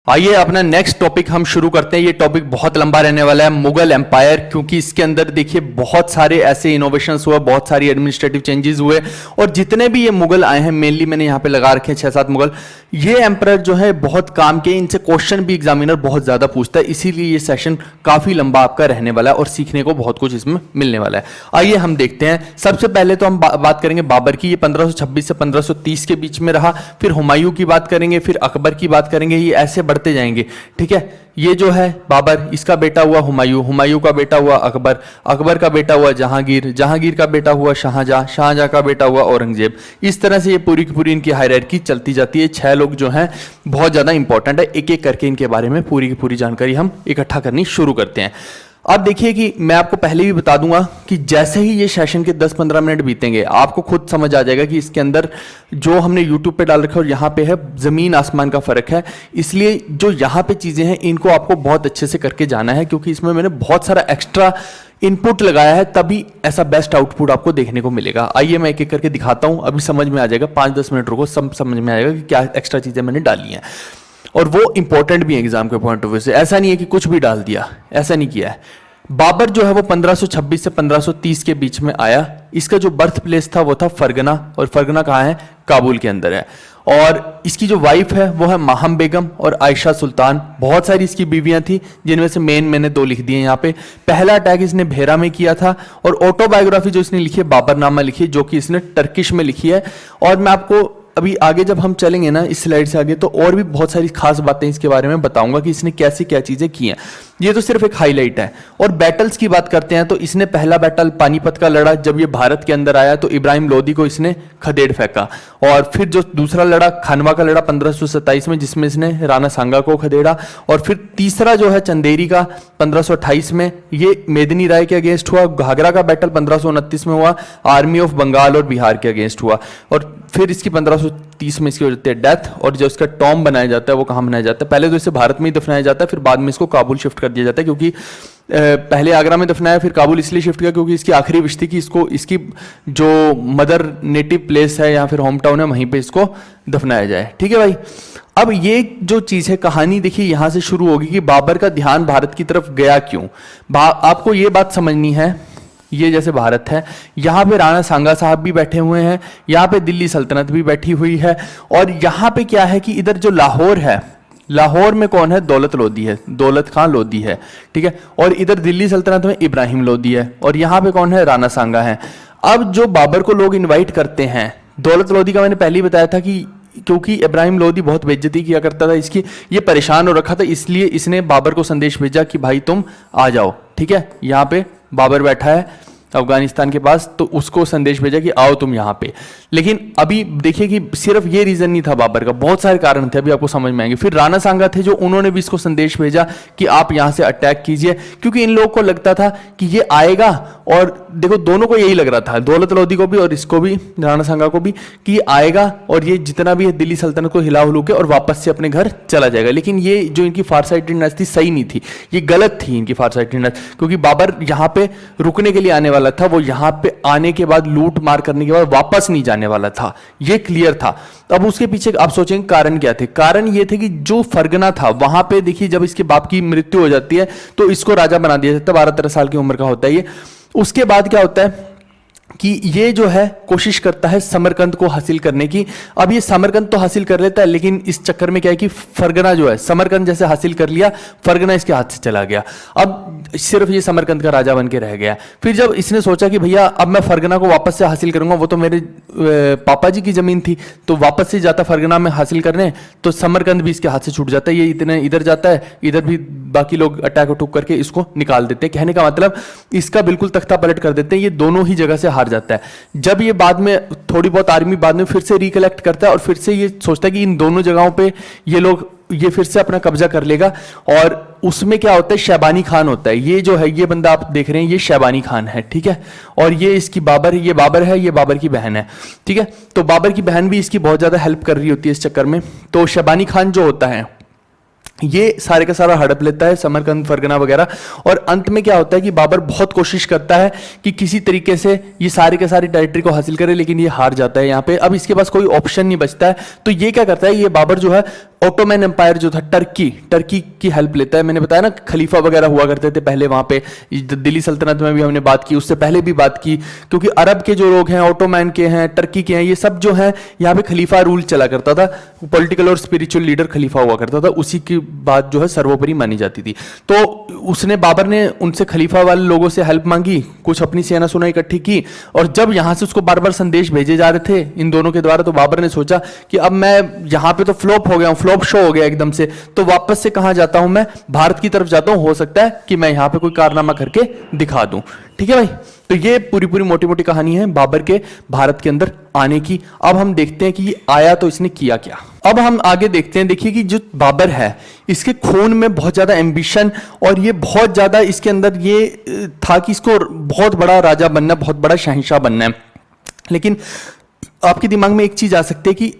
आइए अपना next topic हम शुरू करते हैं। ये टॉपिक बहुत लंबा रहने वाला है, मुगल एम्पायर, क्योंकि इसके अंदर देखिए बहुत सारे ऐसे इनोवेशंस हुए, बहुत सारी एडमिनिस्ट्रेटिव चेंजेस हुए, और जितने भी ये मुगल आए हैं, मेनली मैंने यहाँ पे लगा रखे हैं 6-7 मुगल। ये एम्पायर जो है बहुत काम के, इनसे क्वेश्चन भी एग्जामिनर बहुत ज्यादा पूछता है, इसीलिए ये सेशन काफी लंबा आपका रहने वाला है और सीखने को बहुत कुछ इसमें मिलने वाला है। आइए हम देखते हैं। सबसे पहले तो हम बात करेंगे बाबर की। ये 1526 से 1530 के बीच में रहा। फिर हुमायूं की बात करेंगे, फिर अकबर की बात करेंगे, ये ऐसे बढ़ते जाएंगे। ठीक है, ये जो है बाबर, इसका बेटा हुआ हुमायूं, हुमायूं का बेटा हुआ अकबर, अकबर का बेटा हुआ जहांगीर, जहांगीर का बेटा हुआ शाहजहां, शाहजहां का बेटा हुआ औरंगजेब। इस तरह से ये पूरी की पूरी इनकी हायरार्की चलती जाती है। 6 लोग जो हैं बहुत ज्यादा इंपॉर्टेंट है। एक एक करके इनके बारे में पूरी की पूरी जानकारी हम इकट्ठा करनी शुरू करते हैं। अब देखिए कि मैं आपको पहले भी बता दूंगा कि जैसे ही ये सेशन के 10-15 मिनट बीतेंगे, आपको खुद समझ आ जाएगा कि इसके अंदर जो हमने YouTube पे डाल रखा है और यहाँ पे है, जमीन आसमान का फर्क है। इसलिए जो यहाँ पे चीजें हैं इनको आपको बहुत अच्छे से करके जाना है, क्योंकि इसमें मैंने बहुत सारा एक्स्ट्रा इनपुट लगाया है, तभी ऐसा बेस्ट आउटपुट आपको देखने को मिलेगा। आइए मैं एक एक करके दिखाता हूं, अभी समझ में आ जाएगा। 5-10 मिनट रुको, सब समझ में आएगा कि क्या एक्स्ट्रा चीजें मैंने डाली हैं, और वो इंपॉर्टेंट भी है एग्जाम के पॉइंट ऑफ व्यू से। ऐसा नहीं है कि कुछ भी डाल दिया, ऐसा नहीं किया है। बाबर जो है वो 1526 से 1530 के बीच में आया। इसका जो बर्थ प्लेस था वो था फरगना, और फरगना कहाँ है? काबुल के अंदर है। और इसकी जो वाइफ है वो है माहम बेगम और आयशा सुल्तान। बहुत सारी इसकी बीवियां थी, जिनमें से मैंने 2 लिख दिए यहाँ पे। पहला अटैक इसने भेरा में किया था, और ऑटोबायोग्राफी जो इसने लिखी है, बाबरनामा लिखी है, जो कि इसने टर्किश में लिखी है। और मैं आपको अभी आगे जब हम चलेंगे ना इस स्लाइड से आगे, तो और भी बहुत सारी खास बातें इसके बारे में बताऊंगा कि इसने कैसी क्या चीजें की हैं। ये तो सिर्फ एक हाईलाइट है। और बैटल्स की बात करते हैं तो इसने पहला बैटल पानीपत का लड़ा। जब ये भारत के अंदर आया तो इब्राहिम लोदी को इसने खदेड़ फेंका। और फिर जो दूसरा लड़ा खानवा का लड़ा 1527 में, जिसमें इसने राणा सांगा को खदेड़ा। और फिर तीसरा जो है चंदेरी का 1528 में, ये मेदिनी राय के अगेंस्ट हुआ। घाघरा का बैटल 1529 में हुआ, आर्मी ऑफ बंगाल और बिहार के अगेंस्ट हुआ। और फिर इसकी 1530 में इसकी हो जाती है डेथ। और जो इसका टॉम बनाया जाता है वो कहाँ बनाया जाता है? पहले तो इसे भारत में ही दफनाया जाता है, फिर बाद में इसको काबुल शिफ्ट कर दिया जाता है, क्योंकि पहले आगरा में दफनाया, फिर काबुल इसलिए शिफ्ट किया क्योंकि इसकी आखिरी विश थी कि इसको इसकी जो मदर नेटिव प्लेस है या फिर होम टाउन है वहीं पे इसको दफनाया जाए। ठीक है भाई। अब ये जो चीज है, कहानी देखिए यहां से शुरू होगी कि बाबर का ध्यान भारत की तरफ गया क्यों। आपको ये बात समझनी है, ये जैसे भारत है, यहाँ पे राणा सांगा साहब भी बैठे हुए हैं, यहाँ पे दिल्ली सल्तनत भी बैठी हुई है, और यहाँ पे क्या है कि इधर जो लाहौर है, लाहौर में कौन है? दौलत लोदी है, दौलत खां लोदी है। ठीक है। और इधर दिल्ली सल्तनत में इब्राहिम लोदी है, और यहाँ पे कौन है? राणा सांगा है। अब जो बाबर को लोग इन्वाइट करते हैं, दौलत लोदी का मैंने पहले ही बताया था कि क्योंकि इब्राहिम लोदी बहुत बेइज्जती किया करता था इसकी, ये परेशान हो रखा था, इसलिए इसने बाबर को संदेश भेजा कि भाई तुम आ जाओ। ठीक है, यहाँ पे बाबर बैठा है अफगानिस्तान के पास, तो उसको संदेश भेजा कि आओ तुम यहाँ पे। लेकिन अभी देखिए कि सिर्फ ये रीजन नहीं था बाबर का, बहुत सारे कारण थे, अभी आपको समझ में आएंगे। फिर राणा सांगा थे जो उन्होंने भी इसको संदेश भेजा कि आप यहाँ से अटैक कीजिए, क्योंकि इन लोगों को लगता था कि ये आएगा। और देखो दोनों को यही लग रहा था, दौलत लोदी को भी और इसको भी, राणा सांगा को भी, कि ये आएगा और ये जितना भी है दिल्ली सल्तनत को हिला हुलू के और वापस से अपने घर चला जाएगा। लेकिन ये जो इनकी फारसाइटेडनेस थी सही नहीं थी, ये गलत थी इनकी फारसाइटेडनेस, क्योंकि बाबर यहाँ पे रुकने के लिए आने वाला था, वो यहां पे आने के बाद लूट मार करने के बाद वापस नहीं जाने वाला था, ये क्लियर था। अब उसके पीछे आप सोचेंगे कारण क्या थे? कारण ये थे कि जो फरगना था वहां पे देखिए, जब इसके बाप की मृत्यु हो जाती है तो इसको राजा बना दिया जाता है, 12-13 साल की उम्र का होता है ये। उसके बाद क्या होता है कि ये जो है कोशिश करता है समरकंद को हासिल करने की। अब ये समरकंद तो हासिल कर लेता है, लेकिन इस चक्कर में क्या है कि फरगना जो है, समरकंद जैसे हासिल कर लिया, फरगना इसके हाथ से चला गया। अब सिर्फ ये समरकंद का राजा बन के रह गया। फिर जब इसने सोचा कि भैया अब मैं फरगना को वापस से हासिल करूंगा, वो तो मेरे पापा जी की जमीन थी, तो वापस से जाता फरगना में हासिल करने, तो समरकंद भी इसके हाथ से छूट जाता है। ये इतने इधर जाता है, इधर भी बाकी लोग अटैक उठुक करके इसको निकाल देते हैं। कहने का मतलब इसका बिल्कुल तख्ता पलट कर देते हैं, ये दोनों ही जगह से हार जाता है। जब ये बाद में थोड़ी बहुत आर्मी बाद में फिर से रिकलेक्ट करता है और फिर से ये सोचता है कि इन दोनों जगहों पे ये फिर से अपना कब्जा कर लेगा, और उसमें क्या होता है, शैबानी खान होता है। ये जो है, ये बंदा आप देख रहे हैं, ये शैबानी खान है। ठीक है। और ये इसकी बाबर है, ये बाबर है, ये बाबर की बहन है। ठीक है। तो बाबर की बहन भी इसकी बहुत ज्यादा हेल्प कर रही होती है इस चक्कर में। तो शैबानी खान जो होता है, ये सारे का सारा हड़प लेता है, समरकंद, फरगना वगैरह। और अंत में क्या होता है कि बाबर बहुत कोशिश करता है कि किसी तरीके से ये सारे के सारी टेरिटरी को हासिल करे, लेकिन ये हार जाता है यहाँ पे। अब इसके पास कोई ऑप्शन नहीं बचता है, तो ये क्या करता है, ये बाबर जो है ऑटोमैन एम्पायर जो था, टर्की की हेल्प लेता है। मैंने बताया ना खलीफा वगैरह हुआ करते थे पहले वहां पे, दिल्ली सल्तनत में भी हमने बात की, उससे पहले भी बात की, क्योंकि अरब के जो लोग हैं, ऑटोमैन के हैं, टर्की के हैं, ये सब जो है यहाँ पे खलीफा रूल चला करता था। पॉलिटिकल और स्पिरिचुअल लीडर खलीफा हुआ करता था, उसी की बात जो है सर्वोपरि मानी जाती थी। तो उसने, बाबर ने उनसे खलीफा वाले लोगों से हेल्प मांगी, कुछ अपनी सेना सुना इकट्ठी की, और जब यहां से उसको बार बार संदेश भेजे जा रहे थे इन दोनों के द्वारा, तो बाबर ने सोचा कि अब मैं यहाँ पे तो फ्लॉप हो गया हूँ, फ्लॉप शो हो गया एकदम से, तो वापस से कहां जाता हूं, मैं भारत की तरफ जाता हूं, हो सकता है कि मैं यहां पे कोई कारनामा करके दिखा दूं। ठीक है भाई, तो ये पूरी पूरी मोटी मोटी कहानी है बाबर के भारत के अंदर आने की। अब हम देखते हैं कि ये आया तो इसने किया क्या। अब हम आगे देखते हैं, देखिए कि जो बाबर है इसके खून में बहुत ज्यादा एम्बिशन, और ये बहुत ज्यादा इसके अंदर ये था कि इसको बहुत बड़ा राजा बनना, बहुत बड़ा शहंशाह बनना है। लेकिन आपके दिमाग में एक चीज आ सकती है कि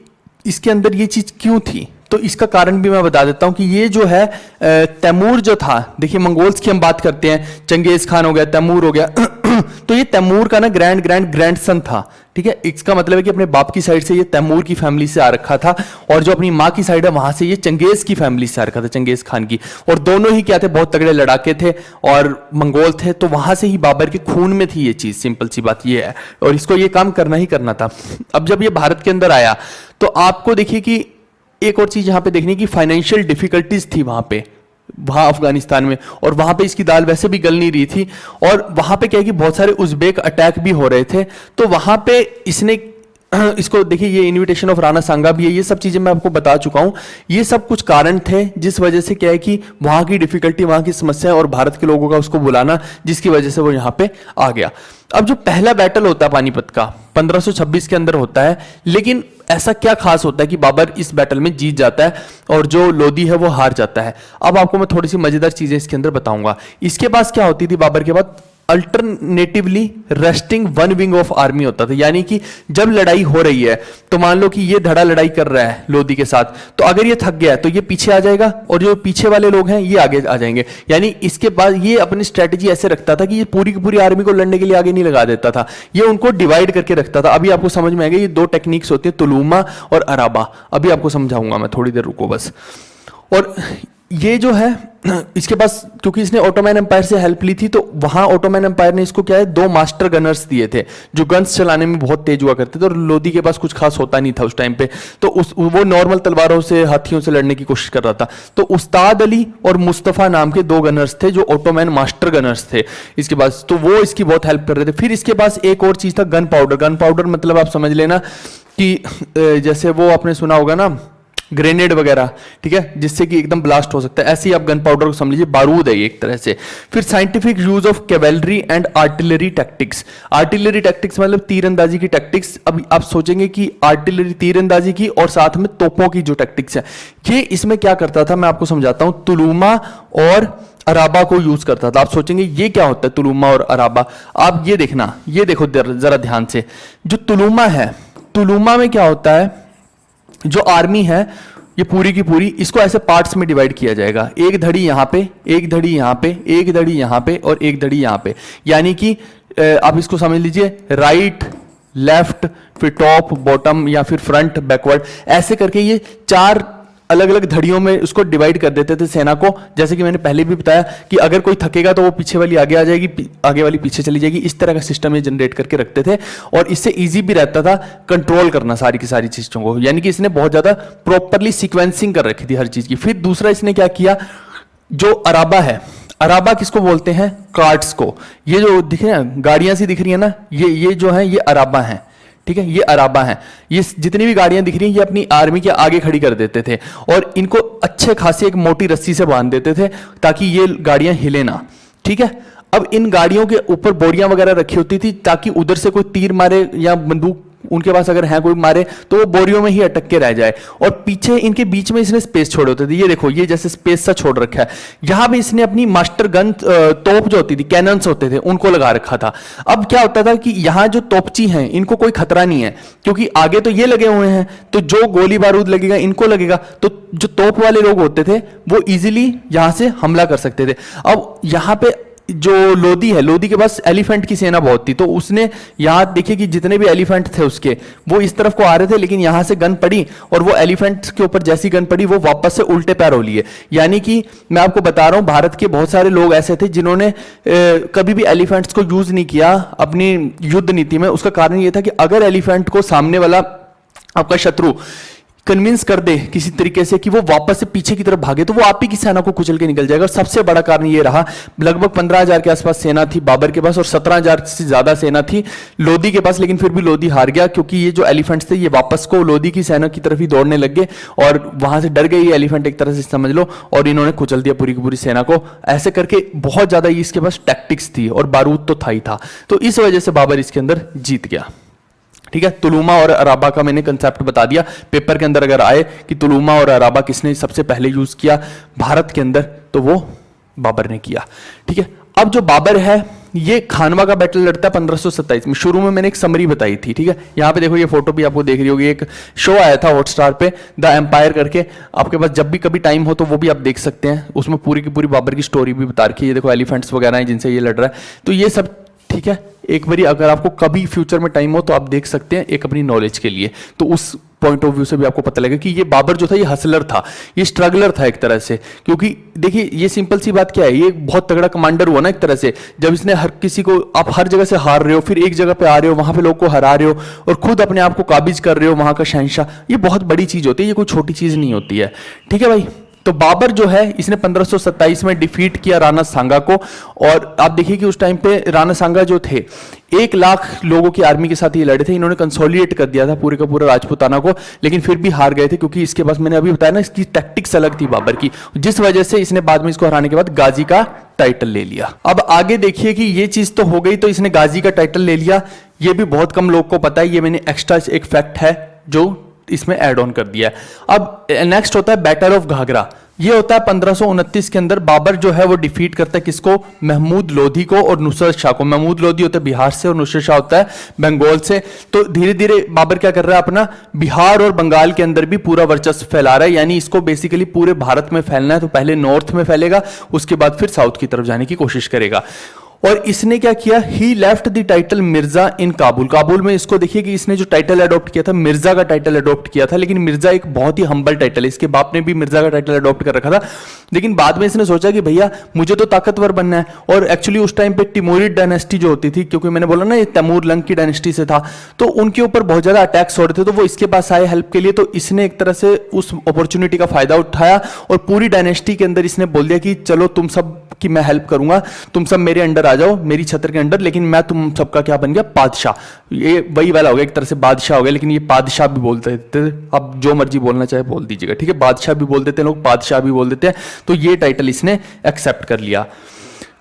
इसके अंदर ये चीज क्यों थी, तो इसका कारण भी मैं बता देता हूं कि ये जो है तैमूर जो था, देखिए मंगोल्स की हम बात करते हैं, चंगेज खान हो गया, तैमूर हो गया तो ये तैमूर का ना ग्रैंडसन था। ठीक है, इसका मतलब है कि अपने बाप की साइड से ये तैमूर की फैमिली से आ रखा था, और जो अपनी माँ की साइड है वहां से ये चंगेज की फैमिली से आ रखा था, चंगेज खान की। और दोनों ही क्या थे, बहुत तगड़े लड़ाके थे और मंगोल थे, तो वहां से ही बाबर के खून में थी ये चीज, सिंपल सी बात ये है, और इसको ये काम करना ही करना था। अब जब ये भारत के अंदर आया तो आपको देखिए कि एक और चीज यहां पे देखने की, फाइनेंशियल डिफिकल्टीज थी वहां अफगानिस्तान में, और वहां पे इसकी दाल वैसे भी गल नहीं रही थी, और वहां पे क्या है कि बहुत सारे उज़्बेक अटैक भी हो रहे थे, तो वहां पे इसने इसको देखिए, ये इनविटेशन ऑफ राणा सांगा भी है, ये सब चीजें मैं आपको बता चुका हूं। ये सब कुछ कारण थे जिस वजह से क्या है कि वहां की डिफिकल्टी, वहां की समस्या और भारत के लोगों का उसको बुलाना, जिसकी वजह से वो यहां पे आ गया। अब जो पहला बैटल होता है पानीपत का 1526 के अंदर होता है, लेकिन ऐसा क्या खास होता है कि बाबर इस बैटल में जीत जाता है और जो लोदी है वो हार जाता है। अब आपको मैं थोड़ी सी मजेदार चीजें इसके अंदर बताऊंगा। इसके पास क्या होती थी बाबर के बाद, alternatively resting one wing of army होता था, यानी कि जब लड़ाई हो रही है तो मान लो कि ये धड़ा लड़ाई कर रहा है लोदी के साथ, तो अगर ये थक गया तो ये पीछे आ जाएगा और जो पीछे वाले लोग हैं ये आगे आ जाएंगे। यानी इसके बाद ये अपनी स्ट्रेटेजी ऐसे रखता था कि ये पूरी की पूरी आर्मी को लड़ने के लिए आगे नहीं लगा देता था, ये उनको डिवाइड करके रखता था। अभी आपको समझ में आएगा, ये दो टेक्निक्स होती है, तुलूमा और अराबा, अभी आपको समझाऊंगा मैं, थोड़ी देर रुको बस। और ये जो है इसके पास, क्योंकि इसने ऑटोमैन एम्पायर से हेल्प ली थी, तो वहां ऑटोमैन एम्पायर ने इसको क्या है, 2 मास्टर गनर्स दिए थे जो गन्स चलाने में बहुत तेज हुआ करते थे, और लोदी के पास कुछ खास होता नहीं था उस टाइम पे, तो वो नॉर्मल तलवारों से, हाथियों से लड़ने की कोशिश कर रहा था। तो उस्ताद अली और मुस्तफा नाम के 2 गनर्स थे जो ऑटोमैन मास्टर गनर्स थे इसके पास, तो वो इसकी बहुत हेल्प कर रहे थे। फिर इसके पास एक और चीज था, गन पाउडर मतलब आप समझ लेना कि जैसे वो आपने सुना होगा ना ग्रेनेड वगैरह, ठीक है, जिससे कि एकदम ब्लास्ट हो सकता है, ऐसे ही आप गन पाउडर को समझ लीजिए, बारूद है ये एक तरह से। फिर scientific use of cavalry and artillery tactics. Artillery tactics मतलब तीरंदाजी की टैक्टिक्स। अब आप सोचेंगे कि आर्टिलरी तीरंदाजी की और साथ में तोपों की जो टैक्टिक्स है, ये इसमें क्या करता था मैं आपको समझाता हूं, तुलूमा और अराबा को यूज करता था। आप सोचेंगे ये क्या होता है तुलूमा और अराबा, आप ये देखना, ये देखो जरा ध्यान से, जो तुलूमा है, तुलूमा में क्या होता है, जो आर्मी है ये पूरी की पूरी, इसको ऐसे पार्ट्स में डिवाइड किया जाएगा, एक धड़ी यहां पे, एक धड़ी यहां पे, एक धड़ी यहां पे और एक धड़ी यहां पे, यानी कि आप इसको समझ लीजिए राइट, लेफ्ट, फिर टॉप, बॉटम या फिर फ्रंट, बैकवर्ड, ऐसे करके ये 4 अलग अलग धड़ियों में उसको डिवाइड कर देते थे सेना को। जैसे कि मैंने पहले भी बताया कि अगर कोई थकेगा तो वो पीछे वाली आगे आ जाएगी, आगे वाली पीछे चली जाएगी, इस तरह का सिस्टम ये जनरेट करके रखते थे, और इससे इजी भी रहता था कंट्रोल करना सारी की सारी चीजों को। यानी कि इसने बहुत ज्यादा प्रॉपरली सीक्वेंसिंग कर रखी थी हर चीज की। फिर दूसरा इसने क्या किया, जो अराबा है, अराबा किसको बोलते हैं, कार्ड्स को। ये जो दिख रहे हैं गाड़ियां सी दिख रही है ना, ये जो है ये अराबा है, ठीक है, ये अराबा है। ये जितनी भी गाड़ियां दिख रही हैं ये अपनी आर्मी के आगे खड़ी कर देते थे और इनको अच्छे खासी एक मोटी रस्सी से बांध देते थे ताकि ये गाड़ियां हिले ना, ठीक है। अब इन गाड़ियों के ऊपर बोरियां वगैरह रखी होती थी ताकि उधर से कोई तीर मारे या बंदूक उनके पास अगर है कोई मारे तो वो बोरियों में ही अटक के रह जाए। और पीछे इनके बीच में इसने स्पेस छोड़े होते थे, ये देखो ये जैसे स्पेस सा छोड़ रखा है। यहां पे इसने अपनी मास्टर गन तोप जो होती थी, कैनन्स होते थे, उनको लगा रखा था। अब क्या होता था कि यहां जो तोपची हैं इनको कोई खतरा नहीं है, क्योंकि आगे तो ये लगे हुए हैं, तो जो गोली बारूद लगेगा इनको लगेगा, तो जो तोप वाले लोग होते थे वो इजीली यहां से हमला कर सकते थे। अब यहां पे जो लोदी है, लोदी के पास एलिफेंट की सेना बहुत थी, तो उसने यहां देखिए कि जितने भी एलिफेंट थे उसके, वो इस तरफ को आ रहे थे, लेकिन यहां से गन पड़ी और वो एलिफेंट के ऊपर जैसी गन पड़ी वो वापस से उल्टे पैर हो लिए। यानी कि मैं आपको बता रहा हूं, भारत के बहुत सारे लोग ऐसे थे जिन्होंने कभी भी एलिफेंट्स को यूज नहीं किया अपनी युद्ध नीति में। उसका कारण ये था कि अगर एलिफेंट को सामने वाला आपका शत्रु कन्विंस कर दे किसी तरीके से कि वो वापस से पीछे की तरफ भागे, तो वो आप ही की सेना को कुचल के निकल जाएगा। और सबसे बड़ा कारण ये रहा, लगभग 15,000 के आसपास सेना थी बाबर के पास और 17,000 से ज्यादा सेना थी लोदी के पास, लेकिन फिर भी लोदी हार गया, क्योंकि ये जो एलिफेंट्स थे ये वापस को लोदी की सेना की तरफ ही दौड़ने लग गए और वहां से डर गए ये एलिफेंट एक तरह से समझ लो, और इन्होंने कुचल दिया पूरी की पूरी सेना को। ऐसे करके बहुत ज्यादा इसके पास टैक्टिक्स थी और बारूद तो था ही था, तो इस वजह से बाबर इसके अंदर जीत गया। ठीक है, तुलुमा और अराबा का मैंने कंसेप्ट बता दिया। पेपर के अंदर अगर आए कि तुलुमा और अराबा किसने सबसे पहले यूज किया भारत के अंदर, तो वो बाबर ने किया। ठीक है, अब जो बाबर है ये खानवा का बैटल लड़ता है 1527 में। शुरू में मैंने एक समरी बताई थी। ठीक है, यहां पे देखो ये फोटो भी आपको देख रही होगी, एक शो आया था हॉटस्टार पे द एम्पायर करके, आपके पास जब भी कभी टाइम हो तो वो भी आप देख सकते हैं। उसमें पूरी की पूरी बाबर की स्टोरी भी बता रखी है। ये देखो एलिफेंट्स वगैरह हैं जिनसे ये लड़ रहा है, तो ये सब ठीक है। एक बारी अगर आपको कभी फ्यूचर में टाइम हो तो आप देख सकते हैं, एक अपनी नॉलेज के लिए, तो उस पॉइंट ऑफ व्यू से भी आपको पता लगेगा कि ये बाबर जो था ये हसलर था, ये स्ट्रगलर था एक तरह से। क्योंकि देखिए ये सिंपल सी बात क्या है, ये बहुत तगड़ा कमांडर हुआ ना एक तरह से, जब इसने हर किसी को, आप हर जगह से हार रहे हो, फिर एक जगह पे आ रहे हो, वहां पे लोग को हरा रहे हो और खुद अपने आप को काबिज कर रहे हो, वहां का शहंशाह, ये बहुत बड़ी चीज होती है, ये कोई छोटी चीज नहीं होती है। ठीक है भाई, तो बाबर जो है इसने 1527 में डिफीट किया राणा सांगा को। और आप देखिए कि उस टाइम पे राणा सांगा जो थे 1 लाख लोगों की आर्मी के साथ ये लड़े थे। इन्होंने कंसोलिडेट कर दिया था पूरे का पूरा राजपूताना को, लेकिन फिर भी हार गए थे, क्योंकि इसके पास मैंने अभी बताया ना इसकी टैक्टिक्स अलग थी बाबर की, जिस वजह से इसने बाद में इसको हराने के बाद गाजी का टाइटल ले लिया। अब आगे देखिए कि ये चीज तो हो गई, तो इसने गाजी का टाइटल ले लिया, ये भी बहुत कम लोग को पता है, ये मैंने एक्स्ट्रा एक फैक्ट है जो इसमें ऐड ऑन कर दिया है। अब नेक्स्ट होता है बैटल ऑफ घाघरा। ये होता है 1529 के अंदर। बाबर जो है वो डिफीट करता है किसको, महमूद लोधी को और नुसरत शाह को। महमूद लोधी होता है बिहार से और नुसरत शाह होता है बंगाल से। तो धीरे धीरे बाबर क्या कर रहा है, अपना बिहार और बंगाल के अंदर भी पूरा वर्चस्व फैला रहा है, यानी इसको बेसिकली पूरे भारत में फैलना है। तो पहले नॉर्थ में फैलेगा, उसके बाद फिर साउथ की तरफ जाने की कोशिश करेगा। और इसने क्या किया, ही लेफ्ट द टाइटल मिर्जा इन काबुल। काबुल में इसको देखिए कि इसने जो टाइटल अडॉप्ट किया था, मिर्जा का टाइटल अडॉप्ट किया था, लेकिन मिर्जा एक बहुत ही हम्बल टाइटल है। इसके बाप ने भी मिर्जा का टाइटल अडॉप्ट कर रखा था, लेकिन बाद में इसने सोचा कि भैया मुझे तो ताकतवर बनना है। और एक्चुअली उस टाइम पे टिमोरिड डायनेस्टी जो होती थी, क्योंकि मैंने बोला ना ये तैमूर लंग की डायनेस्टी से था, तो उनके ऊपर बहुत ज्यादा अटैक्स हो रहे थे, तो वो इसके पास आए हेल्प के लिए। तो इसने एक तरह से उस अपॉर्चुनिटी का फायदा उठाया और पूरी डायनेस्टी के अंदर इसने बोल दिया कि चलो तुम सब की मैं हेल्प करूंगा, तुम सब मेरे अंडर आ जाओ, मेरी छत्र के अंडर, लेकिन मैं तुम सबका क्या बन गया, बादशाह। ये वही वाला हो गया, एक तरह से बादशाह हो गया, लेकिन ये बादशाह भी बोलते थे। अब जो मर्जी बोलना चाहे बोल दीजिएगा, ठीक है। बादशाह भी बोल देते हैं लोग, बादशाह भी बोल देते हैं। तो ये टाइटल इसने एक्सेप्ट कर लिया।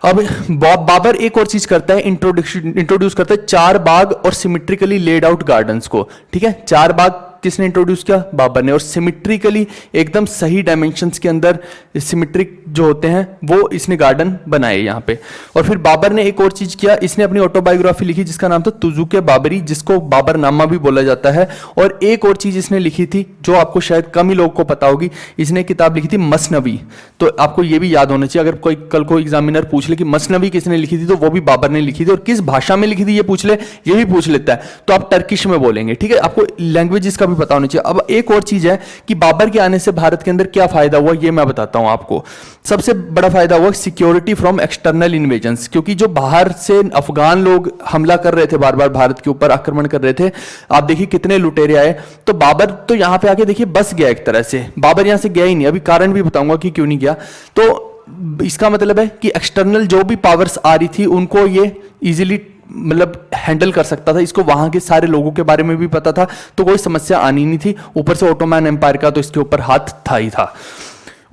अब बाबर एक और चीज करता है, इंट्रोड्यूस करता है 4 बाग और सिमेट्रिकली लेड आउट गार्डन्स को। ठीक है, 4 बाग किसने इंट्रोड्यूस किया, बाबर ने। और सिमेट्रिकली एकदम सही डायमेंशंस के अंदर सिमेट्रिक जो होते हैं वो इसने गार्डन बनाए यहाँ पे। और फिर बाबर ने एक और चीज किया, इसने अपनी ऑटोबायोग्राफी लिखी जिसका नाम था तुजुके बाबरी, जिसको बाबरनामा भी बोला जाता है। और एक और चीज इसने लिखी थी जो आपको शायद कम ही लोग को पता होगी, इसने किताब लिखी थी मसनवी। तो आपको ये भी याद होना चाहिए, अगर कोई कल को एग्जामिनर पूछ ले कि मसनवी किसने लिखी थी, तो वो भी बाबर ने लिखी थी। और किस भाषा में लिखी थी ये पूछ ले, ये भी पूछ लेता है, तो आप टर्किश में बोलेंगे। ठीक है, आपको लैंग्वेजेस का भी पता होना चाहिए। अब एक और चीज है कि बाबर के आने से भारत के अंदर क्या फायदा हुआ, ये मैं बताता हूं आपको। सबसे बड़ा फायदा हुआ सिक्योरिटी फ्रॉम एक्सटर्नल इन्वेजन्स, क्योंकि जो बाहर से अफगान लोग हमला कर रहे थे, बार बार भारत के ऊपर आक्रमण कर रहे थे, आप देखिए कितने लुटेरे आए। तो बाबर तो यहां पे आके देखिए बस गया एक तरह से, बाबर यहां से गया ही नहीं। अभी कारण भी बताऊंगा कि क्यों नहीं गया। तो इसका मतलब है कि एक्सटर्नल जो भी पावर्स आ रही थी उनको ये इजीली मतलब हैंडल कर सकता था। इसको वहां के सारे लोगों के बारे में भी पता था, तो कोई समस्या आनी नहीं थी। ऊपर से ओटोमैन एम्पायर का तो इसके ऊपर हाथ था ही था।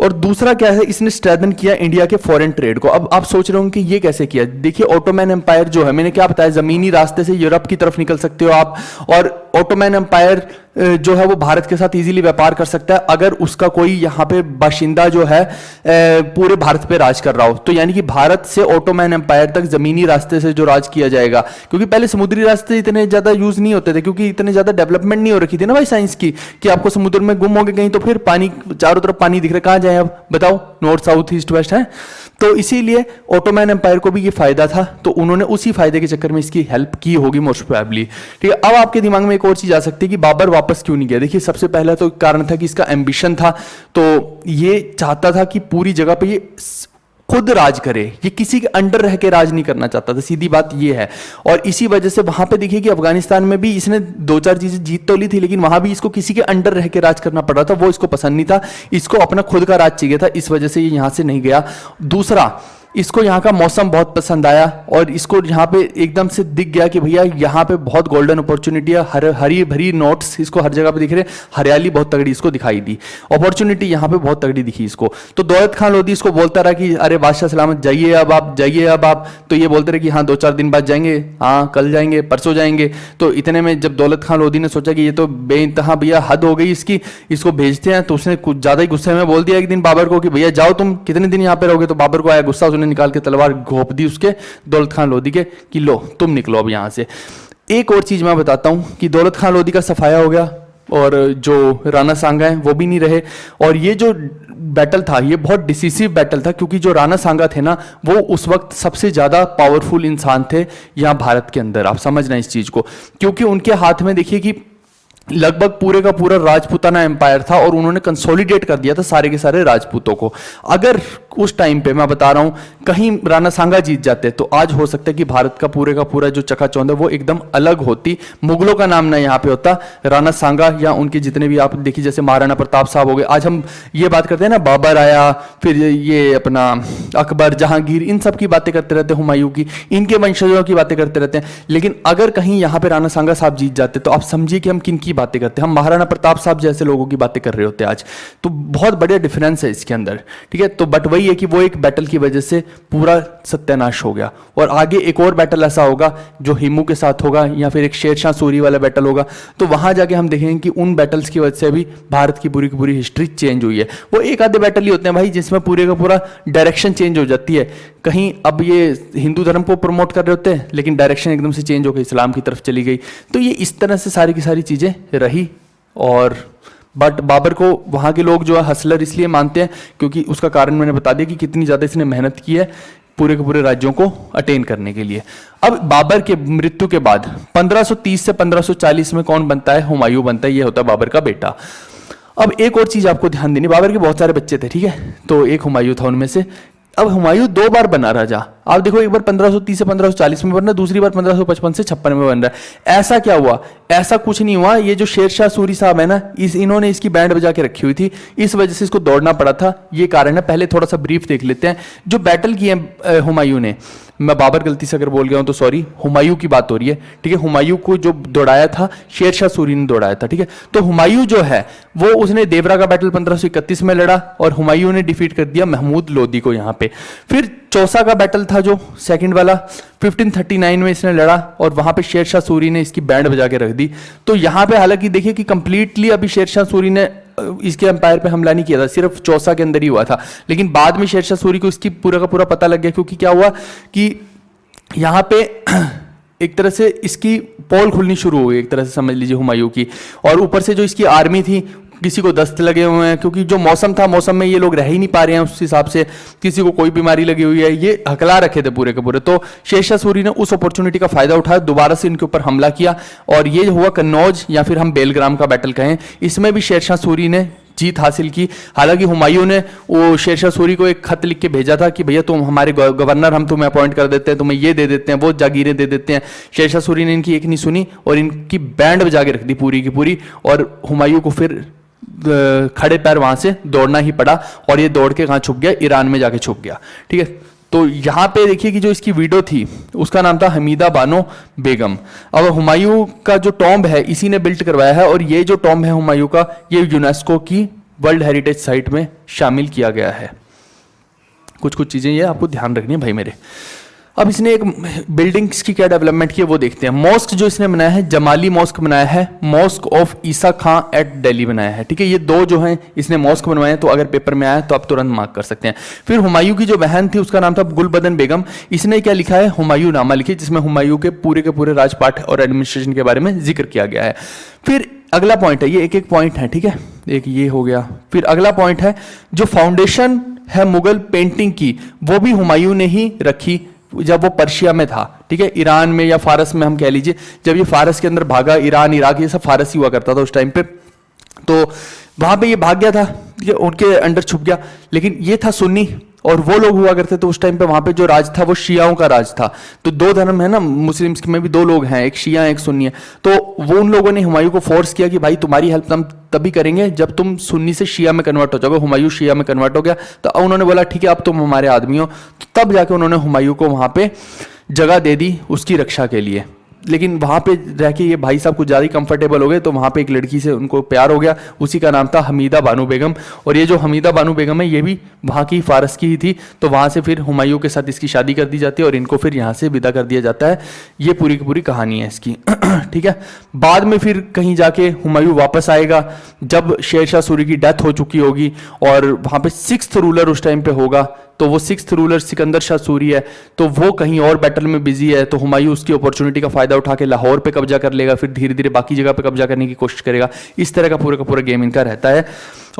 और दूसरा क्या है, इसने स्ट्रेंथन किया इंडिया के फॉरेन ट्रेड को। अब आप सोच रहे होंगे कि ये कैसे किया। देखिए ओटोमैन एम्पायर जो है, मैंने क्या बताया, जमीनी रास्ते से यूरोप की तरफ निकल सकते हो आप, और ओटोमैन एम्पायर जो है वो भारत के साथ इजीली व्यापार कर सकता है अगर उसका कोई यहाँ पे बाशिंदा जो है पूरे भारत पे राज कर रहा हो। तो यानी कि भारत से ओटोमैन एम्पायर तक जमीनी रास्ते से जो राज किया जाएगा, क्योंकि पहले समुद्री रास्ते इतने ज्यादा यूज नहीं होते थे, क्योंकि इतने ज्यादा डेवलपमेंट नहीं हो रखी थी ना भाई साइंस की, कि आपको समुद्र में गुम हो गए कहीं तो फिर पानी चारों तरफ पानी दिख रहा है, कहाँ जाए अब बताओ, नॉर्थ साउथ ईस्ट वेस्ट है। तो इसीलिए ओटोमैन एम्पायर को भी ये फायदा था, तो उन्होंने उसी फायदे के चक्कर में इसकी हेल्प की होगी मोस्ट प्रोबेबली। ठीक है, अब आपके दिमाग में एक और चीज आ सकती है कि बाबर वापस क्यों नहीं गया। देखिए सबसे पहला तो कारण था कि इसका एम्बिशन था, तो ये चाहता था कि पूरी जगह पे ये खुद राज करे, ये किसी के अंडर रह के राज नहीं करना चाहता था, सीधी बात ये है। और इसी वजह से वहां पे देखिए कि अफगानिस्तान में भी इसने 2-4 चीजें जीत तो ली थी, लेकिन वहां भी इसको किसी के अंडर रह के राज करना पड़ रहा था, वो इसको पसंद नहीं था, इसको अपना खुद का राज चाहिए था, इस वजह से ये यहां से नहीं गया। दूसरा, इसको यहाँ का मौसम बहुत पसंद आया और इसको यहाँ पे एकदम से दिख गया कि भैया यहाँ पे बहुत गोल्डन अपॉर्चुनिटी है, हरी भरी नोट्स इसको हर जगह पे दिख रहे, हरियाली बहुत तगड़ी इसको दिखाई दी, अपॉर्चुनिटी यहाँ पे बहुत तगड़ी दिखी इसको। तो दौलत खान लोधी इसको बोलता रहा कि अरे बादशाह सलामत जाइए अब आप, जाइए अब आप। तो ये बोलते रहे कि हाँ 2-4 दिन बाद जाएंगे, हाँ कल जाएंगे, परसों जाएंगे। तो इतने में जब दौलत खान लोधी ने सोचा कि ये तो बेइंतहा भैया हद हो गई इसकी, इसको भेजते हैं, तो उसने कुछ ज्यादा ही गुस्से में बोल दिया एक दिन बाबर को कि भैया जाओ तुम, कितने दिन यहाँ पे रहोगे। तो बाबर को आया गुस्सा, उसने निकाल के तलवार घोंप दी उसके दौलत खान लोधी के कि लो तुम निकलो अब यहां से। एक और चीज मैं बताता हूं कि दौलत खान लोधी का सफाया हो गया और जो राणा सांगा है वो भी नहीं रहे। और ये जो बैटल था ये बहुत डिसिसिव बैटल था, क्योंकि जो राणा सांगा थे ना वो उस वक्त सबसे ज्यादा पावरफुल इंसान थे यहां भारत के अंदर, आप समझना इस चीज को, क्योंकि उनके हाथ में देखिए कि लगभग पूरे का पूरा राजपूताना एम्पायर था और उन्होंने कंसोलिडेट कर दिया था सारे के सारे राजपूतों को। अगर उस टाइम पे मैं बता रहा हूं कहीं राणा सांगा जीत जाते तो आज हो सकता है कि भारत का पूरा जो चकाचौंध है वो एकदम अलग होती, मुगलों का नाम ना यहाँ पे होता, राणा सांगा या उनके जितने भी आप देखिए जैसे महाराणा प्रताप साहब हो गए। आज हम ये बात करते हैं ना बाबर आया, फिर ये अपना अकबर, जहांगीर, इन सब की बातें करते रहते हैं, हुमायूं की, इनके वंशजों की बातें करते रहते हैं। लेकिन अगर कहीं यहाँ पे राणा सांगा साहब जीत जाते तो आप समझिए कि हम किन की बातें करते हैं, हम महाराणा प्रताप साहब जैसे लोगों की बातें कर रहे होते आज। तो बहुत बढ़िया डिफरेंस है इसके अंदर, ठीक है। तो बट वही है कि वो एक बैटल की वजह से पूरा सत्यानाश हो गया। और आगे एक और बैटल ऐसा होगा जो हिमू के साथ होगा या फिर एक शेरशाह सूरी वाला बैटल होगा, तो वहां जाके हम देखेंगे कि उन बैटल्स की वजह से भी भारत की पूरी हिस्ट्री चेंज हुई है। वो एक आधे बैटल ही होते हैं भाई जिसमें पूरे का पूरा डायरेक्शन चेंज हो जाती है। कहीं अब ये हिंदू धर्म को प्रमोट कर रहे होते हैं लेकिन डायरेक्शन एकदम से चेंज हो गई, इस्लाम की तरफ चली गई। तो ये इस तरह से सारी की सारी चीजें रही। और बट बाबर को वहाँ के लोग जो है हसलर इसलिए मानते हैं क्योंकि उसका कारण मैंने बता दिया कि कितनी ज़्यादा इसने मेहनत की है पूरे के पूरे राज्यों को अटेन करने के लिए। अब बाबर के मृत्यु के बाद 1530 से 1540 में कौन बनता है? हुमायूं बनता है। ये होता है बाबर का बेटा। अब एक और चीज़ आपको ध्यान देनी, बाबर के बहुत सारे बच्चे थे, ठीक है, तो एक हुमायूं था उनमें से। अब हुमायूं 2 बार बना राजा। आप देखो एक बार 1530 से 1540 में बन रहा है, दूसरी बार 1555 से 56 में बन रहा है। ऐसा क्या हुआ? ऐसा कुछ नहीं हुआ। ये जो शेरशाह सूरी साहब है ना, इन्होंने इसकी बैंड बजा के रखी हुई थी, इस वजह से इसको दौड़ना पड़ा था, ये कारण है। पहले थोड़ा सा ब्रीफ देख लेते हैं जो बैटल की है हुमायूं ने। मैं बाबर गलती से अगर बोल गया हूं तो सॉरी, हुमायूं की बात हो रही है, ठीक है। हुमायूं को जो दौड़ाया था शेरशाह सूरी ने दौड़ाया था, ठीक है। तो हुमायूं जो है वो उसने देवरा का बैटल 1531 में लड़ा और हुमायूं ने डिफीट कर दिया महमूद लोदी को यहाँ पे। फिर चौसा का बैटल था जो सेकंड वाला 1539 में इसने लड़ा और वहां पे शेरशाह सूरी ने इसकी बैंड बजा के रख दी। तो यहाँ पे हालांकि देखिए कि कंप्लीटली अभी शेरशाह सूरी ने इसके एम्पायर पे हमला नहीं किया था, सिर्फ चौसा के अंदर ही हुआ था। लेकिन बाद में शेरशाह सूरी को इसकी पूरा का पूरा पता लग गया, क्योंकि क्या हुआ कि यहाँ पे एक तरह से इसकी पोल खुलनी शुरू हो गई, एक तरह से समझ लीजिए हुमायूं की। और ऊपर से जो इसकी आर्मी थी, किसी को दस्त लगे हुए हैं, क्योंकि जो मौसम था, मौसम में ये लोग रह ही नहीं पा रहे हैं उस हिसाब से, किसी को कोई बीमारी लगी हुई है, ये हकला रखे थे पूरे के पूरे। तो शेरशाह सूरी ने उस अपॉर्चुनिटी का फायदा उठाया, दोबारा से इनके ऊपर हमला किया और ये हुआ कन्नौज या फिर हम बेलग्राम का बैटल कहें। इसमें भी शेरशाह सूरी ने जीत हासिल की। हालांकि हुमायूं ने वो शेरशाह सूरी को एक खत लिख के भेजा था कि भैया तुम हमारे गवर्नर, हम तुम्हें अपॉइंट कर देते हैं, तुम्हें ये दे देते हैं, वो जागीरें दे देते हैं। शेरशाह सूरी ने इनकी एक नहीं सुनी और इनकी बैंड बजा के रख दी पूरी की पूरी। और हुमायूं को फिर खड़े पैर वहां से दौड़ना ही पड़ा और ये दौड़ के कहां छुप गया? ईरान में जाके छुप गया, ठीक है। तो यहां पे देखिए कि जो इसकी विडो थी उसका नाम था हमीदा बानो बेगम। अब हुमायूं का जो टॉम्ब है इसी ने बिल्ट करवाया है और ये जो टॉम्ब है हुमायूं का, ये यूनेस्को की वर्ल्ड हेरिटेज साइट में शामिल किया गया है। कुछ चीजें ये आपको ध्यान रखनी है भाई मेरे। अब इसने एक बिल्डिंग्स की क्या डेवलपमेंट की है वो देखते हैं। मॉस्क जो इसने बनाया है, जमाली मॉस्क बनाया है, mosque of Isa Khan at Delhi बनाया है, ठीक है। ये दो जो हैं इसने मॉस्क बनवाए हैं, तो अगर पेपर में आया तो आप तुरंत मार्क कर सकते हैं। फिर हुमायूं की जो बहन थी उसका नाम था गुलबदन बेगम, इसने क्या लिखा है, हुमायूं नामा लिखी, जिसमें हुमायूं के पूरे राजपाट और एडमिनिस्ट्रेशन के बारे में जिक्र किया गया है। फिर अगला पॉइंट है, ये एक एक पॉइंट है, ठीक है, एक ये हो गया। फिर अगला पॉइंट है जो फाउंडेशन है मुगल पेंटिंग की, वो भी हुमायूं ने ही रखी जब वो पर्शिया में था, ठीक है, ईरान में या फारस में हम कह लीजिए। जब ये फारस के अंदर भागा, ईरान इराक ये सब फारस ही हुआ करता था उस टाइम पे, तो वहां पे ये भाग गया था, ठीक है, उनके अंडर छुप गया। लेकिन ये था सुन्नी और वो लोग हुआ करते थे उस टाइम पे, वहां पे जो राज था वो शियाओं का राज था। तो दो धर्म है ना, मुस्लिम्स में भी दो लोग हैं, एक शिया एक सुन्नी है। तो वो उन लोगों ने हुमायूं को फोर्स किया कि भाई तुम्हारी हेल्प हम तभी करेंगे जब तुम सुन्नी से शिया में कन्वर्ट हो जाओगे। हुमायूं शिया में कन्वर्ट हो गया, तो उन्होंने बोला ठीक है अब तुम हमारे आदमी हो। तो तब जाके उन्होंने हुमायूं को वहां पे जगह दे दी उसकी रक्षा के लिए। लेकिन वहाँ पे रह के ये भाई साहब कुछ ज़्यादा ही कंफर्टेबल हो गए, तो वहाँ पे एक लड़की से उनको प्यार हो गया, उसी का नाम था हमीदा बानो बेगम। और ये जो हमीदा बानो बेगम है ये भी वहाँ की फारस की ही थी। तो वहाँ से फिर हुमायूं के साथ इसकी शादी कर दी जाती है और इनको फिर यहाँ से विदा कर दिया जाता है। ये पूरी की पूरी कहानी है इसकी ठीक है। बाद में फिर कहीं जाके हुमायूं वापस आएगा जब शेरशाह सूरी की डेथ हो चुकी होगी, और वहाँ पे 6th रूलर उस टाइम पे होगा। तो वो 6th रूलर सिकंदर शाह सूरी है, तो वो कहीं और बैटल में बिजी है। तो हुमायूं उसकी अपॉर्चुनिटी का फायदा उठा के लाहौर पे कब्जा कर लेगा, फिर धीरे धीरे बाकी जगह पे कब्जा करने की कोशिश करेगा। इस तरह का पूरा गेम इनका रहता है।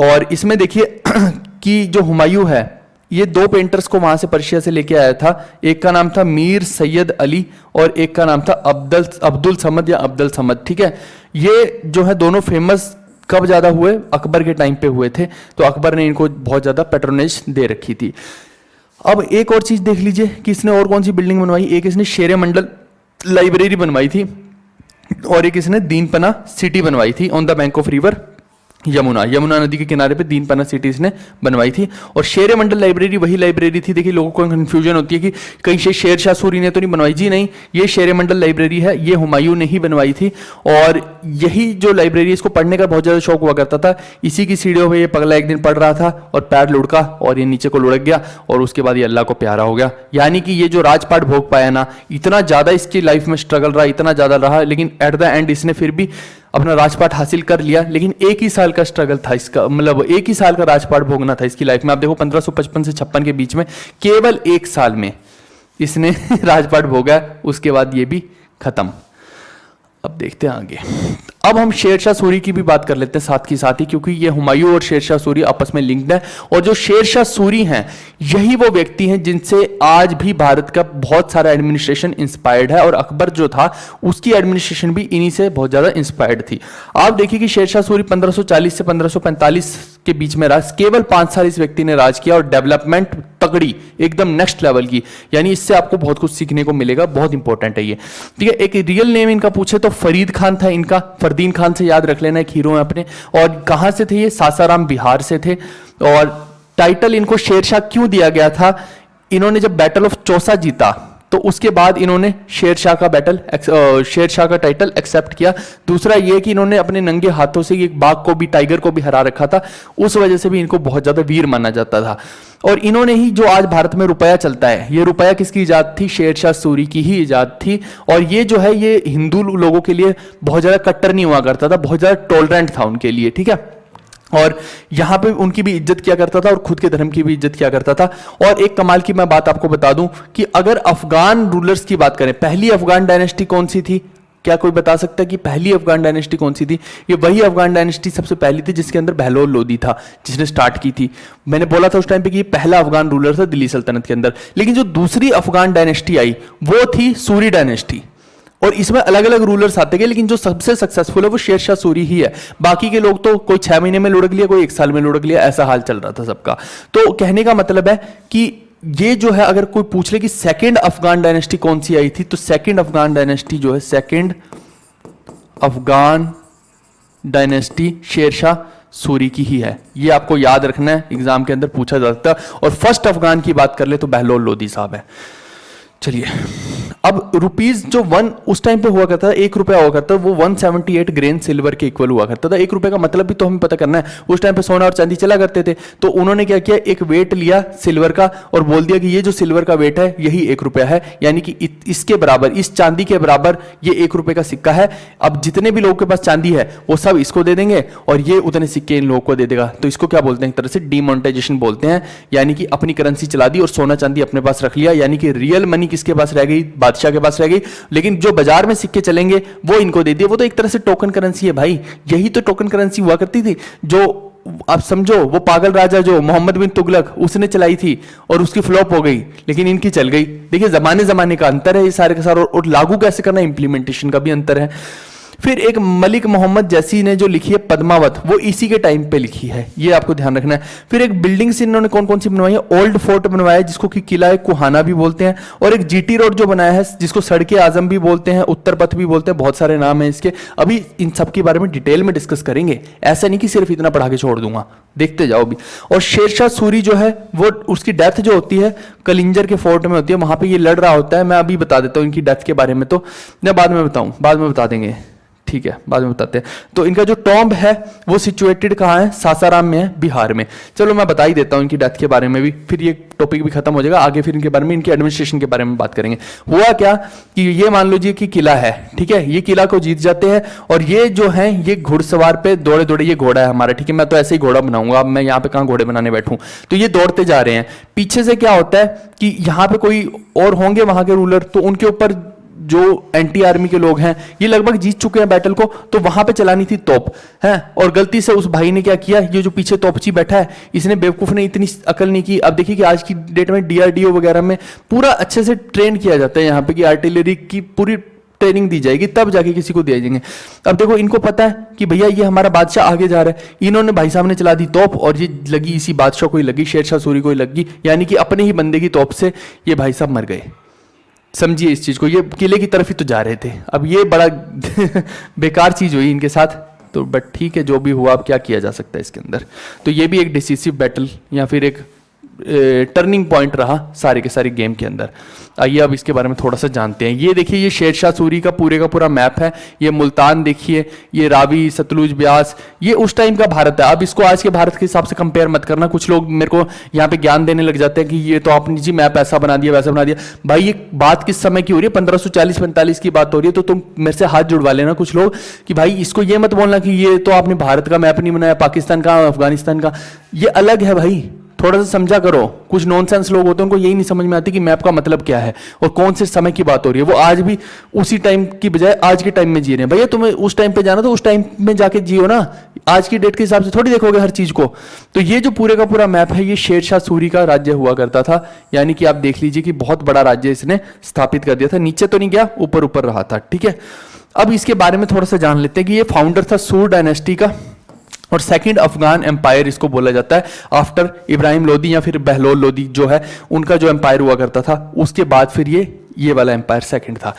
और इसमें देखिए कि जो हुमायूं है ये दो पेंटर्स को वहां से पर्शिया से लेके आया था। एक का नाम था मीर सैयद अली और एक का नाम था अब्दुल समद या अब्दुल समद, ठीक है। ये जो है दोनों फेमस कब ज्यादा हुए, अकबर के टाइम पे हुए थे। तो अकबर ने इनको बहुत ज्यादा पैट्रोनेज दे रखी थी। अब एक और चीज देख लीजिए कि इसने और कौन सी बिल्डिंग बनवाई। एक इसने शेर मंडल लाइब्रेरी बनवाई थी और एक इसने दीनपना सिटी बनवाई थी on the bank of river Yamuna नदी के किनारे पे दीनपना सिटी इसने बनवाई थी। और शेर मंडल लाइब्रेरी वही लाइब्रेरी थी, देखिए लोगों को कंफ्यूजन होती है कि कहीं से शेरशाह सूरी ने तो नहीं बनवाई। जी नहीं, ये शेर मंडल लाइब्रेरी है, ये हुमायूं ने ही बनवाई थी। और यही जो लाइब्रेरी, इसको पढ़ने का बहुत ज्यादा शौक हुआ करता था। इसी की सीढ़ियों में ये पगला एक दिन पढ़ रहा था और पैर लुढ़का और ये नीचे को लुढ़क गया और उसके बाद ये अल्लाह को प्यारा हो गया। यानी कि ये जो राजपाट भोग पाया ना, इतना ज्यादा इसकी लाइफ में स्ट्रगल रहा, इतना ज्यादा रहा, लेकिन एट द एंड इसने फिर भी अपना राजपाट हासिल कर लिया। लेकिन एक ही साल का स्ट्रगल था इसका, मतलब एक ही साल का राजपाट भोगना था इसकी लाइफ में। आप देखो 1555 से 56 के बीच में केवल एक साल में इसने राजपाट भोगा, उसके बाद ये भी खत्म। अब देखते हैं आगे। अब हम शेरशाह सूरी की भी बात कर लेते हैं साथ ही साथ ही, क्योंकि ये हुमायूं और शेरशाह सूरी आपस में लिंक्ड है। और जो शेरशाह सूरी हैं यही वो व्यक्ति हैं जिनसे आज भी भारत का बहुत सारा एडमिनिस्ट्रेशन इंस्पायर्ड है। और अकबर जो था उसकी एडमिनिस्ट्रेशन भी इन्हीं से बहुत ज्यादा इंस्पायर्ड थी। आप देखिए कि शेरशाह सूरी 1540 से 1545 के बीच में राज, केवल 5 साल इस व्यक्ति ने राज किया और डेवलपमेंट तगड़ी एकदम नेक्स्ट लेवल की। यानी इससे आपको बहुत कुछ सीखने को मिलेगा, बहुत इंपॉर्टेंट है ये, ठीक है। एक रियल नेम इनका पूछे तो फरीद खान था इनका, फरदीन खान से याद रख लेना, एक हीरो है अपने। और कहां से थे ये, सासाराम बिहार से थे। और टाइटल इनको शेरशाह क्यों दिया गया था, इन्होंने जब बैटल ऑफ चौसा जीता तो उसके बाद इन्होंने शेरशाह का टाइटल एक्सेप्ट किया। दूसरा ये कि इन्होंने अपने नंगे हाथों से एक बाघ को भी, टाइगर को भी हरा रखा था, उस वजह से भी इनको बहुत ज्यादा वीर माना जाता था। और इन्होंने ही जो आज भारत में रुपया चलता है, ये रुपया किसकी इजाद थी, शेरशाह सूरी की ही इजाद थी। और ये जो है ये हिंदू लोगों के लिए बहुत ज्यादा कट्टर नहीं हुआ करता था, बहुत ज्यादा टॉलरेंट था उनके लिए, ठीक है। और यहां पे उनकी भी इज्जत किया करता था और खुद के धर्म की भी इज्जत किया करता था। और एक कमाल की मैं बात आपको बता दूं कि अगर अफगान रूलर्स की बात करें, पहली अफगान डायनेस्टी कौन सी थी, क्या कोई बता सकता है कि पहली अफगान डायनेस्टी कौन सी थी? ये वही अफगान डायनेस्टी सबसे पहली थी जिसके अंदर बहलोल लोदी था, जिसने स्टार्ट की थी। मैंने बोला था उस टाइम पे कि ये पहला अफगान रूलर था दिल्ली सल्तनत के अंदर। लेकिन जो दूसरी अफगान डायनेस्टी आई वो थी सूरी डायनेस्टी। और इसमें अलग अलग रूलर्स आते गए, लेकिन जो सबसे सक्सेसफुल है वो शेरशाह सूरी ही है। बाकी के लोग तो कोई 6 महीने में लुढ़क लिया, कोई 1 साल में लुढ़क लिया, ऐसा हाल चल रहा था सबका। तो कहने का मतलब है कि ये जो है, अगर कोई पूछ ले कि सेकंड अफगान डायनेस्टी कौन सी आई थी, तो सेकंड अफगान डायनेस्टी जो है, सेकंड अफगान डायनेस्टी शेरशाह सूरी की ही है। ये आपको याद रखना है, एग्जाम के अंदर पूछा जा सकता है। और फर्स्ट अफगान की बात कर ले तो बहलोल लोदी साहब है। चलिए अब रुपीज जो 1 उस टाइम पे हुआ करता था, 1 रुपया हुआ करता था, वो 178 ग्रेन सिल्वर के इक्वल हुआ करता था। 1 रुपए का मतलब भी तो हमें पता करना है। उस टाइम पे सोना और चांदी चला करते थे, तो उन्होंने क्या किया, एक वेट लिया सिल्वर का और बोल दिया कि ये जो सिल्वर का वेट है यही 1 रुपया है, यानी कि इसके बराबर, इस चांदी के बराबर ये 1 रुपए का सिक्का है। अब जितने भी लोगों के पास चांदी है वो सब इसको दे देंगे और ये उतने सिक्के इन लोगों को दे देगा। तो इसको क्या बोलते हैं, एक तरह से डीमोनेटाइजेशन बोलते हैं, यानी कि अपनी करेंसी चला दी और सोना चांदी अपने पास रख लिया, यानी कि रियल मनी किसके पास रह गई, बादशाह के पास रह गई। लेकिन जो बाजार में सिक्के चलेंगे वो इनको दे दिए। वो तो एक तरह से टोकन करेंसी है भाई, यही तो टोकन करेंसी हुआ करती थी। जो आप समझो, वो पागल राजा जो मोहम्मद बिन तुगलक, उसने चलाई थी और उसकी फ्लॉप हो गई, लेकिन इनकी चल गई। देखिए जमाने जमाने का अंतर है ये सारे के सारे, और लागू कैसे करना, इंप्लीमेंटेशन का भी अंतर है। फिर एक मलिक मोहम्मद जैसी ने जो लिखी है पद्मावत, वो इसी के टाइम पे लिखी है, ये आपको ध्यान रखना है। फिर एक बिल्डिंग्स इन्होंने कौन कौन सी बनवाई है, ओल्ड फोर्ट बनवाया है जिसको कि किला कुहाना भी बोलते हैं, और एक जीटी रोड जो बनाया है जिसको सड़के आजम भी बोलते हैं, उत्तर पथ भी बोलते हैं, बहुत सारे नाम है इसके। अभी इन सब के बारे में डिटेल में डिस्कस करेंगे, ऐसा नहीं कि सिर्फ इतना पढ़ा के छोड़ दूंगा, देखते जाओ भी। और शेरशाह सूरी जो है वो, उसकी डेथ जो होती है कलिंजर के फोर्ट में होती है, वहां पे ये लड़ रहा होता है। मैं अभी बता देता हूँ इनकी डेथ के बारे में, तो मैं बाद में बताऊं, बाद में बता देंगे, ठीक है, बाद में बताते हैं। तो इनका जो टॉम्ब है वो सिचुएटेड कहाँ है, सासाराम में है, बिहार में। चलो मैं बता ही देता हूँ इनकी डेथ के बारे में भी, फिर ये टॉपिक भी खत्म हो जाएगा। आगे फिर इनके बारे में, इनके एडमिनिस्ट्रेशन के बारे में बात करेंगे। हुआ क्या कि ये मान लीजिए कि किला है, ठीक है, ये किला को जीत जाते हैं और ये जो है ये घुड़सवार पे दौड़े दौड़े, ये घोड़ा है हमारा, ठीक है, मैं तो ऐसे ही घोड़ा बनाऊंगा, अब मैं यहाँ पे कहाँ घोड़े बनाने बैठूं। तो ये दौड़ते जा रहे हैं, पीछे से क्या होता है कि यहाँ पे कोई और होंगे वहां के रूलर, तो उनके ऊपर जो एंटी आर्मी के लोग हैं ये लगभग जीत चुके हैं बैटल को, तो वहां पे चलानी थी तोप है। और गलती से उस भाई ने क्या किया, ये जो पीछे तोपची बैठा है, इसने बेवकूफ ने इतनी अकल नहीं की। अब देखिए कि आज की डेट में डीआरडीओ वगैरह में पूरा अच्छे से ट्रेन किया जाता है यहाँ पे, कि आर्टिलरी की पूरी ट्रेनिंग दी जाएगी तब जाके किसी को दिया जाएंगे। अब देखो इनको पता है कि भैया ये हमारा बादशाह आगे जा रहा है, इन्होंने भाई साहब ने चला दी तोप और ये लगी इसी बादशाह को ही लगी, शेरशाह सूरी को ही लगी, यानी कि अपने ही बंदे की तोप से ये भाई साहब मर गए। समझिए इस चीज को, ये किले की तरफ ही तो जा रहे थे। अब ये बड़ा बेकार चीज हुई इनके साथ, तो बट ठीक है, जो भी हुआ, अब क्या किया जा सकता है इसके अंदर। तो ये भी एक डिसिसिव बैटल या फिर एक टर्निंग पॉइंट रहा सारे के सारे गेम के अंदर। आइए अब इसके बारे में थोड़ा सा जानते हैं। ये देखिए, ये शेरशाह सूरी का पूरा मैप है। ये मुल्तान देखिए, ये रावी, सतलुज, ब्यास, ये उस टाइम का भारत है। अब इसको आज के भारत के हिसाब से कंपेयर मत करना। कुछ लोग मेरे को यहाँ पे ज्ञान देने लग जाते हैं कि ये तो आपने जी मैप ऐसा बना दिया, वैसा बना दिया। भाई ये बात किस समय की हो रही है, 1540-45 की बात हो रही है। तो तुम मेरे से हाथ जुड़वा लेना कुछ लोग कि भाई इसको ये मत बोलना कि ये तो आपने भारत का मैप नहीं बनाया, पाकिस्तान का, अफगानिस्तान का, ये अलग है भाई, थोड़ा सा समझा करो। कुछ नॉनसेंस लोग होते हैं, उनको यही नहीं समझ में आती कि मैप का मतलब क्या है और कौन से समय की बात हो रही है। वो आज भी उसी टाइम की बजाय आज के टाइम में जी रहे हैं। भैया तुम्हें उस टाइम पे जाना तो उस टाइम में जाके जियो ना, आज की डेट के हिसाब से थोड़ी देखोगे हर चीज को। तो ये जो पूरे का पूरा मैप है, ये शेरशाह सूरी का राज्य हुआ करता था, यानी कि आप देख लीजिए कि बहुत बड़ा राज्य इसने स्थापित कर दिया था। नीचे तो नहीं गया, ऊपर ऊपर रहा था, ठीक है। अब इसके बारे में थोड़ा सा जान लेते हैं कि ये फाउंडर था सूर डायनेस्टी का, और सेकंड अफगान एम्पायर इसको बोला जाता है। आफ्टर इब्राहिम लोदी या फिर बहलोल लोदी जो है, उनका जो एम्पायर हुआ करता था, उसके बाद फिर ये वाला एम्पायर सेकंड था,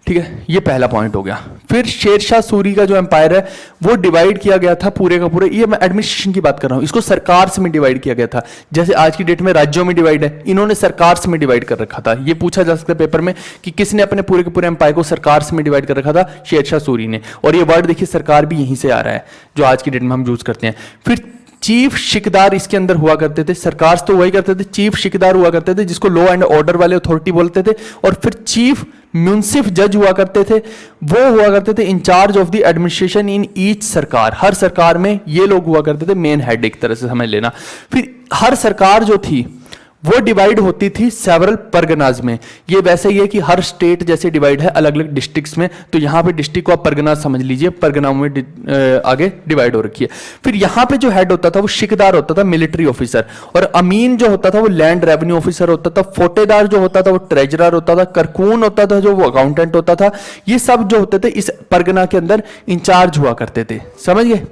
ठीक है। ये पहला पॉइंट हो गया। फिर शेरशाह सूरी का जो एम्पायर है वो डिवाइड किया गया था पूरे का पूरे, ये मैं एडमिनिस्ट्रेशन की बात कर रहा हूं, इसको सरकार में डिवाइड किया गया था। जैसे आज की डेट में राज्यों में डिवाइड है, इन्होंने सरकार में डिवाइड कर रखा था। ये पूछा जा सकता है पेपर में कि किसने अपने पूरे के पूरे एम्पायर को सरकार में डिवाइड कर रखा था, शेरशाह सूरी ने। और ये वर्ड देखिए, सरकार भी यहीं से आ रहा है जो आज की डेट में हम यूज करते हैं। फिर चीफ शिकदार इसके अंदर हुआ करते थे, सरकार तो वही करते थे, चीफ शिकदार हुआ करते थे जिसको लॉ एंड ऑर्डर वाले अथॉरिटी बोलते थे। और फिर चीफ म्यूनसिफ जज हुआ करते थे, वो हुआ करते थे incharge of the administration in each सरकार। हर सरकार में ये लोग हुआ करते थे मेन हेड, एक तरह से समझ लेना। फिर हर सरकार जो थी वो डिवाइड होती थी सेवरल परगनाज में। ये वैसे ही है कि हर स्टेट जैसे डिवाइड है अलग अलग डिस्ट्रिक्ट्स में, तो यहां पे डिस्ट्रिक्ट को आप परगना समझ लीजिए, परगनाओं में आगे डिवाइड हो रखी है। फिर यहां पे जो हेड होता था वो शिकदार होता था, मिलिट्री ऑफिसर, और अमीन जो होता था वो लैंड रेवेन्यू ऑफिसर होता था, फोटेदार जो होता था वो ट्रेजरर होता था, करकून होता था जो वो अकाउंटेंट होता था। ये सब जो होते थे इस परगना के अंदर इंचार्ज हुआ करते थे, समझ गए।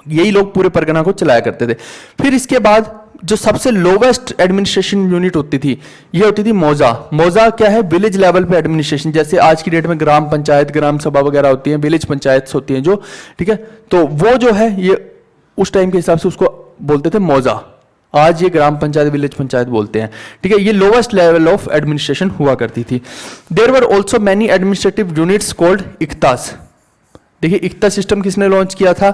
यही लोग पूरे परगना को चलाया करते थे। फिर इसके बाद जो सबसे लोवेस्ट एडमिनिस्ट्रेशन यूनिट होती थी, ये होती थी मौजा। मौजा क्या है, विलेज लेवल पे एडमिनिस्ट्रेशन। जैसे आज की डेट में ग्राम पंचायत, ग्राम सभा वगैरह होती हैं, विलेज पंचायत होती हैं जो, ठीक है। तो वो जो है ये उस टाइम के हिसाब से उसको बोलते थे मौजा। आज ये ग्राम पंचायत, विलेज पंचायत बोलते हैं, ठीक है। ये लोवेस्ट लेवल ऑफ एडमिनिस्ट्रेशन हुआ करती थी। There were also many administrative units called iqtas. देखिए इक्ता सिस्टम किसने लॉन्च किया था,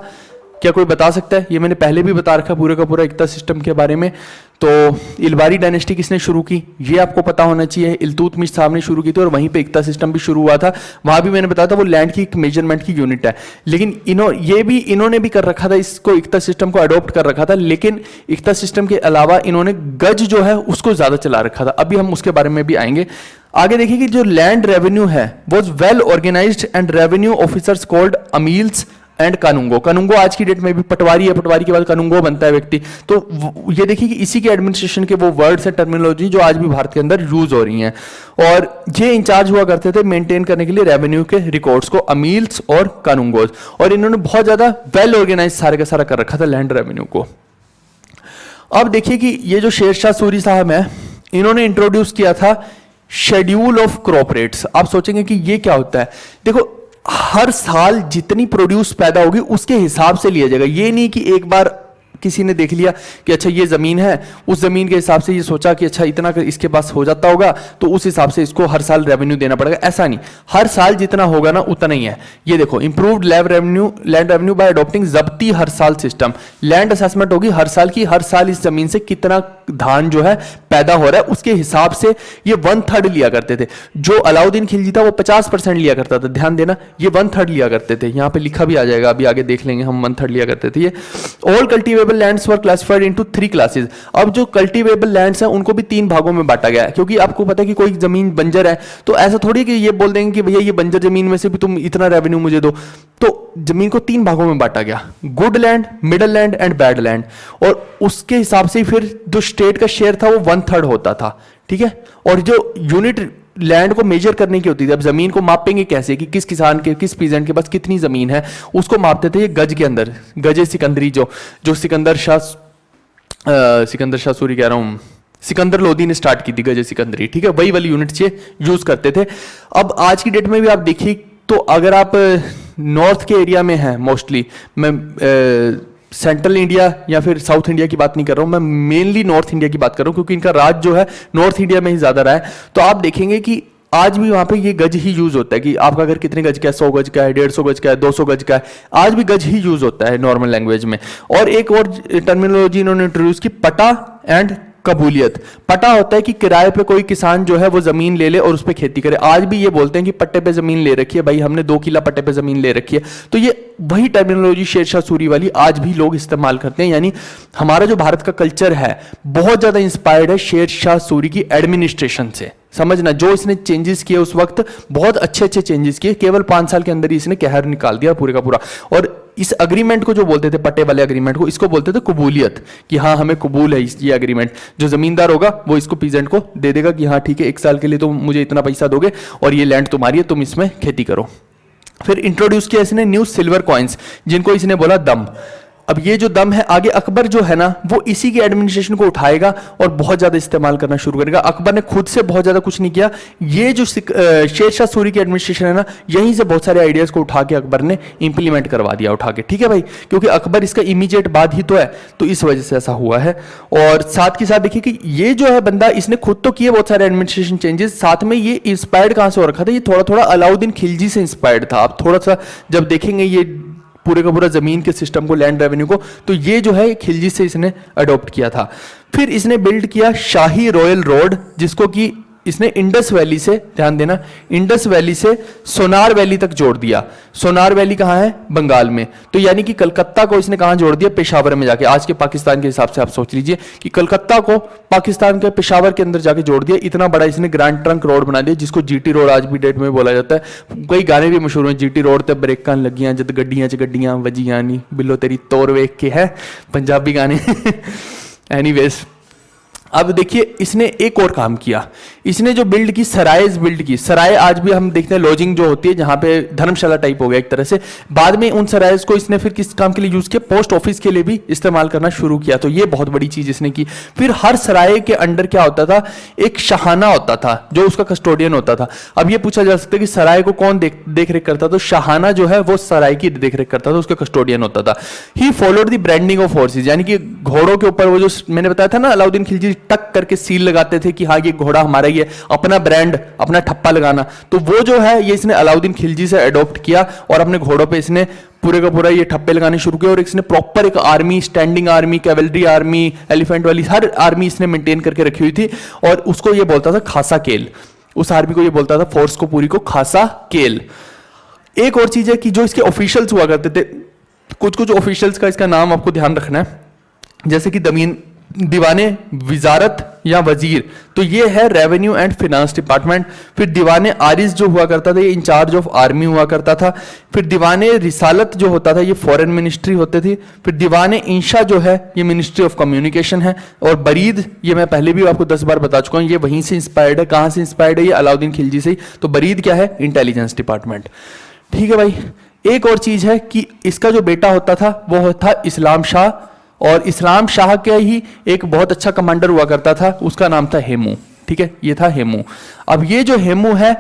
क्या कोई बता सकता है? ये मैंने पहले भी बता रखा पूरे का पूरा इक्ता सिस्टम के बारे में। तो इलबारी डायनेस्टी किसने शुरू की, ये आपको पता होना चाहिए। इल्तुतमिश साहब ने शुरू की थी और वहीं पे इक्ता सिस्टम भी शुरू हुआ था। वहां भी मैंने बताया था वो लैंड की एक मेजरमेंट की यूनिट है, लेकिन इन्होंने भी कर रखा था, इसको इक्ता सिस्टम को अडॉप्ट कर रखा था। लेकिन इक्ता सिस्टम के अलावा इन्होंने गज जो है उसको ज्यादा चला रखा था। अभी हम उसके बारे में भी आएंगे। आगे देखिए कि जो लैंड रेवेन्यू है was well organised and revenue officers called amils and qanungo. कानूंगो आज की डेट में भी पटवारी है, पटवारी के बाद कानूंगो बनता है व्यक्ति। तो ये देखिए कि इसी के एडमिनिस्ट्रेशन के वो वर्ड्स है, टर्मिनोलॉजी जो आज भी भारत के अंदर यूज हो रही हैं। और ये इंचार्ज हुआ करते थे मेंटेन करने के लिए रेवेन्यू के रिकॉर्ड्स को, अमील्स और कानूंगोज। और इन्होंने बहुत ज्यादा वेल ऑर्गेनाइज सारे का सारा कर रखा था लैंड रेवेन्यू को। अब देखिए कि ये जो शेरशाह सूरी साहब है, इन्होंने इंट्रोड्यूस किया था शेड्यूल ऑफ क्रॉप रेट्स। आप सोचेंगे कि ये क्या होता है? देखो हर साल जितनी प्रोड्यूस पैदा होगी उसके हिसाब से लिया जाएगा। ये नहीं कि एक बार किसी ने देख लिया कि अच्छा ये जमीन है, उस जमीन के हिसाब से ये सोचा कि अच्छा इतना इसके पास हो जाता होगा तो उस हिसाब से इसको हर साल रेवेन्यू देना पड़ेगा। ऐसा नहीं, हर साल जितना होगा ना उतना ही है। ये देखो improved land revenue bye adopting जब्ती हर साल सिस्टम। लैंड असेसमेंट होगी हर साल की, हर साल इस जमीन से कितना धान जो है पैदा हो रहा है उसके हिसाब से ये 1/3 लिया करते थे। जो अलाउद्दीन खिलजी था वो 50% लिया करता था, ध्यान देना, ये 1/3 लिया करते थे। यहां पे लिखा भी आ जाएगा, अभी आगे देख लेंगे हम 1/3 लिया करते थे। ये ऑल कल्टिवेबल लैंड्स वर क्लासिफाइड इनटू 3 क्लासेस। अब जो कल्टिवेबल लैंड्स हैं उनको भी 3 भागों में बांटा गया है, क्योंकि आपको पता है कि कोई जमीन बंजर है तो ऐसा थोड़ी कि ये बोल देंगे कि भैया ये बंजर जमीन में से भी तुम इतना रेवेन्यू मुझे दो। तो जमीन को 3 भागों में बांटा गया, good land, middle land and bad land. और उसके हिसाब से फिर जो स्टेट का शेयर था वो 1/3 होता था, ठीक है। और जो यूनिट लैंड को मेजर करने की होती थी, अब जमीन को मापेंगे कैसे कि किस किसान के, किस पीजेंट के पास कितनी जमीन है, उसको मापते थे ये गज के अंदर। गजे सिकंदरी जो सिकंदर शाह सूरी कह रहा हूं, सिकंदर लोदी ने स्टार्ट की थी गजे सिकंदरी, ठीक है। वही वाली यूनिट से यूज करते थे। अब आज की डेट में भी आप देखिए तो अगर आप नॉर्थ के एरिया में हैं, मोस्टली मैं सेंट्रल इंडिया या फिर साउथ इंडिया की बात नहीं कर रहा हूं, मैं मेनली नॉर्थ इंडिया की बात कर रहा हूं, क्योंकि इनका राज जो है नॉर्थ इंडिया में ही ज्यादा रहा है। तो आप देखेंगे कि आज भी वहां पे ये गज ही यूज होता है कि आपका घर कितने गज का है, 100 गज का है, 150 गज का है, 200 गज का है, आज भी गज ही यूज होता है नॉर्मल लैंग्वेज में। और एक और टर्मिनोलॉजी इन्होंने इंट्रोड्यूस की, पटा एंड कबूलियत। पटा होता है कि किराए पे कोई किसान जो है वो जमीन ले ले और उस पर खेती करे। आज भी ये बोलते हैं कि पट्टे पे जमीन ले रखी है भाई, हमने 2 किला पट्टे पे जमीन ले रखी है। तो ये वही टर्मिनोलॉजी शेरशाह सूरी वाली आज भी लोग इस्तेमाल करते हैं। यानी हमारा जो भारत का कल्चर है बहुत ज्यादा इंस्पायर्ड है शेरशाह सूरी की एडमिनिस्ट्रेशन से। समझना, जो इसने चेंजेस किए उस वक्त बहुत अच्छे चेंजेस किए, केवल 5 साल के अंदर ही इसने कहर निकाल दिया पूरे का पूरा। और इस अग्रीमेंट को जो बोलते थे, पट्टे वाले अग्रीमेंट को, इसको बोलते थे कबूलियत, कि हाँ हमें कबूल है ये अग्रीमेंट। जो जमींदार होगा वो इसको पीजेंट को दे देगा कि हाँ ठीक है 1 साल के लिए तो मुझे इतना पैसा दोगे और ये लैंड तुम्हारी है, तुम इसमें खेती करो। फिर इंट्रोड्यूस किया इसने न्यू सिल्वर कॉइन्स, जिनको इसने बोला दम। अब ये जो दम है, आगे अकबर जो है ना वो इसी के एडमिनिस्ट्रेशन को उठाएगा और बहुत ज्यादा इस्तेमाल करना शुरू करेगा। अकबर ने खुद से बहुत ज्यादा कुछ नहीं किया, ये जो शेरशाह सूरी की एडमिनिस्ट्रेशन है ना, यहीं से बहुत सारे आइडियाज को उठा के अकबर ने इंप्लीमेंट करवा दिया उठा के, ठीक है भाई, क्योंकि अकबर इसका इमीडिएट बाद ही तो है, तो इस वजह से ऐसा हुआ है। और साथ के साथ देखिए कि ये जो है बंदा, इसने खुद तो किए बहुत सारे एडमिनिस्ट्रेशन चेंजेस, साथ में ये इंस्पायर्ड कहां से हो रखा था, ये थोड़ा थोड़ा अलाउद्दीन खिलजी से इंस्पायर्ड था। आप थोड़ा सा जब देखेंगे ये पूरे का पूरा जमीन के सिस्टम को, लैंड रेवेन्यू को, तो ये जो है खिलजी से इसने अडॉप्ट किया था। फिर इसने बिल्ड किया शाही रॉयल रोड, जिसको कि इसने इंडस वैली से, ध्यान देना, इंडस वैली से सोनार वैली तक जोड़ दिया। सोनार वैली कहां है? बंगाल में। तो यानी कि कलकत्ता को इसने कहां जोड़ दिया? पेशावर में जाके। आज के पाकिस्तान के हिसाब से आप सोच लीजिए कि कलकत्ता को पाकिस्तान के पेशावर के अंदर जाके जोड़ दिया। इतना बड़ा इसने ग्रैंड ट्रंक रोड बना दिया, जिसको जीटी रोड आज भी डेट में बोला जाता है। कई गाने भी मशहूर हैं, जीटी रोड ते ब्रेकां लगियां जद गड्डियां च गड्डियां वजियां नी, बिल्लो तेरी तोर वेख के, है पंजाबी गाने। एनीवेज, अब देखिए इसने एक और काम किया, इसने जो बिल्ड की सरायज बिल्ड की, सराय आज भी हम देखते हैं लॉजिंग जो होती है जहां पे धर्मशाला टाइप हो गया एक तरह से, बाद में उन सरायज को इसने फिर किस काम के लिए यूज किया, पोस्ट ऑफिस के लिए भी इस्तेमाल करना शुरू किया। तो ये बहुत बड़ी चीज इसने की। फिर हर सराय के अंडर क्या होता था, एक शाहाना होता था जो उसका कस्टोडियन होता था। अब ये पूछा जा सकता है कि सराय को कौन देख रेख करता था, तो शाहाना जो है वो सराय की देख रेख करता था, उसका कस्टोडियन होता था। He followed the branding of horse's, यानी कि घोड़ों के ऊपर वो जो मैंने बताया था ना अलाउद्दीन खिलजी टक करके सील लगाते थे कि हाँ ये घोड़ा हमारा ही है, अपना ब्रांड अपना ठप्पा लगाना, तो वो जो है ये इसने अलाउद्दीन खिलजी से अडॉप्ट किया और अपने घोड़ों पे इसने पूरे का पूरा ये ठप्पे लगाने शुरू किए। और इसने प्रॉपर एक army, standing army, cavalry army, elephant वाली हर आर्मी इसने मेंटेन करके रखी हुई थी। और उसको ये बोलता था खासा केल, उस आर्मी को ये बोलता था, फोर्स को पूरी को खासा केल। एक और चीज है कि जो इसके ऑफिशियल्स हुआ करते थे, कुछ कुछ ऑफिशियल्स का इसका नाम आपको ध्यान रखना है, जैसे कि दीवाने विजारत या वजीर, तो ये है रेवेन्यू एंड फिनांस डिपार्टमेंट। फिर दीवाने आरिज जो हुआ करता था ये इंचार्ज ऑफ आर्मी हुआ करता था। फिर दीवाने रिसालत जो होता था ये फॉरेन मिनिस्ट्री होती थी। फिर दीवाने इंशा जो है ये मिनिस्ट्री ऑफ कम्युनिकेशन है। और बरीद ये मैं पहले भी आपको 10 बार बता चुका हूं, ये वहीं से इंस्पायर्ड है। कहां से इंस्पायर्ड है, ये अलाउद्दीन खिलजी से ही। तो बरीद क्या है, इंटेलिजेंस डिपार्टमेंट। ठीक है भाई, एक और चीज है कि इसका जो बेटा होता था वो था इस्लाम शाह, और इस्लाम शाह का ही एक बहुत अच्छा कमांडर हुआ करता था, उसका नाम था हेमू। ठीक है, ये था हेमू। अब ये जो हेमू है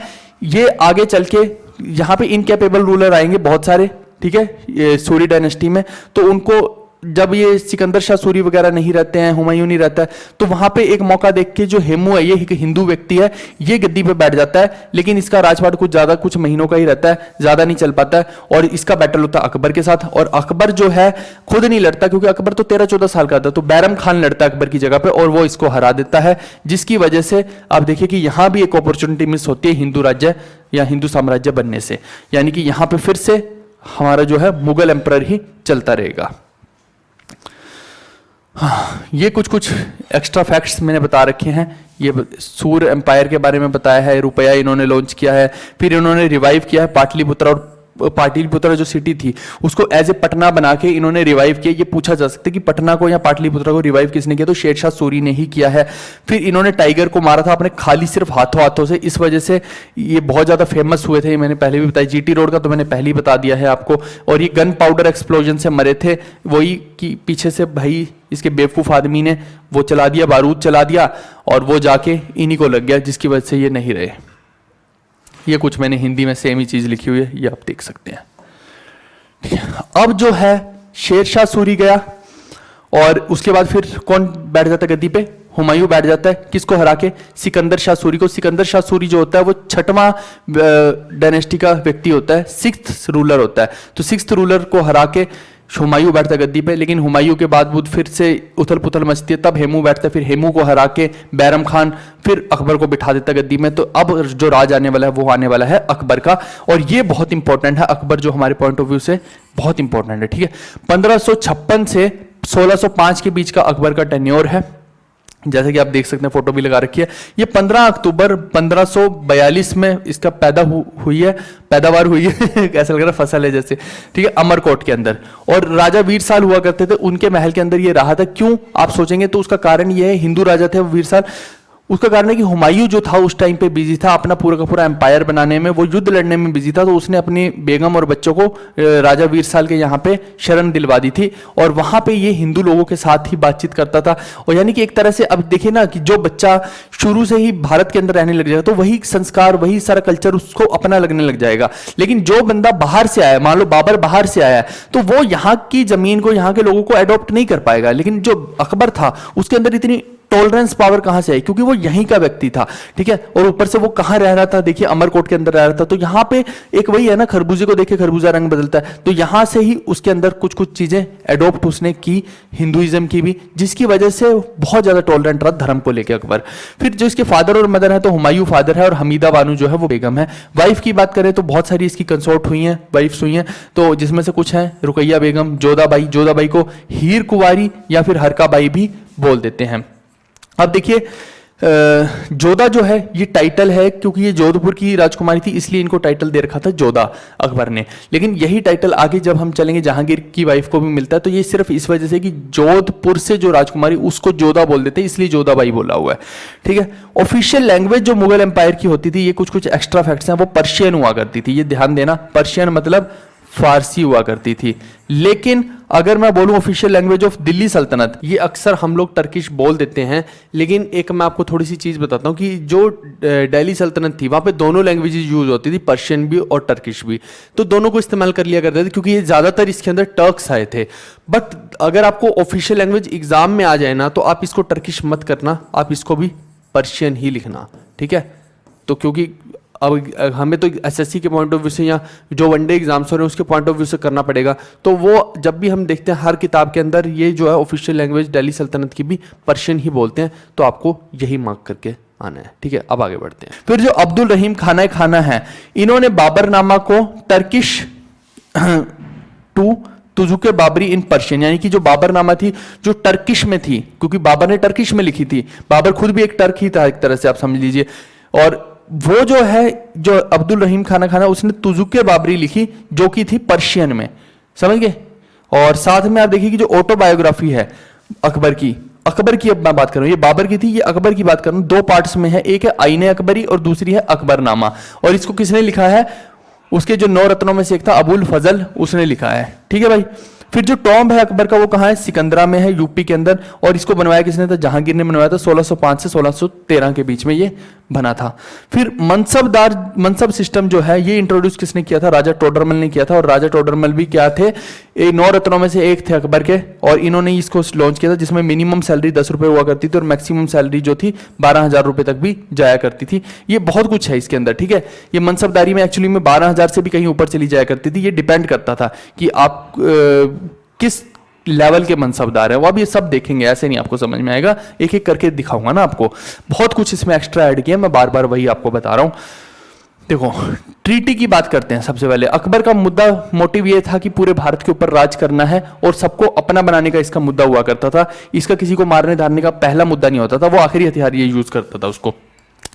ये आगे चल के यहाँ पे इनकैपेबल रूलर आएंगे बहुत सारे, ठीक है, ये सूरी डायनेस्टी में। तो उनको जब ये सिकंदर शाह सूरी वगैरह नहीं रहते हैं, हुमायूं नहीं रहता है, तो वहां पे एक मौका देख के जो हेमू है, ये एक हिंदू व्यक्ति है, ये गद्दी पे बैठ जाता है। लेकिन इसका राजपाट कुछ महीनों का ही रहता है, ज्यादा नहीं चल पाता है। और इसका बैटल होता है अकबर के साथ, और अकबर जो है खुद नहीं लड़ता, क्योंकि अकबर तो 13-14 साल का था, तो बैरम खान लड़ता है अकबर की जगह पे, और वो इसको हरा देता है। जिसकी वजह से आप देखिए कि यहां भी एक अपॉर्चुनिटी मिस होती है हिंदू राज्य या हिंदू साम्राज्य बनने से, यानी कि यहां पर फिर से हमारा जो है मुगल एम्परर ही चलता रहेगा। हाँ, ये कुछ एक्स्ट्रा फैक्ट्स मैंने बता रखे हैं। ये सूर एम्पायर के बारे में बताया है, रुपया इन्होंने लॉन्च किया है, फिर इन्होंने रिवाइव किया है पाटलिपुत्र, और पाटलिपुत्र जो सिटी थी उसको एज ए पटना बना के इन्होंने रिवाइव किया। ये पूछा जा सकता है कि पटना को या पाटलिपुत्र को रिवाइव किसने किया, तो शेरशाह सूरी ने ही किया है। फिर इन्होंने टाइगर को मारा था अपने खाली सिर्फ हाथों से, इस वजह से ये बहुत ज्यादा फेमस हुए थे। मैंने पहले भी बताया, जीटी रोड का तो मैंने पहले ही बता दिया है आपको। और ये गन पाउडर एक्सप्लोजन से मरे थे, वही कि पीछे से भाई इसके बेवकूफ आदमी ने वो चला दिया, बारूद चला दिया, और वो जाके इन्हीं को लग गया, जिसकी वजह से ये नहीं रहे। ये कुछ मैंने हिंदी में सेम ही चीज लिखी हुई है, ये आप देख सकते हैं। ठीक है, अब जो है शेरशाह सूरी गया, और उसके बाद फिर कौन बैठ जाता है गद्दी पे, हुमायूं बैठ जाता है। किसको हरा के, सिकंदर शाह सूरी को। सिकंदर शाह सूरी जो होता है वो 6वां डायनेस्टी का व्यक्ति होता है, 6th रूलर होता है। तो 6th रूलर को हरा के हुमायूं बैठता है गद्दी पे, लेकिन हुमायूं के बाद फिर से उथल पुथल मचती है, तब हेमू बैठता है। फिर हेमू को हरा के बैरम खान फिर अकबर को बिठा देता है गद्दी में। तो अब जो राज आने वाला है वो आने वाला है अकबर का, और ये बहुत इंपॉर्टेंट है। अकबर जो हमारे पॉइंट ऑफ व्यू से बहुत इंपॉर्टेंट है। ठीक है, 1556 से 1605 के बीच का अकबर का टेन्योर है, जैसे कि आप देख सकते हैं, फोटो भी लगा रखी है। ये 15 अक्टूबर 1542 में इसका पैदावार हुई है कैसा लग रहा है, फसल है जैसे। ठीक है, अमरकोट के अंदर। और राजा वीरसाल हुआ करते थे, उनके महल के अंदर ये रहा था। क्यों आप सोचेंगे, तो उसका कारण ये है, हिंदू राजा थे वो वीरसाल। उसका कारण है कि हुमायूं जो था उस टाइम पे बिजी था अपना पूरा का पूरा एम्पायर बनाने में, वो युद्ध लड़ने में बिजी था। तो उसने अपनी बेगम और बच्चों को राजा वीरसाल के यहाँ पे शरण दिलवा दी थी, और वहां पे ये हिंदू लोगों के साथ ही बातचीत करता था। और यानी कि एक तरह से अब देखिए ना कि जो बच्चा शुरू से ही भारत के अंदर रहने लग जाएगा, तो वही संस्कार, वही सारा कल्चर उसको अपना लगने लग जाएगा। लेकिन जो बंदा बाहर से आया, मान लो बाबर बाहर से आया, तो वो यहाँ की जमीन को, यहाँ के लोगों को अडॉप्ट नहीं कर पाएगा। लेकिन जो अकबर था उसके अंदर इतनी टॉलरेंस पावर कहां से आई, क्योंकि वो यहीं का व्यक्ति था। ठीक है, और ऊपर से वो कहां रह रहा था, देखिए अमरकोट के अंदर रह रहा था। तो यहां पे एक वही है ना, खरबूजे को देखे खरबूजा रंग बदलता है, तो यहां से ही उसके अंदर कुछ चीजें एडॉप्ट उसने की, हिंदुइज्म की भी, जिसकी वजह से बहुत ज्यादा टॉलरेंट रहा धर्म को लेकर अकबर। फिर जो इसके फादर और मदर है, तो हुमायूं फादर है और हमीदा बानू जो है वो बेगम है। वाइफ की बात करें तो बहुत सारी इसकी कंसोर्ट हुई हैं, वाइफ्स हुई हैं, तो जिसमें से कुछ है रुकैया बेगम, जोधाबाई को हीर कुंवारी या फिर हरका बाई भी बोल देते हैं। अब देखिए जोधा जो है ये टाइटल है, क्योंकि ये जोधपुर की राजकुमारी थी इसलिए इनको टाइटल दे रखा था जोधा अकबर ने। लेकिन यही टाइटल आगे जब हम चलेंगे जहांगीर की वाइफ को भी मिलता है, तो ये सिर्फ इस वजह से कि जोधपुर से जो राजकुमारी उसको जोधा बोल देते इसलिए जोधाबाई बोला हुआ है, ठीक है। ऑफिशियल लैंग्वेज जो मुगल एम्पायर की होती थी, ये कुछ कुछ एक्स्ट्रा फैक्ट्स हैं, वो पर्शियन हुआ करती थी, ये ध्यान देना, पर्शियन मतलब फारसी हुआ करती थी। लेकिन अगर मैं बोलूं ऑफिशियल लैंग्वेज ऑफ दिल्ली सल्तनत, ये अक्सर हम लोग टर्किश बोल देते हैं, लेकिन एक मैं आपको थोड़ी सी चीज बताता हूं कि जो दिल्ली सल्तनत थी वहां पे दोनों लैंग्वेजेस यूज होती थी, पर्शियन भी और टर्किश भी, तो दोनों को इस्तेमाल कर लिया करते थे क्योंकि ये ज्यादातर इसके अंदर टर्क्स आए थे। बट अगर आपको ऑफिशियल लैंग्वेज एग्जाम में आ जाए ना, तो आप इसको टर्किश मत करना, आप इसको भी पर्शियन ही लिखना, ठीक है। तो क्योंकि अब हमें तो एसएससी के पॉइंट ऑफ व्यू से या जो वनडे एग्जाम्स हो रहे हैं उसके पॉइंट ऑफ व्यू से करना पड़ेगा, तो वो जब भी हम देखते हैं हर किताब के अंदर ये जो है ऑफिशियल लैंग्वेज दिल्ली सल्तनत की भी पर्शियन ही बोलते हैं, तो आपको यही मार्क करके आना है, ठीक है। अब आगे बढ़ते हैं। फिर जो अब्दुल रहीम खाना है, इन्होंने बाबरनामा को Turkish to Tuzuk-e Baburi in Persian, यानी कि जो बाबरनामा थी जो टर्किश में थी, क्योंकि बाबर ने टर्किश में लिखी थी, बाबर खुद भी एक टर्क ही था एक तरह से, आप समझ लीजिए। और वो जो है जो अब्दुल रहीम खाना उसने तुजुके बाबरी लिखी जो कि थी पर्शियन में, समझ गए। और साथ में आप देखिए कि जो ऑटोबायोग्राफी है अकबर की अब मैं बात कर रहा हूं, ये बाबर की थी, ये अकबर की बात कर रहा हूं, दो पार्ट्स में है, एक है आईने अकबरी और दूसरी है अकबरनामा। और इसको किसने लिखा है, उसके जो 9 रत्नों में से एक था अबुल फजल, उसने लिखा है, ठीक है भाई। फिर जो टॉम्ब है अकबर का वो कहाँ है, सिकंदरा में है, यूपी के अंदर। और इसको बनवाया किसने था, जहांगीर ने बनवाया था, 1605 से 1613 के बीच में ये बना था। फिर मनसब सिस्टम जो है ये इंट्रोड्यूस किसने किया था, राजा टोडरमल ने किया था। और राजा टोडरमल भी क्या थे, 9 रत्नों में से एक थे अकबर के, और इन्होंने इसको लॉन्च किया था, जिसमें मिनिमम सैलरी 10 रुपए हुआ करती थी और मैक्सिमम सैलरी जो थी 12,000 रुपए तक भी जाया करती थी। ये बहुत कुछ है इसके अंदर, ठीक है। ये मनसबदारी में एक्चुअली में 12,000 से भी कहीं ऊपर चली जाया करती थी, ये डिपेंड करता था कि आप किस लेवल के मनसबदार है, वो अब ये सब देखेंगे, ऐसे नहीं आपको समझ में आएगा, एक एक करके दिखाऊंगा ना आपको, बहुत कुछ इसमें एक्स्ट्रा ऐड किया, मैं बार बार वही आपको बता रहा हूं। देखो ट्रीटी की बात करते हैं। सबसे पहले अकबर का मुद्दा मोटिव ये था कि पूरे भारत के ऊपर राज करना है और सबको अपना बनाने का इसका मुद्दा हुआ करता था। इसका किसी को मारने धारने का पहला मुद्दा नहीं होता था, वो आखिरी हथियार ये यूज करता था उसको।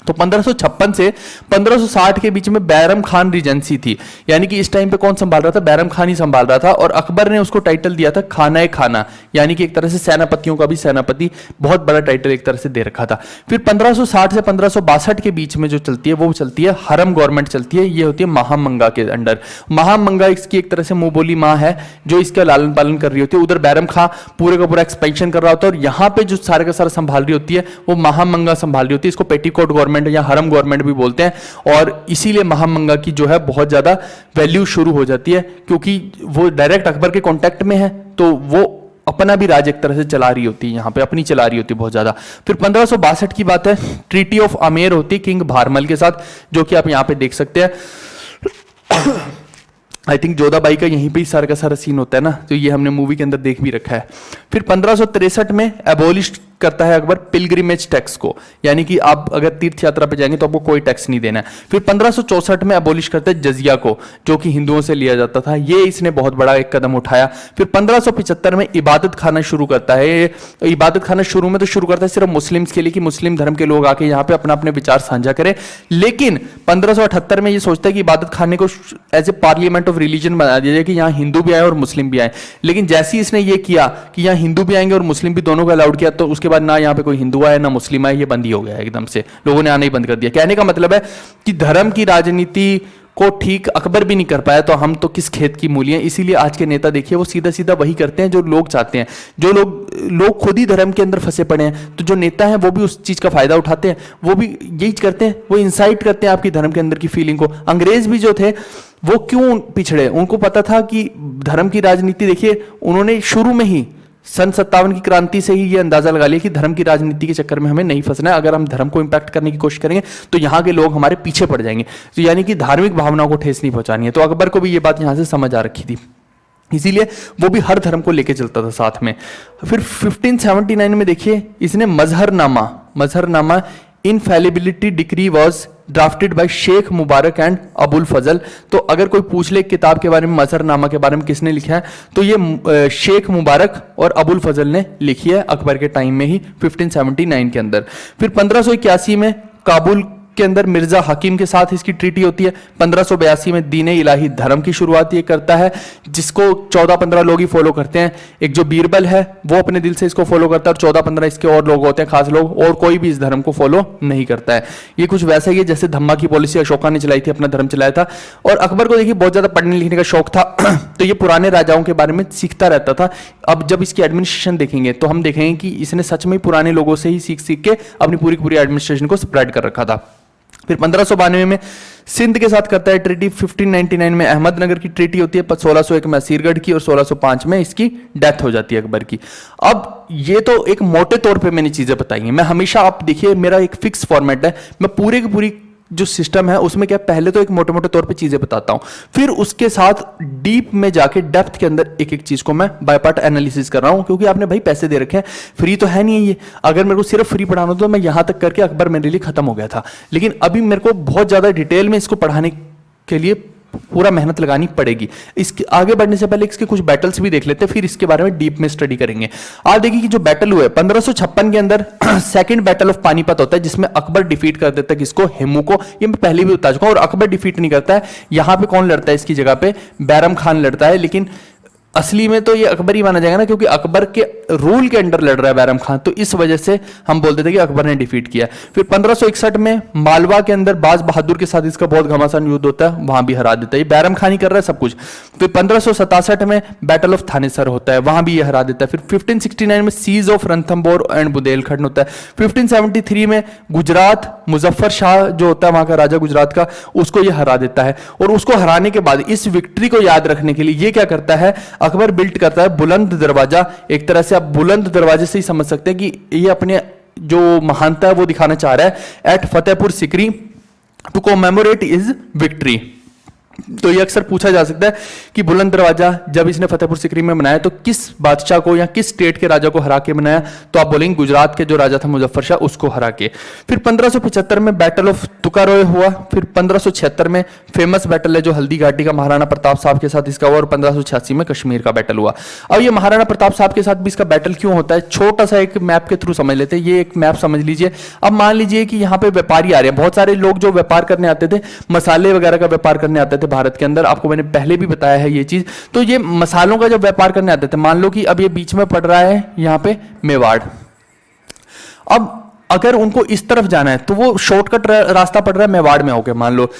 तो 1556 से 1560 के बीच में बैरम खान रीजेंसी थी, यानी कि इस टाइम पे कौन संभाल रहा था, बैरम खान ही संभाल रहा था। और अकबर ने उसको टाइटल दिया था खाना, यानी कि एक तरह से सेनापतियों का भी सेनापति, बहुत बड़ा टाइटल एक तरह से दे रखा था। फिर 1560 से 1562 के बीच में जो चलती है वो चलती है हरम गवर्नमेंट चलती है, ये होती है महामंगा के अंडर। महामंगा इसकी एक तरह से मुंह बोली माँ है जो इसका लालन पालन कर रही होती है। उधर बैरम खां पूरे का पूरा एक्सपेंशन कर रहा होता है और यहाँ पे जो सारे का सारा संभाल रही होती है वो महामंगा संभाल रही होती है। इसको पेटीकोट गवर्नमेंट या हरम गवर्नमेंट भी बोलते हैं। और इसीलिए महामंगा की जो है बहुत ज्यादा वैल्यू शुरू हो जाती है, क्योंकि वो डायरेक्ट अकबर के कांटेक्ट में है, तो वो अपना भी राज एक तरह से चला रही होती है, यहाँ पे अपनी चला रही होती है बहुत ज्यादा। फिर 1562 की बात है, ट्रीटी ऑफ आमेर होती है किंग भारमल के साथ, जो कि आप यहाँ पे देख सकते हैं। आई थिंक जोधाबाई का यहीं पे ही सारा का सारा सीन होता है ना, तो ये हमने मूवी के अंदर देख भी रखा है। फिर 1563 में एबोलिश करता है अकबर पिलग्रिमेज टैक्स को, यानी कि आप अगर तीर्थ यात्रा पे जाएंगे तो आपको कोई टैक्स नहीं देना है। फिर 1564 में एबोलिश करता है जजिया को, जो कि हिंदुओं से लिया जाता था, ये इसने बहुत बड़ा एक कदम उठाया। फिर 1575 में इबादत खाना शुरू करता है। इबादत खाना शुरू में तो शुरू करता है सिर्फ मुस्लिम्स के लिए कि मुस्लिम धर्म के लोग आके यहाँ पे अपना अपने विचार साझा करें, लेकिन 1578 में ये सोचता है कि इबादत खाने को as a parliament of religion बना दिया जाए कि यहाँ हिंदू भी आए और मुस्लिम भी आए। लेकिन जैसे ही इसने ये किया कि यहाँ हिंदू भी आएंगे और मुस्लिम भी दोनों को अलाउड किया, तो उसके बाद ना यहाँ पे कोई हिंदू आया ना मुस्लिम आया, ये बंद ही हो गया एकदम से, लोगों ने आना ही बंद कर दिया। कहने का मतलब है कि धर्म की राजनीति को ठीक अकबर भी नहीं कर पाया, तो हम तो किस खेत की मूली हैं। इसीलिए आज के नेता देखिए वो सीधा सीधा वही करते हैं जो लोग चाहते हैं। जो लोग खुद ही धर्म के अंदर फंसे पड़े हैं, तो जो नेता हैं वो भी उस चीज का फायदा उठाते हैं, वो भी यही करते हैं, वो इंसाइट करते हैं आपकी धर्म के अंदर की फीलिंग को। अंग्रेज भी जो थे वो क्यों पिछड़े, उनको पता था कि धर्म की राजनीति, देखिए उन्होंने शुरू में ही सन 57 की क्रांति से ही ये अंदाजा लगा लिया कि धर्म की राजनीति के चक्कर में हमें नहीं फंसना है। अगर हम धर्म को इंपैक्ट करने की कोशिश करेंगे तो यहाँ के लोग हमारे पीछे पड़ जाएंगे, तो यानी कि धार्मिक भावनाओं को ठेस नहीं पहुंचानी है। तो अकबर को भी ये बात यहाँ से समझ आ रखी थी, इसीलिए वो भी हर धर्म को लेके चलता था साथ में। फिर 1579 में देखिए इसने Mahzarnama infallibility decree was drafted by Shaikh Mubarak and Abul Fazl. तो अगर कोई पूछ ले किताब के बारे में, मजहरनामा के बारे में किसने लिखा है, तो ये शेख मुबारक और अबुल फजल ने लिखी है अकबर के टाइम में ही 1579 के अंदर। फिर 1581 में काबुल के अंदर मिर्जा हकीम के साथ इसकी ट्रीटी होती है। 1582 में दीन इलाही धर्म की शुरुआत ये करता है, जिसको 14-15 लोग ही फॉलो करते हैं। एक जो बीरबल है वो अपने दिल से इसको फॉलो करता है, और 14-15 इसके और लोग होते हैं खास लोग, और कोई भी इस धर्म को फॉलो नहीं करता है। ये कुछ वैसा ही है जैसे धम्मा की पॉलिसी अशोका ने चलाई थी, अपना धर्म चलाया था। और अकबर को देखिए बहुत ज्यादा पढ़ने लिखने का शौक था तो ये पुराने राजाओं के बारे में सीखता रहता था। अब जब इसकी एडमिनिस्ट्रेशन देखेंगे तो हम देखेंगे कि इसने सच में पुराने लोगों से ही सीख सीख के अपनी पूरी पूरी एडमिनिस्ट्रेशन को स्प्रेड कर रखा था। फिर 1592 में सिंध के साथ करता है ट्रीटी। 1599 में अहमदनगर की ट्रीटी होती है, 1601 में असीरगढ़ की, और 1605 में इसकी डेथ हो जाती है अकबर की। अब ये तो एक मोटे तौर पे मैंने चीजें बताई हैं। मैं हमेशा, आप देखिए मेरा एक फिक्स फॉर्मेट है, मैं पूरे की पूरी जो सिस्टम है उसमें क्या, पहले तो एक मोटे मोटे तौर पे चीजें बताता हूं, फिर उसके साथ डीप में जाके डेप्थ के अंदर एक एक चीज को मैं बाय पार्ट एनालिसिस कर रहा हूं, क्योंकि आपने भाई पैसे दे रखे हैं, फ्री तो है नहीं है ये। अगर मेरे को सिर्फ फ्री पढ़ाना हो तो मैं यहां तक करके अकबर मेरे लिए खत्म हो गया था, लेकिन अभी मेरे को बहुत ज्यादा डिटेल में इसको पढ़ाने के लिए पूरा मेहनत लगानी पड़ेगी। इसके आगे बढ़ने से पहले इसके कुछ बैटल्स भी देख लेते हैं, फिर इसके बारे में डीप में स्टडी करेंगे। आप देखिए कि जो बैटल हुए 1556 के अंदर सेकंड बैटल ऑफ पानीपत होता है, जिसमें अकबर डिफीट कर देता है किसको, हेमू को। ये मैं पहले भी बता चुका हूं। और अकबर डिफीट नहीं करता है, यहां पे कौन लड़ता है इसकी जगह पे, बैरम खान लड़ता है। लेकिन असली में तो ये अकबर ही माना जाएगा ना, क्योंकि अकबर के रूल के अंडर लड़ रहा है बैरम खान, तो इस वजह से हम बोलते थे कि अकबर ने डिफीट किया। फिर 1561 में मालवा के अंदर बाज बहादुर के साथ इसका बहुत घमासान युद्ध होता है, वहां भी हरा देता है। ये बैरम खान ही कर रहा है सब कुछ। फिर 1567 में बैटल ऑफ थानेसर होता है, वहां भी ये हरा देता है। फिर 1569 में siege of Ranthambore and Bundelkhand होता है। 1573 में गुजरात, मुजफ्फर शाह जो होता है वहां का राजा गुजरात का, उसको ये हरा देता है। और उसको हराने के बाद इस विक्ट्री को याद रखने के लिए ये क्या करता है, अकबर बिल्ड करता है बुलंद दरवाजा। एक तरह से आप बुलंद दरवाजे से ही समझ सकते हैं कि ये अपने जो महानता है वो दिखाना चाह रहा है at Fatehpur Sikri to commemorate his victory. तो ये अक्सर पूछा जा सकता है कि बुलंद दरवाजा जब इसने फतेहपुर सिकरी में बनाया तो किस बादशाह को या किस स्टेट के राजा को हरा के बनाया, तो आप बोलेंगे गुजरात के जो राजा था मुजफ्फर शाह, उसको हरा के। फिर 1575 में बैटल ऑफ तुकारोय हुआ। फिर 1576 में फेमस बैटल है जो हल्दी घाटी का, महाराणा प्रताप साहब के साथ इसका हुआ। और 1586 में कश्मीर का बैटल हुआ। अब ये महाराणा प्रताप साहब के साथ भी इसका बैटल क्यों होता है, छोटा सा एक मैप के थ्रू समझ लेते हैं। ये एक मैप समझ लीजिए। अब मान लीजिए कि यहाँ पे व्यापारी आ रहे हैं, बहुत सारे लोग जो व्यापार करने आते थे, मसाले वगैरह का व्यापार करने आते थे भारत के अंदर, आपको मैंने पहले भी बताया है ये चीज। तो ये मसालों का जब व्यापार करने आते थे, मान लो कि अब ये बीच में पड़ रहा है यहां पे मेवाड़। अब अगर उनको इस तरफ जाना है तो वो शॉर्टकट रास्ता पड़ रहा है मेवाड़ में होके मान लो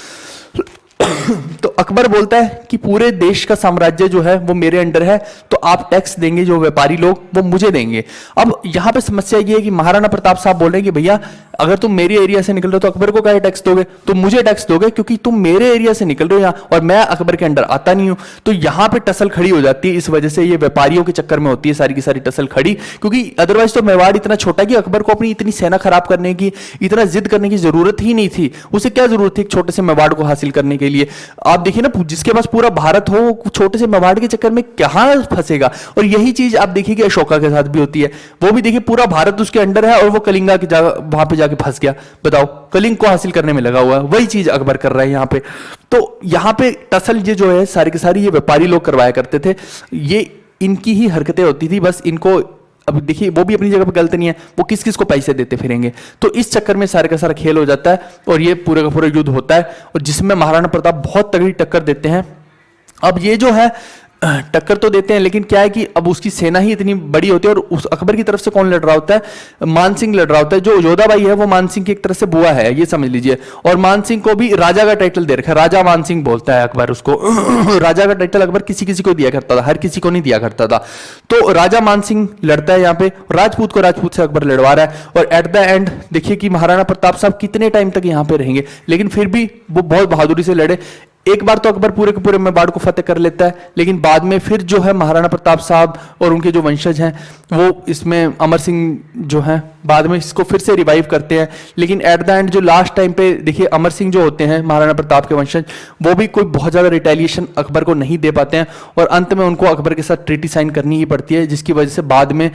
तो अकबर बोलता है कि पूरे देश का साम्राज्य जो है वो मेरे अंडर है, तो आप टैक्स देंगे, जो व्यापारी लोग वो मुझे देंगे। अब यहां पे समस्या ये है कि महाराणा प्रताप साहब बोल रहे हैं कि भैया अगर तुम मेरे एरिया से निकल रहे हो तो अकबर को क्या टैक्स दोगे, तुम मुझे टैक्स दोगे क्योंकि तुम मेरे एरिया से निकल रहे हो यहाँ, और मैं अकबर के अंडर आता नहीं हूं। तो यहां पे टसल खड़ी हो जाती है। इस वजह से ये व्यापारियों के चक्कर में होती है सारी की सारी टसल खड़ी, क्योंकि अदरवाइज तो मेवाड़ इतना छोटा है कि अकबर को अपनी इतनी सेना खराब करने की, इतना जिद करने की जरूरत ही नहीं थी। उसे क्या जरूरत थी एक छोटे से मेवाड़ को हासिल करने के लिए। आप देखिए ना, जिसके पास पूरा भारत हो छोटे से मेवाड़ के चक्कर में कहां फंसेगा। और यही चीज आप देखिए कि अशोका के साथ भी होती है। वो भी देखिए पूरा भारत उसके अंडर है और वो कलिंगा की जगह वहां पे जाके फंस गया। बताओ, कलिंग को हासिल करने में लगा हुआ है। वही चीज अकबर कर रहा है यहाँ पे। तो यहाँ पे टसल ये जो है सारी की सारी ये व्यापारी लोग करवाया करते थे। ये इनकी ही हरकतें होती थी, बस इनको अब देखिए वो भी अपनी जगह पे गलत नहीं है, वो किस किस को पैसे देते फिरेंगे। तो इस चक्कर में सारे का सारा खेल हो जाता है और ये पूरे का पूरा युद्ध होता है, और जिसमें महाराणा प्रताप बहुत तगड़ी टक्कर देते हैं। अब ये जो है टक्कर तो देते हैं, लेकिन क्या है कि अब उसकी सेना ही इतनी बड़ी होती है, और उस अकबर की तरफ से कौन लड़ रहा होता है, मान सिंह लड़ रहा होता है। जो योधाबाई है वो मान सिंह की एक तरह से बुआ है, ये समझ लीजिए। और मान सिंह को भी राजा का टाइटल दे रखा है, राजा मान सिंह बोलता है अकबर उसको राजा का टाइटल अकबर किसी किसी को दिया करता था, हर किसी को नहीं दिया करता था। तो राजा मान सिंह लड़ता है यहाँ पे, राजपूत को राजपूत से अकबर लड़वा रहा है। और एट द एंड देखिए कि महाराणा प्रताप साहब कितने टाइम तक यहाँ पे रहेंगे, लेकिन फिर भी वो बहुत बहादुरी से लड़े। एक बार तो अकबर पूरे के पूरे मेवाड़ को फतेह कर लेता है, लेकिन बाद में फिर जो है महाराणा प्रताप साहब और उनके जो वंशज हैं वो इसमें अमर सिंह जो हैं बाद में इसको फिर से रिवाइव करते हैं। लेकिन एट द एंड जो लास्ट टाइम पे देखिए अमर सिंह जो होते हैं महाराणा प्रताप के वंशज, वो भी कोई बहुत ज्यादा रिटेलिएशन अकबर को नहीं दे पाते हैं, और अंत में उनको अकबर के साथ ट्रीटी साइन करनी ही पड़ती है, जिसकी वजह से बाद में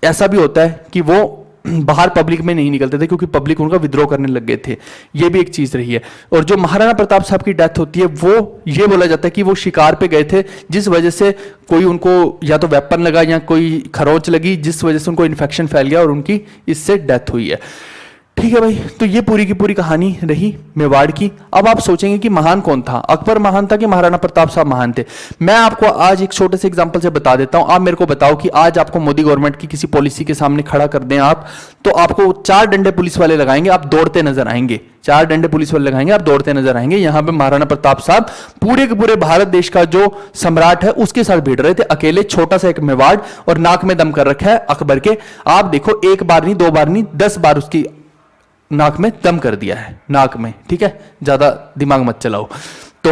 ऐसा भी होता है कि वो बाहर पब्लिक में नहीं निकलते थे क्योंकि पब्लिक उनका विद्रोह करने लग गए थे। ये भी एक चीज रही है। और जो महाराणा प्रताप साहब की डेथ होती है वो ये बोला जाता है कि वो शिकार पे गए थे, जिस वजह से कोई उनको या तो वेपन लगा या कोई खरोंच लगी, जिस वजह से उनको इन्फेक्शन फैल गया और उनकी इससे डेथ हुई है। ठीक है भाई, तो ये पूरी की पूरी कहानी रही मेवाड़ की। अब आप सोचेंगे कि महान कौन था, अकबर महान था कि महाराणा प्रताप साहब महान थे? मैं आपको आज एक छोटे से एग्जांपल से बता देता हूं। आप मेरे को बताओ कि आज आपको मोदी गवर्नमेंट की किसी पॉलिसी के सामने खड़ा कर दें आप, तो आपको 4 डंडे पुलिस वाले लगाएंगे, आप दौड़ते नजर आएंगे। 4 डंडे पुलिस वाले लगाएंगे, आप दौड़ते नजर आएंगे। यहां पे महाराणा प्रताप साहब पूरे के पूरे भारत देश का जो सम्राट है उसके साथ भिड़ रहे थे अकेले, छोटा सा एक मेवाड़, और नाक में दम कर रखा है अकबर के। आप देखो, 1 बार नहीं, 2 बार नहीं, 10 बार उसकी नाक में दम कर दिया है, नाक में। ठीक है, ज्यादा दिमाग मत चलाओ तो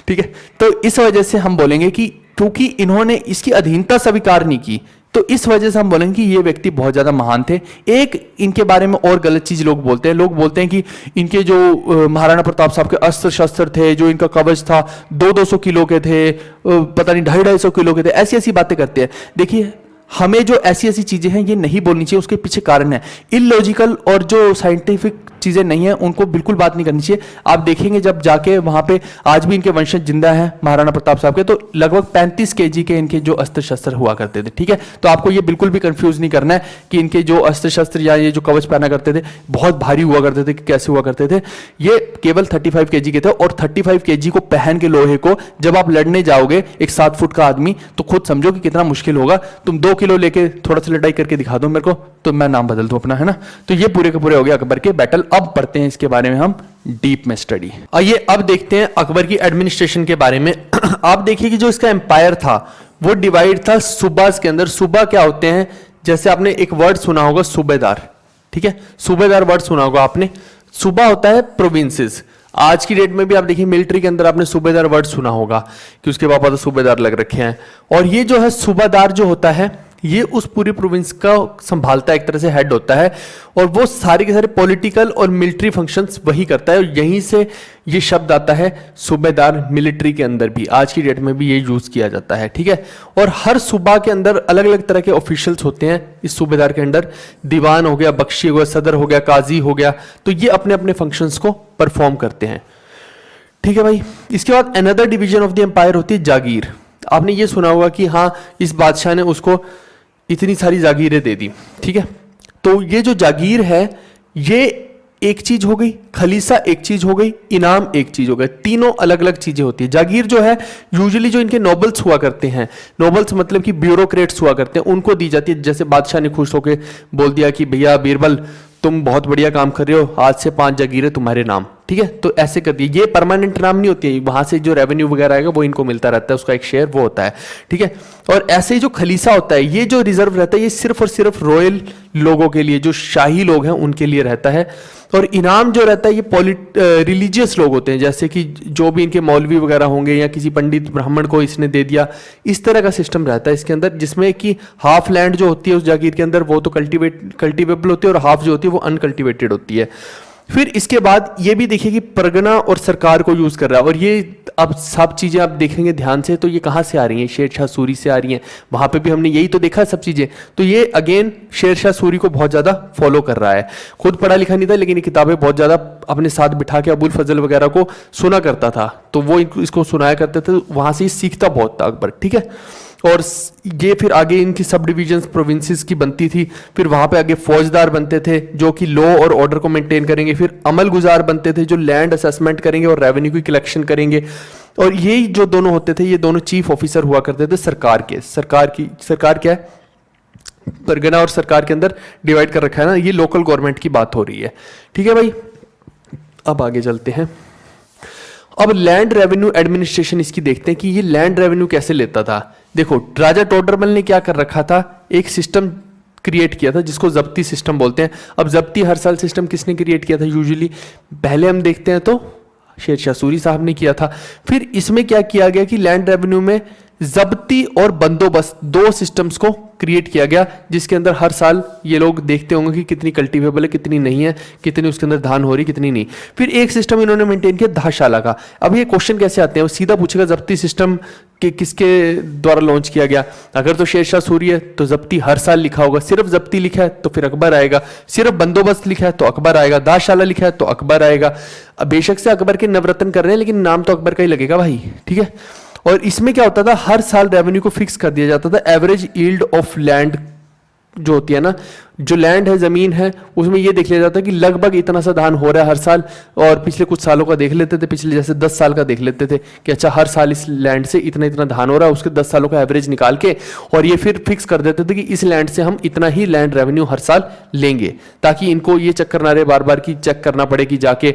ठीक है, तो इस वजह से हम बोलेंगे कि क्योंकि इन्होंने इसकी अधीनता स्वीकार नहीं की, तो इस वजह से हम बोलेंगे कि ये व्यक्ति बहुत ज्यादा महान थे। एक इनके बारे में और गलत चीज लोग बोलते हैं। लोग बोलते हैं कि इनके जो महाराणा प्रताप साहब के अस्त्र शस्त्र थे, जो इनका कवच था 200-200 किलो के थे, पता नहीं 250-250 किलो के थे, ऐसी ऐसी बातें करते हैं। देखिए, हमें जो ऐसी ऐसी चीजें हैं ये नहीं बोलनी चाहिए, उसके पीछे कारण है। इलॉजिकल और जो साइंटिफिक चीजें नहीं है उनको बिल्कुल बात नहीं करनी चाहिए। आप देखेंगे जब जाके वहां पे आज भी इनके वंशज जिंदा हैं महाराणा प्रताप साहब के, तो लगभग 35 केजी के इनके जो अस्त्र शस्त्र हुआ करते थे। ठीक है, तो आपको ये बिल्कुल भी कंफ्यूज नहीं करना है कि इनके जो अस्त्र शस्त्र या ये जो कवच पहना करते थे बहुत भारी हुआ करते थे कि कैसे हुआ करते थे। ये केवल 35 केजी के थे, और 35 केजी को पहन के लोहे को जब आप लड़ने जाओगे एक 7 फुट का आदमी, तो खुद समझो कि कितना मुश्किल होगा। तुम 2 किलो लेके थोड़ा सा लड़ाई करके दिखा दो मेरे को, तो मैं नाम बदल दूं अपना, है ना। तो ये पूरे के पूरे हो गए अकबर के बैटल। अब पढ़ते हैं इसके बारे में हम डीप में स्टडी। आइए अब देखते हैं अकबर की एडमिनिस्ट्रेशन के बारे में। आप देखिए कि जो इसका एम्पायर था वो डिवाइड था सूबास के अंदर। सूबा क्या होते हैं? जैसे आपने एक वर्ड सुना होगा सूबेदार, ठीक है, सूबेदार वर्ड सुना होगा आपने। सूबा होता है प्रोविंसेस। आज की डेट में भी आप देखिए मिलिट्री के अंदर आपने सूबेदार वर्ड सुना होगा कि उसके पापा तो सूबेदार लग रखे हैं। और ये जो है सूबादार जो होता है ये उस पूरी प्रोविंस का संभालता है, एक तरह से हेड होता है, और वो सारे के सारे पॉलिटिकल और मिलिट्री फंक्शंस वही करता है। और यहीं से ये शब्द आता है सूबेदार। मिलिट्री के अंदर भी आज की डेट में भी ये यूज किया जाता है, ठीक है। और हर सूबा के अंदर अलग अलग तरह के ऑफिशियल्स होते हैं। इस सूबेदार के अंदर दीवान हो गया, बख्शी हो गया, सदर हो गया, काजी हो गया, तो ये अपने अपने फंक्शंस को परफॉर्म करते हैं, ठीक है भाई। इसके बाद another division of the empire होती है जागीर। आपने ये सुना होगा कि हाँ इस बादशाह ने उसको इतनी सारी जागीरें दे दी, ठीक है। तो ये जो जागीर है ये एक चीज हो गई, खलीसा एक चीज हो गई, इनाम एक चीज हो गई। तीनों अलग अलग चीजें होती है। जागीर जो है यूजुअली जो इनके नोबल्स हुआ करते हैं, नोबल्स मतलब कि ब्यूरोक्रेट्स हुआ करते हैं, उनको दी जाती है। जैसे बादशाह ने खुश होकर बोल दिया कि भैया बीरबल तुम बहुत बढ़िया काम कर रहे हो, आज से 5 जागीरें तुम्हारे नाम, ठीक है। तो ऐसे कर दिए। ये परमानेंट नाम नहीं होती है, वहां से जो रेवेन्यू वगैरह आएगा वो इनको मिलता रहता है, उसका एक शेयर वो होता है, ठीक है। और ऐसे ही जो खलीसा होता है ये जो रिजर्व रहता है ये सिर्फ और सिर्फ रॉयल लोगों के लिए, जो शाही लोग हैं उनके लिए रहता है। और इनाम जो रहता है ये रिलीजियस लोग होते हैं, जैसे कि जो भी इनके मौलवी वगैरह होंगे या किसी पंडित ब्राह्मण को इसने दे दिया, इस तरह का सिस्टम रहता है इसके अंदर, जिसमें कि हाफ लैंड जो होती है उस जागीर के अंदर वो तो कल्टिवेबल होती है और हाफ जो होती है वो अनकल्टिवेटेड होती है। फिर इसके बाद ये भी देखिए कि परगना और सरकार को यूज कर रहा है। और ये अब सब चीजें आप देखेंगे ध्यान से तो ये कहां से आ रही हैं? शेरशाह सूरी से आ रही हैं। वहां पे भी हमने यही तो देखा सब चीजें। तो ये अगेन शेरशाह सूरी को बहुत ज्यादा फॉलो कर रहा है। खुद पढ़ा लिखा नहीं था लेकिन ये किताबें बहुत ज्यादा अपने साथ बिठा के अबुल फजल वगैरह को सुना करता था, तो वो इसको सुनाया करते थे, वहां से सीखता बहुत था अकबर, ठीक है। और ये फिर आगे इनकी सब डिविजन्स प्रोविंसेस की बनती थी। फिर वहां पे आगे फौजदार बनते थे जो कि लॉ और ऑर्डर को मेंटेन करेंगे। फिर अमल गुजार बनते थे जो लैंड असेसमेंट करेंगे और रेवेन्यू की कलेक्शन करेंगे। और यही जो दोनों होते थे ये दोनों चीफ ऑफिसर हुआ करते थे सरकार के। सरकार क्या है? परगना और सरकार के अंदर डिवाइड कर रखा है ना, ये लोकल गवर्नमेंट की बात हो रही है, ठीक है भाई। अब आगे चलते हैं। अब लैंड रेवेन्यू एडमिनिस्ट्रेशन इसकी देखते हैं कि ये लैंड रेवेन्यू कैसे लेता था। देखो राजा टोडरमल ने क्या कर रखा था, एक सिस्टम क्रिएट किया था जिसको जब्ती सिस्टम बोलते हैं। अब जब्ती हर साल सिस्टम किसने क्रिएट किया था? यूजुअली पहले हम देखते हैं तो शेरशाह सूरी साहब ने किया था। फिर इसमें क्या किया गया कि लैंड रेवेन्यू में जब्ती और बंदोबस्त दो सिस्टम्स को क्रिएट किया गया, जिसके अंदर हर साल ये लोग देखते होंगे कि कितनी कल्टीवेबल है, कितनी नहीं है, कितनी उसके अंदर धान हो रही, कितनी नहीं। फिर एक सिस्टम इन्होंने मेंटेन किया धाशाला का। अब ये क्वेश्चन कैसे आते हैं, वो सीधा पूछेगा जब्ती सिस्टम के किसके द्वारा लॉन्च किया गया। अगर तो शेरशाह सूरी है तो जब्ती हर साल लिखा होगा, सिर्फ जब्ती लिखा है तो फिर अकबर आएगा, सिर्फ बंदोबस्त लिखा है तो अकबर आएगा, दाशाला लिखा है तो अकबर आएगा। अब बेशक से अकबर के नवरत्न कर रहे हैं लेकिन नाम तो अकबर का ही लगेगा भाई, ठीक है। और इसमें क्या होता था, हर साल रेवेन्यू को फिक्स कर दिया जाता था। एवरेज यील्ड ऑफ लैंड जो होती है ना, जो लैंड है, जमीन है, उसमें ये देख लिया जाता है कि लगभग इतना सा धान हो रहा है हर साल। और पिछले कुछ सालों का देख लेते थे, पिछले जैसे 10 साल का देख लेते थे कि अच्छा हर साल इस लैंड से इतना इतना धान हो रहा है, उसके 10 सालों का एवरेज निकाल के और ये फिर फिक्स कर देते थे कि इस लैंड से हम इतना ही लैंड रेवेन्यू हर साल लेंगे, ताकि इनको ये चक्कर ना रहे बार बार की चेक करना पड़े कि जाके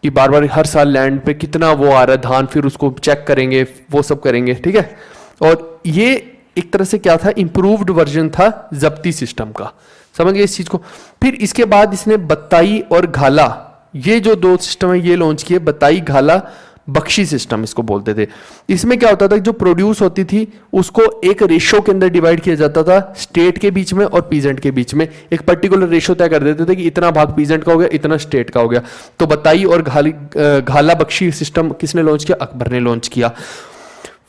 कि बार बार हर साल लैंड पे कितना वो आ रहा है धान, फिर उसको चेक करेंगे, वो सब करेंगे, ठीक है। और ये एक तरह से क्या था, इंप्रूव्ड वर्जन था जब्ती सिस्टम का, समझ गए इस चीज को। फिर इसके बाद इसने बत्ताई और घाला, ये जो दो सिस्टम है ये लॉन्च किए, बत्ताई घाला बख्शी सिस्टम इसको बोलते थे। इसमें क्या होता था, जो प्रोड्यूस होती थी उसको एक रेशो के अंदर डिवाइड किया जाता था, स्टेट के बीच में और पीजेंट के बीच में एक पर्टिकुलर रेशो तय कर देते थे कि इतना भाग पीजेंट का हो गया, इतना स्टेट का हो गया। तो बत्ताई और घाला बख्शी सिस्टम किसने लॉन्च किया, अकबर ने लॉन्च किया।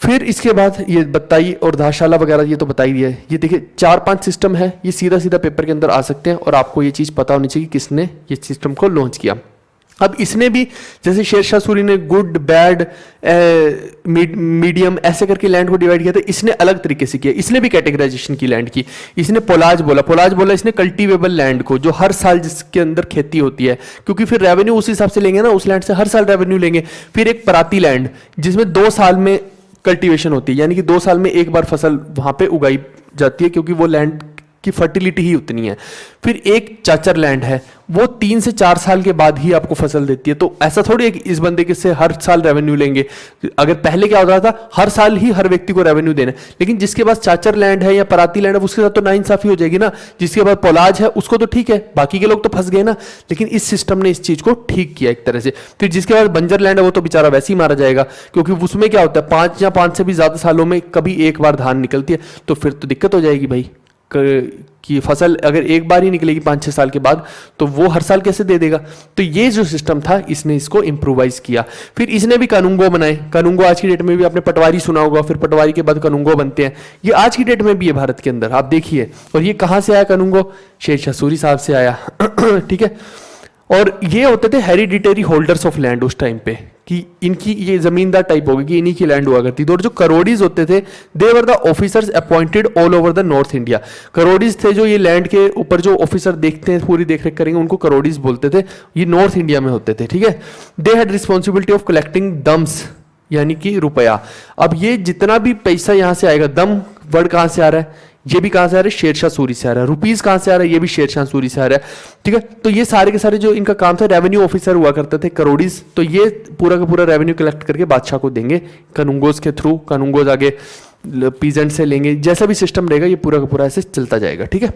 फिर इसके बाद ये बत्ताई और धाशाला वगैरह ये तो बता ही दिया है। ये देखिए 4-5 सिस्टम है, ये सीधा सीधा पेपर के अंदर आ सकते हैं और आपको ये चीज पता होनी चाहिए किसने ये सिस्टम को लॉन्च किया। अब इसने भी जैसे शेरशाह सूरी ने गुड, बैड, मीडियम ऐसे करके लैंड को डिवाइड किया था, इसने अलग तरीके से किया। इसने भी कैटेगराइजेशन की लैंड की। इसने पोलाज बोला इसने कल्टीवेबल लैंड को, जो हर साल जिसके अंदर खेती होती है, क्योंकि फिर रेवेन्यू उस हिसाब से लेंगे ना, उस लैंड से हर साल रेवेन्यू लेंगे। फिर एक पराती लैंड जिसमें 2 साल में कल्टीवेशन होती है, यानी कि 2 साल में एक बार फसल वहां पे उगाई जाती है, क्योंकि वो लैंड की फर्टिलिटी ही उतनी है। फिर एक चाचर लैंड है, वो 3 से 4 साल के बाद ही आपको फसल देती है। तो ऐसा थोड़ी है कि इस बंदे के से हर साल रेवेन्यू लेंगे। अगर पहले क्या होता था, हर साल ही हर व्यक्ति को रेवेन्यू देना, लेकिन जिसके पास चाचर लैंड है या पराती लैंड है उसके साथ तो नाइंसाफी हो जाएगी ना। जिसके पास पोलाज है उसको तो ठीक है, बाकी के लोग तो फंस गए ना। लेकिन इस सिस्टम ने इस चीज को ठीक किया एक तरह से। फिर जिसके पास बंजर लैंड है वो तो बेचारा वैसे ही मारा जाएगा, क्योंकि उसमें क्या होता है 5 या 5 से भी ज्यादा सालों में कभी एक बार धान निकलती है, तो फिर तो दिक्कत हो जाएगी भाई कि फसल अगर एक बार ही निकलेगी 5-6 साल के बाद, तो वो हर साल कैसे दे देगा। तो ये जो सिस्टम था इसने इसको इंप्रूवाइज किया। फिर इसने भी कानूंगो बनाए। कानूंगो आज की डेट में भी आपने पटवारी सुना होगा, फिर पटवारी के बाद कानूंगो बनते हैं। ये आज की डेट में भी है भारत के अंदर, आप देखिए। और ये कहां से आया कानूंगो, शेरशाह सूरी साहब से आया ठीक है। और ये होते थे हेरिडिटरी होल्डर्स ऑफ लैंड उस टाइम पे, कि इनकी ये जमींदार टाइप होगी कि इन्हीं की लैंड हुआ करती थी। और जो करोड़ीज होते थे, they were the officers appointed all over the north India. करोड़ीज थे जो ये लैंड के ऊपर जो ऑफिसर देखते हैं, पूरी देखरेख करेंगे, उनको करोड़ीज बोलते थे। ये नॉर्थ इंडिया में होते थे, ठीक है। They had responsibility of collecting dams, यानी कि रुपया। अब ये जितना भी पैसा यहां से आएगा, दम वर्ड कहां से आ रहा है, ये भी कहां से आ रहा है, शेरशाह सूरी से आ रहा है। रुपीस कहां से आ रहा है, ये भी शेरशाह सूरी से आ रहा है, ठीक है। तो ये सारे के सारे जो इनका काम था, रेवेन्यू ऑफिसर हुआ करते थे करोड़ीज, तो ये पूरा का पूरा रेवेन्यू कलेक्ट करके बादशाह को देंगे कानूंगोज के थ्रू। कानूंगोज आगे पीजेंट से लेंगे, जैसा भी सिस्टम रहेगा ये पूरा का पूरा ऐसे चलता जाएगा, ठीक है।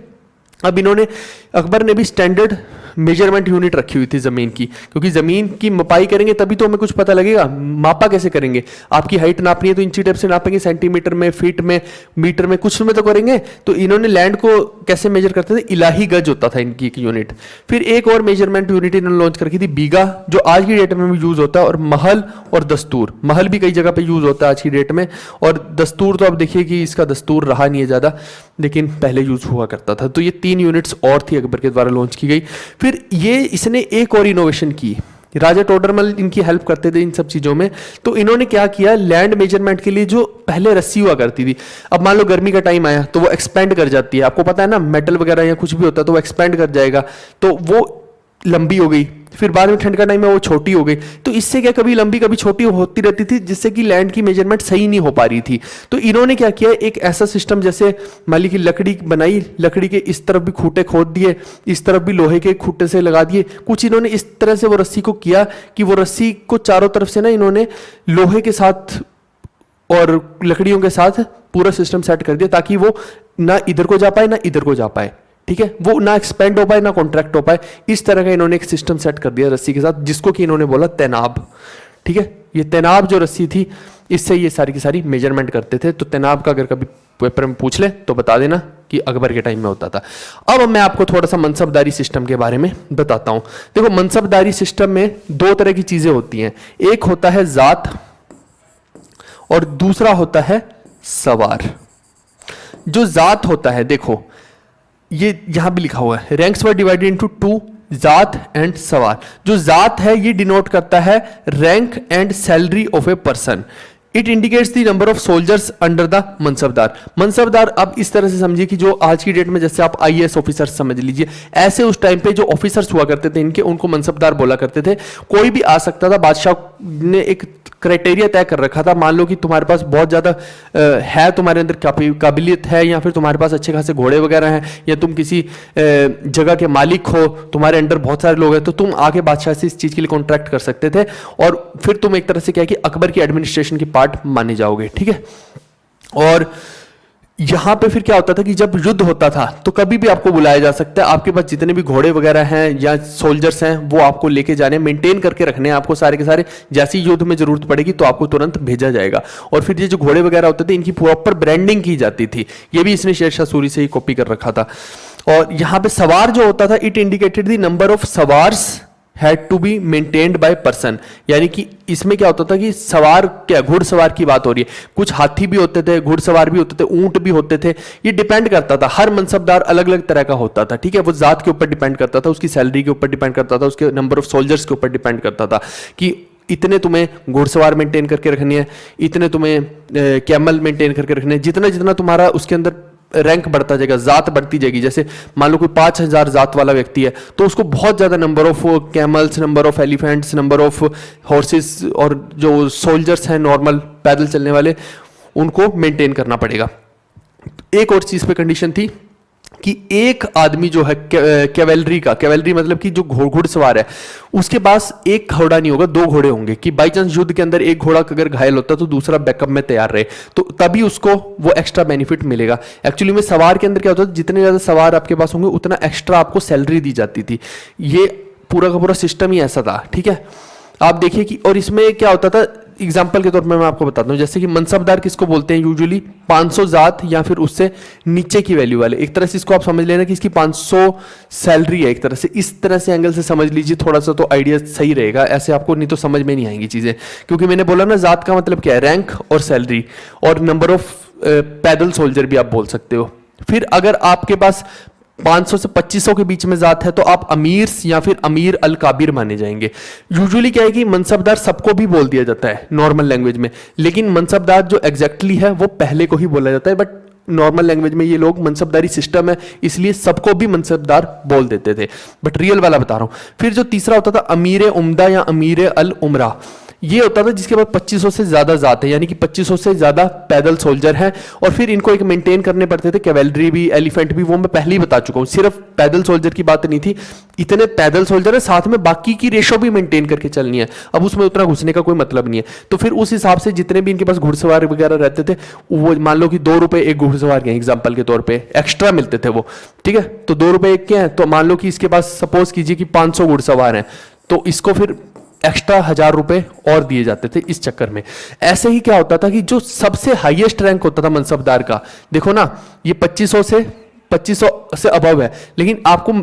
अब इन्होंने, अकबर ने भी स्टैंडर्ड मेजरमेंट यूनिट रखी हुई थी जमीन की, क्योंकि जमीन की मपाई करेंगे तभी तो हमें कुछ पता लगेगा। मापा कैसे करेंगे, आपकी हाइट नापनी है तो इंची टेप से नापेंगे, सेंटीमीटर में, फीट में, मीटर में, कुछ में तो करेंगे। तो इन्होंने लैंड को कैसे मेजर करते थे, इलाही गज होता था इनकी एक यूनिट। फिर एक और मेजरमेंट यूनिट इन्होंने लॉन्च कर रखी थी, बीघा, जो आज की डेट में भी यूज होता है। और महल और दस्तूर, महल भी कई जगह पे यूज होता है आज की डेट में, और दस्तूर तो अब देखिए कि इसका दस्तूर रहा नहीं है ज्यादा, लेकिन पहले यूज हुआ करता था। तो ये 3 यूनिट्स और थी अकबर के द्वारा लॉन्च की गई। फिर ये इसने एक और इनोवेशन की, राजा टोडरमल इनकी हेल्प करते थे इन सब चीजों में। तो इन्होंने क्या किया, लैंड मेजरमेंट के लिए जो पहले रस्सी हुआ करती थी, अब मान लो गर्मी का टाइम आया तो वो एक्सपेंड कर जाती है, आपको पता है ना, मेटल वगैरह या कुछ भी होता है तो वो एक्सपेंड कर जाएगा, तो वो लंबी हो गई। फिर बाद में ठंड का टाइम में वो छोटी हो गई। तो इससे क्या कभी लंबी कभी छोटी होती रहती थी, जिससे कि लैंड की मेजरमेंट सही नहीं हो पा रही थी। तो इन्होंने क्या किया, एक ऐसा सिस्टम, जैसे मान ली कि लकड़ी बनाई, लकड़ी के इस तरफ भी खूंटे खोद दिए, इस तरफ भी लोहे के खूंटे से लगा दिए। कुछ इन्होंने इस तरह से वो रस्सी को किया कि वो रस्सी को चारों तरफ से ना इन्होंने लोहे के साथ और लकड़ियों के साथ पूरा सिस्टम सेट कर दिया, ताकि वो ना इधर को जा पाए ना इधर को जा पाए, ठीक है। वो ना एक्सपेंड हो पाए ना कॉन्ट्रैक्ट हो पाए। इस तरह का इन्होंने एक सिस्टम सेट कर दिया रस्सी के साथ, जिसको कि इन्होंने बोला तैनाब, ठीक है। ये तैनाब जो रस्सी थी इससे ये सारी की सारी मेजरमेंट करते थे। तो तैनाब का अगर कभी पेपर में पूछ ले तो बता देना कि अकबर के टाइम में होता था। अब मैं आपको थोड़ा सा मनसबदारी सिस्टम के बारे में बताता हूं। देखो मनसबदारी सिस्टम में दो तरह की चीजें होती हैं, एक होता है जात और दूसरा होता है सवार। जो जात होता है, देखो ये यहां भी लिखा हुआ है, ranks were divided into two, zat and sawar. जो जात है ये डिनोट करता है rank and salary of a person. It indicates the number of soldiers under the mansabdar. मनसबदार अब इस तरह से समझिए कि जो आज की डेट में जैसे आप आईएएस ऑफिसर्स समझ लीजिए, ऐसे उस टाइम पे जो ऑफिसर्स हुआ करते थे इनके, उनको मनसबदार बोला करते थे। कोई भी आ सकता था, बादशाह ने एक क्राइटेरिया तय कर रखा था। मान लो कि तुम्हारे पास बहुत ज्यादा है, तुम्हारे अंदर काबिलियत है, या फिर तुम्हारे पास अच्छे खासे घोड़े वगैरह हैं, या तुम किसी जगह के मालिक हो, तुम्हारे अंडर बहुत सारे लोग हैं, तो तुम आके बादशाह से इस चीज के लिए कॉन्ट्रैक्ट कर सकते थे और फिर तुम एक तरह से क्या है कि अकबर की एडमिनिस्ट्रेशन की पार्ट माने जाओगे, ठीक है। और यहां पे फिर क्या होता था कि जब युद्ध होता था तो कभी भी आपको बुलाया जा सकता है। आपके पास जितने भी घोड़े वगैरह हैं या सोल्जर्स हैं वो आपको लेके जाने, मेंटेन करके रखने हैं आपको सारे के सारे। जैसी युद्ध में जरूरत पड़ेगी तो आपको तुरंत भेजा जाएगा। और फिर ये जो घोड़े वगैरह होते थे इनकी प्रॉपर ब्रांडिंग की जाती थी। ये भी इसने शेरशाह सूरी से ही कॉपी कर रखा था। और यहां पे सवार जो होता था, it indicated the number of sawars had to be maintained by person. यानी कि इसमें क्या होता था कि सवार, क्या घुड़सवार की बात हो रही है, कुछ हाथी भी होते थे, घुड़सवार भी होते थे, ऊंट भी होते थे। ये डिपेंड करता था, हर मनसबदार अलग अलग तरह का होता था, ठीक है। वो जात के ऊपर डिपेंड करता था, उसकी सैलरी के ऊपर डिपेंड करता था, उसके नंबर ऑफ सोल्जर्स के ऊपर डिपेंड करता था कि इतने तुम्हें घुड़सवार मेंटेन करके रखनी है, इतने तुम्हें कैमल मेंटेन करके रखने हैं। जितना जितना तुम्हारा उसके अंदर रैंक बढ़ता जाएगा, जात बढ़ती जाएगी। जैसे मान लो कोई 5000 जात वाला व्यक्ति है तो उसको बहुत ज्यादा number of camels, number of elephants, number of horses और जो सोल्जर्स हैं नॉर्मल पैदल चलने वाले, उनको मेंटेन करना पड़ेगा। एक और चीज पे कंडीशन थी कि एक आदमी जो है कैवेलरी का, कैवेलरी मतलब कि जो घुड़सवार है, उसके पास एक घोड़ा नहीं होगा, दो घोड़े होंगे कि बाई चांस युद्ध के अंदर एक घोड़ा अगर घायल होता तो दूसरा बैकअप में तैयार रहे, तो तभी उसको वो एक्स्ट्रा बेनिफिट मिलेगा। एक्चुअली में सवार के अंदर क्या होता है, जितने ज्यादा सवार आपके पास होंगे उतना एक्स्ट्रा आपको सैलरी दी जाती थी। ये पूरा का पूरा सिस्टम ही ऐसा था, ठीक है। आप देखिए कि और इसमें क्या होता था, एग्जाम्पल के तौर पर मैं आपको बताता हूं, जैसे कि मनसबदार किसको बोलते हैं यूजुअली, 500 जात या फिर उससे नीचे की वैल्यू वाले। एक तरह से इसको आप समझ लेना कि इसकी 500 सैलरी है, एक तरह से इस तरह से एंगल से समझ लीजिए, थोड़ा सा तो आइडिया सही रहेगा। ऐसे आपको नहीं तो समझ में नहीं आएंगी चीजें, क्योंकि मैंने बोला ना जात का मतलब क्या है, रैंक और सैलरी और नंबर ऑफ पैदल सोल्जर भी आप बोल सकते हो। फिर अगर आपके पास 500 से 2500 के बीच में जात है तो आप अमीर या फिर अमीर अल काबिर माने जाएंगे। यूजुअली क्या है कि मनसबदार सबको भी बोल दिया जाता है नॉर्मल लैंग्वेज में, लेकिन मनसबदार जो एग्जैक्टली है वो पहले को ही बोला जाता है। बट नॉर्मल लैंग्वेज में ये लोग, मनसबदारी सिस्टम है इसलिए सबको भी मनसबदार बोल देते थे, बट रियल वाला बता रहा हूं। फिर जो तीसरा होता था अमीर उम्दा या अमीर अल उमरा, ये होता था जिसके पास 2500 से ज्यादा जात है, यानी कि 2500 से ज्यादा पैदल सोल्जर हैं, और फिर इनको एक मेंटेन करने पड़ते थे, कैवेलरी भी, एलिफेंट भी, वो मैं पहले ही बता चुका हूं। सिर्फ पैदल सोल्जर की बात नहीं थी, इतने पैदल सोल्जर है, साथ में बाकी की रेशो भी मेंटेन करके चलनी है। अब उसमें उतना घुसने का कोई मतलब नहीं है। तो फिर उस हिसाब से जितने भी इनके पास घुड़सवार वगैरह रहते थे, वो मान लो कि 2 रुपए एक घुड़सवार के एग्जाम्पल के तौर पर एक्स्ट्रा मिलते थे वो, ठीक है। तो 2 रुपए एक के हैं, तो मान लो कि इसके पास सपोज कीजिए कि 500 घुड़सवार हैं, तो इसको फिर एक्स्ट्रा 1000 रुपए और दिए जाते थे इस चक्कर में। ऐसे ही क्या होता था कि जो सबसे हाईएस्ट रैंक होता था मनसबदार का, देखो ना ये 2500 से अबव है, लेकिन आपको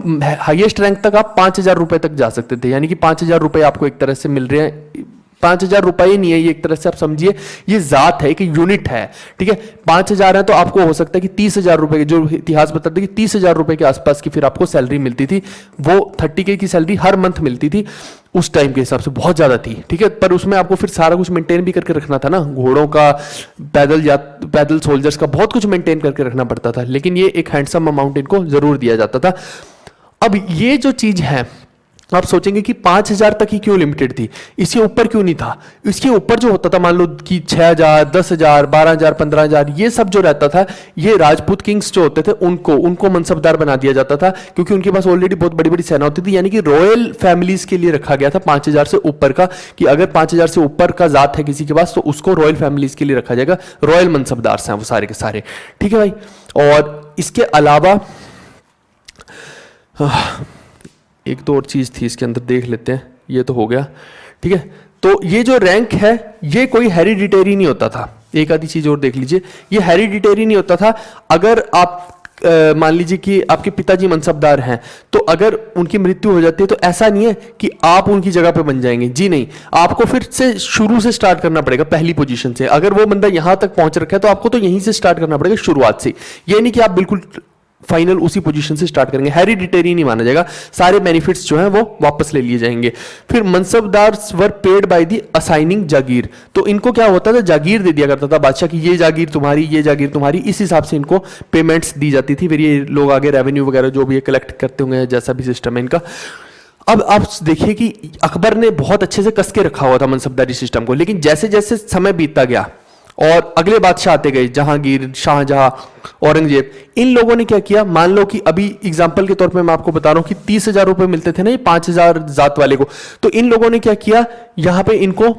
हाईएस्ट रैंक तक आप 5000 रुपए तक जा सकते थे, यानी कि 5000 रुपए आपको एक तरह से मिल रहे हैं। 5000 रुपए नहीं है ये, एक तरह से आप समझिए ये जात है, एक यूनिट है, ठीक है। 5000 है तो आपको हो सकता है कि 30,000 रुपए, जो इतिहास बताते हैं कि 30,000 रुपए के आसपास की फिर आपको सैलरी मिलती थी। वो 30K की सैलरी हर मंथ मिलती थी, उस टाइम के हिसाब से बहुत ज्यादा थी, ठीक है। पर उसमें आपको फिर सारा कुछ मेंटेन भी करके रखना था ना, घोड़ों का, पैदल सोल्जर्स का, बहुत कुछ मेंटेन करके रखना पड़ता था, लेकिन ये एक हैंडसम अमाउंट इनको जरूर दिया जाता था। अब ये जो चीज है, आप सोचेंगे कि 5000 तक ही क्यों लिमिटेड थी, इसके ऊपर क्यों नहीं था। इसके ऊपर जो होता था, मान लो कि 6000, 10,000, 12,000, 15,000, ये सब जो रहता था, ये राजपूत किंग्स जो होते थे उनको मनसबदार बना दिया जाता था, क्योंकि उनके पास ऑलरेडी बहुत बड़ी बड़ी सेना होती थी। यानी कि रॉयल फैमिलीज के लिए रखा गया था 5000 से ऊपर का, कि अगर 5000 से ऊपर का जात है किसी के पास तो उसको रॉयल फैमिलीज के लिए रखा जाएगा। रॉयल मनसबदार हैं वो सारे के सारे, ठीक है भाई। और इसके अलावा एक तो और चीज थी इसके अंदर, देख लेते हैं। ये तो हो गया, ठीक है। तो ये जो रैंक है ये कोई हेरिडिटरी नहीं होता था। एक आधी चीज और देख लीजिए, ये हेरिडिटरी नहीं होता था। अगर आप मान लीजिए कि आपके पिताजी मनसबदार हैं, तो अगर उनकी मृत्यु हो जाती है तो ऐसा नहीं है कि आप उनकी जगह पे बन जाएंगे, जी नहीं, आपको फिर से शुरू से स्टार्ट करना पड़ेगा, पहली पोजीशन से। अगर वो बंदा यहां तक पहुंच रखा है तो आपको तो यहीं से स्टार्ट करना पड़ेगा, शुरुआत से। ये नहीं कि आप बिल्कुल फाइनल उसी पोजीशन से स्टार्ट करेंगे, हेरिडिटरी नहीं माना जाएगा, सारे बेनिफिट्स जो हैं वो वापस ले लिए जाएंगे। फिर mansabdar were paid by the assigning jagir, तो इनको क्या होता था, जागीर दे दिया करता था बादशाह की, ये जागीर तुम्हारी, ये जागीर तुम्हारी, इस हिसाब से इनको पेमेंट्स दी जाती थी। फिर ये लोग आगे रेवेन्यू वगैरह जो भी ये कलेक्ट करते होंगे, जैसा भी सिस्टम है इनका। अब आप देखिए कि अकबर ने बहुत अच्छे से कस के रखा हुआ था मनसबदारी सिस्टम को, लेकिन जैसे जैसे समय बीतता गया और अगले बादशाह आते गए, जहांगीर, शाहजहां, औरंगजेब, इन लोगों ने क्या किया, मान लो कि अभी एग्जांपल के तौर पे मैं आपको बता रहा हूं कि 30,000 रुपए मिलते थे ना ये 5,000 जात वाले को, तो इन लोगों ने क्या किया, यहां पे इनको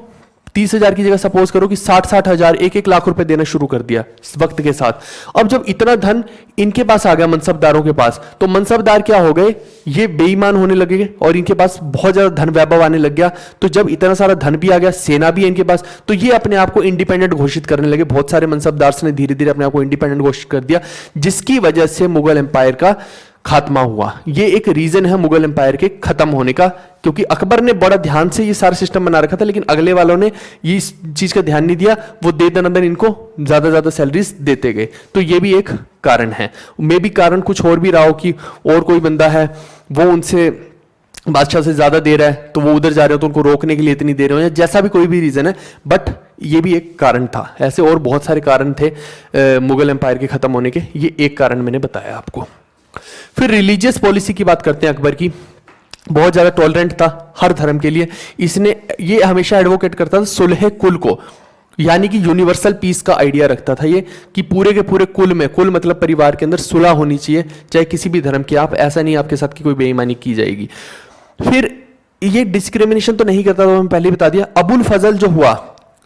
30,000 की जगह सपोज करो कि 60-60 हजार, 1-1 लाख रुपए देना शुरू कर दिया इस वक्त के साथ। अब जब इतना धन इनके पास आ गया मनसबदारों के पास, तो मनसबदार क्या हो गए, ये बेईमान होने लगे और इनके पास बहुत ज्यादा धन वैभव आने लग गया। तो जब इतना सारा धन भी आ गया, सेना भी है इनके पास, तो ये अपने आप को इंडिपेंडेंट घोषित करने लगे। बहुत सारे मनसबदार ने धीरे धीरे अपने आप को इंडिपेंडेंट घोषित कर दिया, जिसकी वजह से मुगल एम्पायर का खात्मा हुआ। ये एक रीजन है मुगल एम्पायर के खत्म होने का, क्योंकि अकबर ने बड़ा ध्यान से ये सारा सिस्टम बना रखा था, लेकिन अगले वालों ने ये इस चीज का ध्यान नहीं दिया, वो दे दनादन इनको ज्यादा सैलरीज देते गए। तो ये भी एक कारण है। मे भी कारण कुछ और भी रहा हो कि और कोई बंदा है वो उनसे बादशाह से ज्यादा दे रहा है, तो वो उधर जा रहे हो तो उनको रोकने के लिए इतनी दे रहे हो, या जैसा भी कोई भी रीजन है, बट ये भी एक कारण था। ऐसे और बहुत सारे कारण थे मुगल एम्पायर के खत्म होने के, ये एक कारण मैंने बताया आपको। फिर रिलीजियस पॉलिसी की बात करते हैं अकबर की। बहुत ज्यादा टॉलरेंट था हर धर्म के लिए। इसने ये हमेशा एडवोकेट करता था सुलह कुल को, यानी कि यूनिवर्सल पीस का आइडिया रखता था ये, कि पूरे के पूरे कुल में, कुल मतलब परिवार के अंदर सुलह होनी चाहिए, चाहे किसी भी धर्म की आप, ऐसा नहीं आपके साथ की कोई बेईमानी की जाएगी। फिर ये डिस्क्रिमिनेशन तो नहीं करता था, मैंने पहले बता दिया। अबुल फजल जो हुआ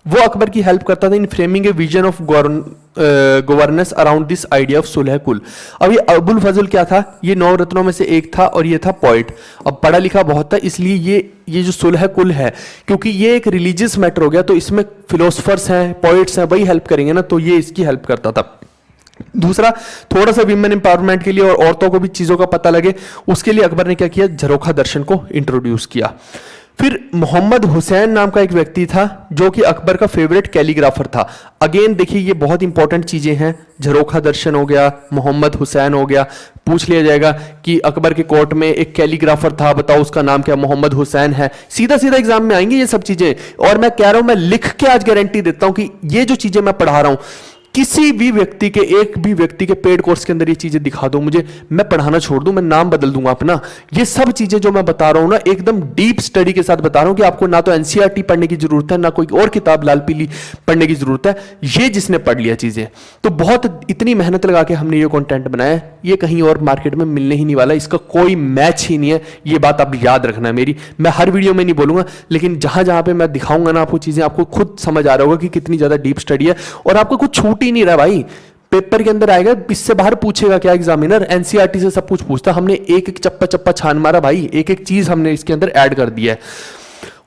वो अकबर की हेल्प करता था in framing a vision of governance around this idea of sulh kul. अब ये अबुल फजल क्या था, ये 9 रत्नों में से एक था और ये था पोइट। अब पढ़ा लिखा बहुत था, इसलिए ये जो सुलह कुल है, क्योंकि ये एक रिलीजियस मैटर हो गया, तो इसमें फिलोसफर्स हैं, पोइट्स हैं, वही हेल्प करेंगे ना, तो ये इसकी हेल्प करता था। दूसरा, थोड़ा सा विमेन एम्पावरमेंट के लिए और औरतों को भी चीजों का पता लगे, उसके लिए अकबर ने क्या किया, झरोखा दर्शन को इंट्रोड्यूस किया। फिर मोहम्मद हुसैन नाम का एक व्यक्ति था जो कि अकबर का फेवरेट कैलीग्राफर था। अगेन देखिए ये बहुत इंपॉर्टेंट चीजें हैं, झरोखा दर्शन हो गया, मोहम्मद हुसैन हो गया। पूछ लिया जाएगा कि अकबर के कोर्ट में एक कैलीग्राफर था, बताओ उसका नाम क्या, मोहम्मद हुसैन है। सीधा सीधा एग्जाम में आएंगे ये सब चीजें, और मैं कह रहा हूं, मैं लिख के आज गारंटी देता हूं कि ये जो चीजें मैं पढ़ा रहा हूं, किसी भी व्यक्ति के, एक भी व्यक्ति के पेड कोर्स के अंदर ये चीजें दिखा दो मुझे, मैं पढ़ाना छोड़ दूं, मैं नाम बदल दूंगा अपना। ये सब चीजें जो मैं बता रहा हूं ना, एकदम डीप स्टडी के साथ बता रहा हूं कि आपको ना तो एनसीईआरटी पढ़ने की जरूरत है, ना कोई और किताब लाल पीली पढ़ने की जरूरत है। ये जिसने पढ़ लिया चीजें, तो बहुत इतनी मेहनत लगा के हमने ये कंटेंट बनाया है, ये कहीं और मार्केट में मिलने ही नहीं वाला, इसका कोई मैच ही नहीं है। ये बात आप याद रखना मेरी, मैं हर वीडियो में नहीं बोलूंगा, लेकिन जहां जहां पे मैं दिखाऊंगा ना आपको चीजें, आपको खुद समझ आ रहा होगा कि कितनी ज्यादा डीप स्टडी है, और आपको कुछ छूट ही नहीं रहा भाई। पेपर के अंदर आएगा, इससे बाहर पूछेगा क्या एग्जामिनर, एनसीईआरटी से सब कुछ पूछता। हमने एक एक चप्पा छान मारा भाई, एक एक चीज हमने इसके अंदर ऐड कर दिया है।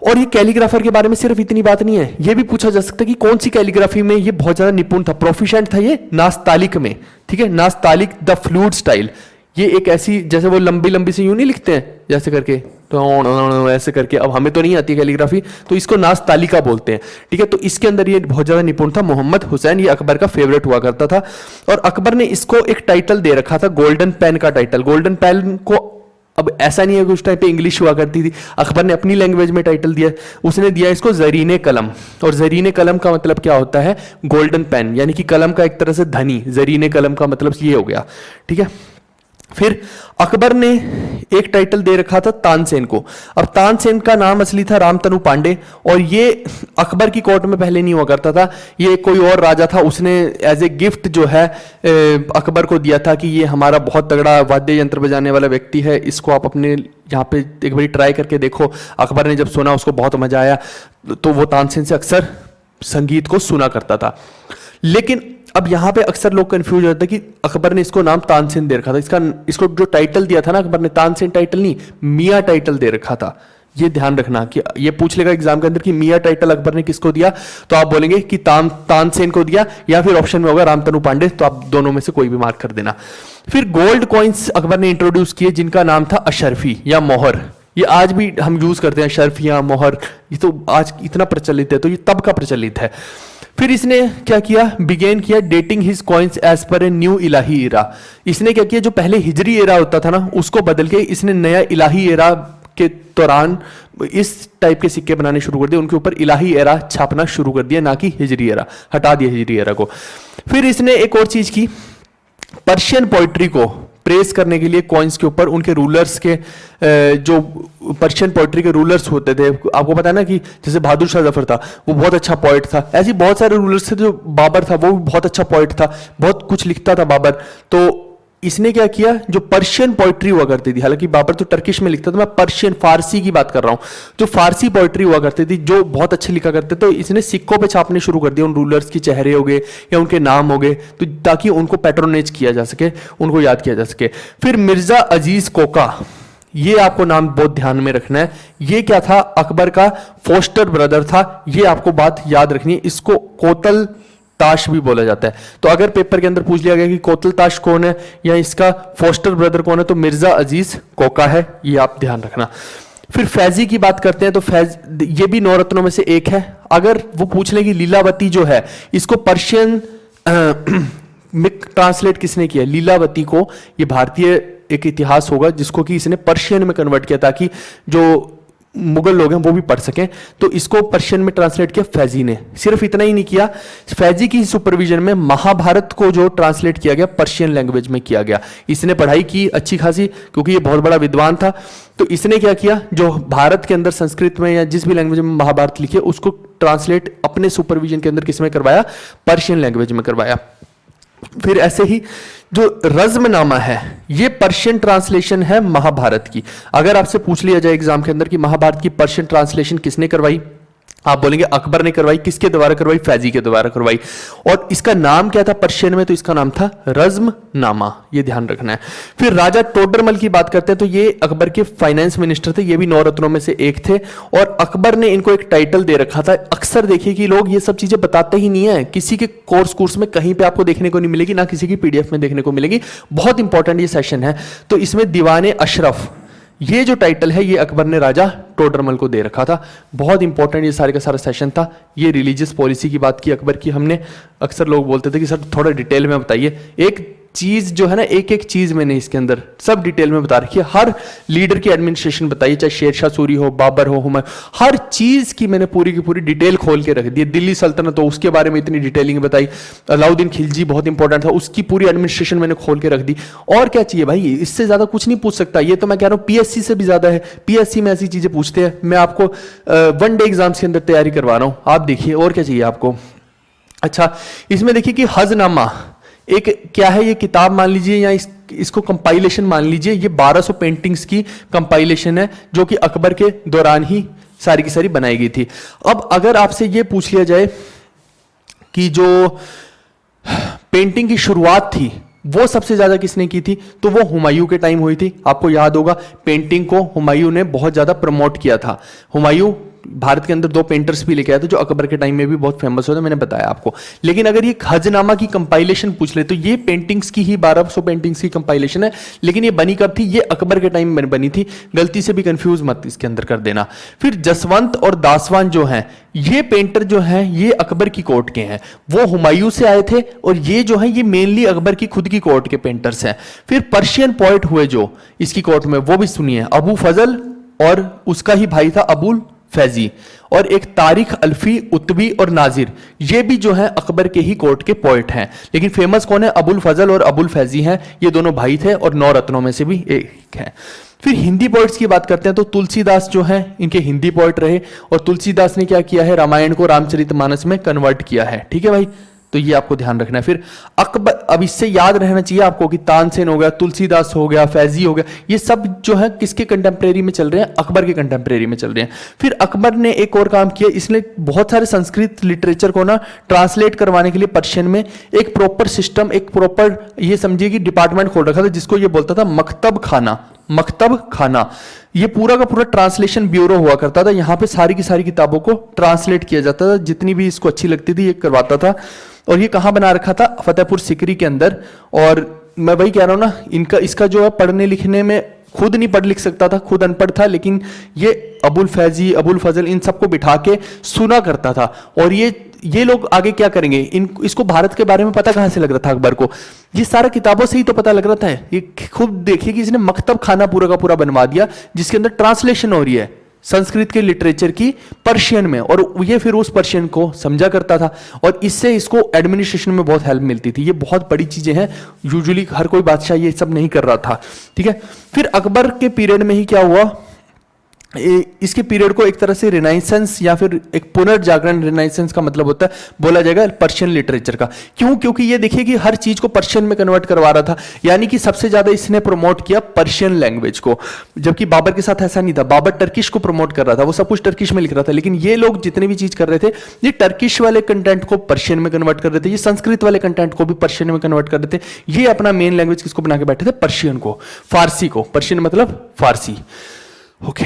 और ये कैलीग्राफर के बारे में सिर्फ इतनी बात नहीं है, ये भी पूछा जा सकता है कि कौन सी कैलीग्राफी में ये बहुत ज्यादा निपुण था, प्रोफिशिएंट था ये नास्तालिक में, ठीक है, नास्तालिक द फ्लूइड स्टाइल। ये एक ऐसी, जैसे वो लंबी लंबी से यूं नहीं लिखते हैं जैसे करके, तो ऐसे करके, अब हमें तो नहीं आती कैलीग्राफी, तो इसको नास्तालिका बोलते हैं, ठीक है। तो इसके अंदर ये बहुत ज्यादा निपुण था मोहम्मद हुसैन, ये अकबर का फेवरेट हुआ करता था, और अकबर ने इसको एक टाइटल दे रखा था, गोल्डन पेन का टाइटल। गोल्डन पेन को, अब ऐसा नहीं है कि उस टाइम पे इंग्लिश हुआ करती थी, अकबर ने अपनी लैंग्वेज में टाइटल दिया, उसने दिया इसको जरीने कलम। और जरीने कलम का मतलब क्या होता है, गोल्डन पेन, यानी कि कलम का एक तरह से धनी, जरीने कलम का मतलब ये हो गया, ठीक है। फिर अकबर ने एक टाइटल दे रखा था तानसेन को। अब तानसेन का नाम असली था रामतनु पांडे, और ये अकबर की कोर्ट में पहले नहीं हुआ करता था, ये कोई और राजा था, उसने एज ए गिफ्ट जो है अकबर को दिया था कि ये हमारा बहुत तगड़ा वाद्य यंत्र बजाने वाला व्यक्ति है, इसको आप अपने यहाँ पे एक बार ट्राई करके देखो। अकबर ने जब सुना उसको बहुत मजा आया, तो वो तानसेन से अक्सर संगीत को सुना करता था। लेकिन अब यहां पे अक्सर लोग कंफ्यूज होते हैं कि अकबर ने इसको नाम तानसेन दे रखा था, इसको जो टाइटल दिया था ना अकबर ने, तानसेन टाइटल नहीं, मियां टाइटल दे रखा था। ये ध्यान रखना कि ये पूछ लेगा एग्जाम के अंदर कि मियां टाइटल अकबर ने किसको दिया, तो आप बोलेंगे कि तानसेन को दिया, या फिर ऑप्शन में होगा रामतनु पांडे, तो आप दोनों में से कोई भी मार्क कर देना। फिर गोल्ड कॉइन्स अकबर ने इंट्रोड्यूस किए जिनका नाम था अशरफी या मोहर। ये आज भी हम यूज करते हैं अशरफी या मोहर, ये तो आज इतना प्रचलित है, तो ये तब का प्रचलित है। फिर इसने क्या किया, बिगेन किया dating his coins as per a new Ilahi era. इसने क्या किया, जो पहले हिजरी एरा होता था ना, उसको बदल के इसने नया इलाही एरा के दौरान इस टाइप के सिक्के बनाने शुरू कर दिए, उनके ऊपर इलाही एरा छापना शुरू कर दिया, ना कि हिजरी एरा, हटा दिया हिजरी एरा को। फिर इसने एक और चीज की, पर्शियन पोइट्री को प्रेस करने के लिए कॉइन्स के ऊपर उनके रूलर्स के जो पर्शियन पोइट्री के रूलर्स होते थे, आपको पता है ना कि जैसे बहादुर शाह जफर था, वो बहुत अच्छा पोइट था, ऐसे बहुत सारे रूलर्स थे। जो बाबर था वो भी बहुत अच्छा पोइट था, बहुत कुछ लिखता था बाबर। तो इसने क्या किया, जो पर्शियन पोइट्री हुआ करती थी, हालांकि बाबर तो टर्किश में लिखता था, मैं पर्शियन फारसी की बात कर रहा हूं, जो फारसी पोइट्री हुआ करती थी, जो बहुत अच्छे लिखा करते, तो इसने सिक्कों पे छापने शुरू कर दिया, उन रूलर्स के चेहरे हो गए या उनके नाम हो गए, तो ताकि उनको पैट्रोनेज किया जा सके, उनको याद किया जा सके। फिर मिर्जा अजीज कोका, ये आपको नाम बहुत ध्यान में रखना है। ये क्या था, अकबर का फोस्टर ब्रदर था, ये आपको बात याद रखनी है। इसको कोतल ताश भी बोला जाता है। तो अगर पेपर के अंदर पूछ लिया गया कि कोतल ताश कौन है या इसका फोस्टर ब्रदर कौन है, तो मिर्जा अजीज कोका है, ये आप ध्यान रखना। फिर फैजी की बात करते हैं, तो फैज ये भी नौरत्नों में से एक है। अगर वो पूछ ले कि लीलावती जो है, इसको पर्शियन में ट्रांसलेट किसने किया, लीलावती को, ये भारतीय एक इतिहास होगा जिसको कि इसने पर्शियन में कन्वर्ट किया ताकि जो मुगल लोग हैं वो भी पढ़ सकें, तो इसको पर्शियन में ट्रांसलेट किया फैजी ने। सिर्फ इतना ही नहीं किया, फैजी की सुपरविजन में महाभारत को जो ट्रांसलेट किया गया पर्शियन लैंग्वेज में किया गया। इसने पढ़ाई की अच्छी खासी, क्योंकि ये बहुत बड़ा विद्वान था। तो इसने क्या किया, जो भारत के अंदर संस्कृत में या जिस भी लैंग्वेज में महाभारत लिखी है, उसको ट्रांसलेट अपने सुपरविजन के अंदर किसमें करवाया, पर्शियन लैंग्वेज में करवाया। फिर ऐसे ही जो रज़्मनामा है, ये पर्शियन ट्रांसलेशन है महाभारत की। अगर आपसे पूछ लिया जाए एग्जाम के अंदर कि महाभारत की पर्शियन ट्रांसलेशन किसने करवाई, आप बोलेंगे अकबर ने करवाई। किसके द्वारा करवाई, फैजी के द्वारा करवाई। और इसका नाम क्या था पर्शियन में, तो इसका नाम था रज़्मनामा, ये ध्यान रखना है। फिर राजा टोडरमल की बात करते हैं, तो ये अकबर के फाइनेंस मिनिस्टर थे, ये भी 9 रत्नों में से एक थे। और अकबर ने इनको एक टाइटल दे रखा था। अक्सर देखिए कि लोग ये सब चीजें बताते ही नहीं है, किसी के कोर्स में कहीं पे आपको देखने को नहीं मिलेगी, ना किसी की पीडीएफ में देखने को मिलेगी। बहुत इंपॉर्टेंट ये सेशन है। तो इसमें दीवाने अशरफ, ये जो टाइटल है, ये अकबर ने राजा टोडरमल को दे रखा था। बहुत इंपॉर्टेंट ये सारे का सारा सेशन था। ये रिलीजियस पॉलिसी की बात की अकबर की हमने। अक्सर लोग बोलते थे कि सर थोड़ा डिटेल में बताइए। एक चीज जो है ना, एक एक चीज मैंने इसके अंदर सब डिटेल में बता रखी है। हर लीडर की एडमिनिस्ट्रेशन बताइए, चाहे शेरशाह सूरी हो, बाबर हो, हुमायूं, हर चीज की मैंने पूरी की पूरी डिटेल खोल के रख दी। दिल्ली सल्तनत हो, उसके बारे में इतनी डिटेलिंग बताई। अलाउद्दीन खिलजी बहुत इंपॉर्टेंट था, उसकी पूरी एडमिनिस्ट्रेशन मैंने खोल के रख दी। और क्या चाहिए भाई, इससे ज्यादा कुछ नहीं पूछ सकता। ये तो मैं कह रहा हूँ पीएससी से भी ज्यादा है। पीएससी में ऐसी चीजें पूछते हैं। मैं आपको 1 डे एग्जाम्स के अंदर तैयारी करवा रहा हूँ, आप देखिए और क्या चाहिए आपको। अच्छा, इसमें देखिए कि हजनामा एक क्या है, ये किताब मान लीजिए या इसको कंपाइलेशन मान लीजिए। ये 1200 पेंटिंग्स की कंपाइलेशन है, जो कि अकबर के दौरान ही सारी की सारी बनाई गई थी। अब अगर आपसे ये पूछ लिया जाए कि जो पेंटिंग की शुरुआत थी वो सबसे ज्यादा किसने की थी, तो वो हुमायूं के टाइम हुई थी। आपको याद होगा पेंटिंग को हुमायूं ने बहुत ज्यादा प्रमोट किया था। हुमायूं भारत के अंदर 2 पेंटर्स भी लेके आए थे जो अकबर के टाइम में भी बहुत फेमस होते, मैंने बताया आपको। लेकिन अगर ये हजनामा की कंपाइलेशन पूछ ले, तो ये पेंटिंग्स की ही 1200 पेंटिंग्स की कंपाइलेशन है। लेकिन ये बनी कब थी, ये अकबर के टाइम में बनी थी। गलती से भी कंफ्यूज मत इसके अंदर कर देना। फिर जसवंत और दासवान जो हैं, ये पेंटर जो हैं, ये अकबर की कोर्ट के हैं। वो हुमायूं से आए थे, और ये जो है ये मेनली अकबर की खुद की कोर्ट के पेंटर्स हैं। फिर पर्शियन पोइट हुए जो इसकी कोर्ट में, वो भी सुनिए, अबू फजल और उसका ही भाई था अबुल फैजी, और एक तारिक अल्फी, उतबी और नाजिर, ये भी जो है अकबर के ही कोर्ट के पोइट हैं। लेकिन फेमस कौन है, अबुल फजल और अबुल फैजी हैं। ये दोनों भाई थे और 9 रत्नों में से भी एक है। फिर हिंदी पोइट्स की बात करते हैं, तो तुलसीदास जो हैं इनके हिंदी पोइट रहे, और तुलसीदास ने क्या किया है, रामायण को रामचरितमानस में कन्वर्ट किया है। ठीक है भाई, तो ये आपको ध्यान रखना है। फिर अकबर, अब इससे याद रहना चाहिए आपको कि तानसेन हो गया, तुलसीदास हो गया, फैजी हो गया, ये सब जो है किसके कंटेम्प्रेरी में चल रहे हैं, अकबर के कंटेम्प्रेरी में चल रहे हैं। फिर अकबर ने एक और काम किया, इसने बहुत सारे संस्कृत लिटरेचर को ना ट्रांसलेट करवाने के लिए पर्शियन में एक प्रॉपर सिस्टम, एक प्रॉपर ये समझिए कि डिपार्टमेंट खोल रखा था, जिसको ये बोलता था मकतब खाना। मकतब खाना, ये पूरा का पूरा ट्रांसलेशन ब्यूरो हुआ करता था। यहाँ पे सारी की सारी किताबों को ट्रांसलेट किया जाता था, जितनी भी इसको अच्छी लगती थी ये करवाता था। और ये कहाँ बना रखा था? फतेहपुर सिकरी के अंदर। और मैं वही कह रहा हूँ ना, इनका इसका जो है पढ़ने लिखने में खुद नहीं पढ़ लिख सकता था, खुद अनपढ़ था, लेकिन ये अबुल फैजी, अबुल फजल, इन सबको बिठा के सुना करता था। और ये लोग आगे क्या करेंगे, इसको भारत के बारे में पता कहां से लग रहा था अकबर को? ये सारा किताबों से ही तो पता लग रहा था। ये खुद देखिए कि इसने मकतब खाना पूरा का पूरा बनवा दिया, जिसके अंदर ट्रांसलेशन हो रही है संस्कृत के लिटरेचर की पर्शियन में, और ये फिर उस पर्शियन को समझा करता था, और इससे इसको एडमिनिस्ट्रेशन में बहुत हेल्प मिलती थी। ये बहुत बड़ी चीजें हैं, यूजुअली हर कोई बादशाह ये सब नहीं कर रहा था, ठीक है। फिर अकबर के पीरियड में ही क्या हुआ, इसके पीरियड को एक तरह से रिनाइसेंस या फिर एक पुनर्जागरण, रिनाइसेंस का मतलब होता है बोला जाएगा पर्शियन लिटरेचर का। क्यों? क्योंकि ये देखिए कि हर चीज को पर्शियन में कन्वर्ट करवा रहा था, यानी कि सबसे ज्यादा इसने प्रमोट किया पर्शियन लैंग्वेज को, जबकि बाबर के साथ ऐसा नहीं था। बाबर टर्किश को प्रमोट कर रहा था, वो सब कुछ टर्किश में लिख रहा था, लेकिन ये लोग जितने भी चीज कर रहे थे, ये टर्किश वाले कंटेंट को पर्शियन में कन्वर्ट कर रहे थे, ये संस्कृत वाले कंटेंट को भी पर्शियन में कन्वर्ट कर रहे थे। ये अपना मेन लैंग्वेज किसको बना के बैठे थे? पर्शियन को, फारसी को। पर्शियन मतलब फारसी, ओके।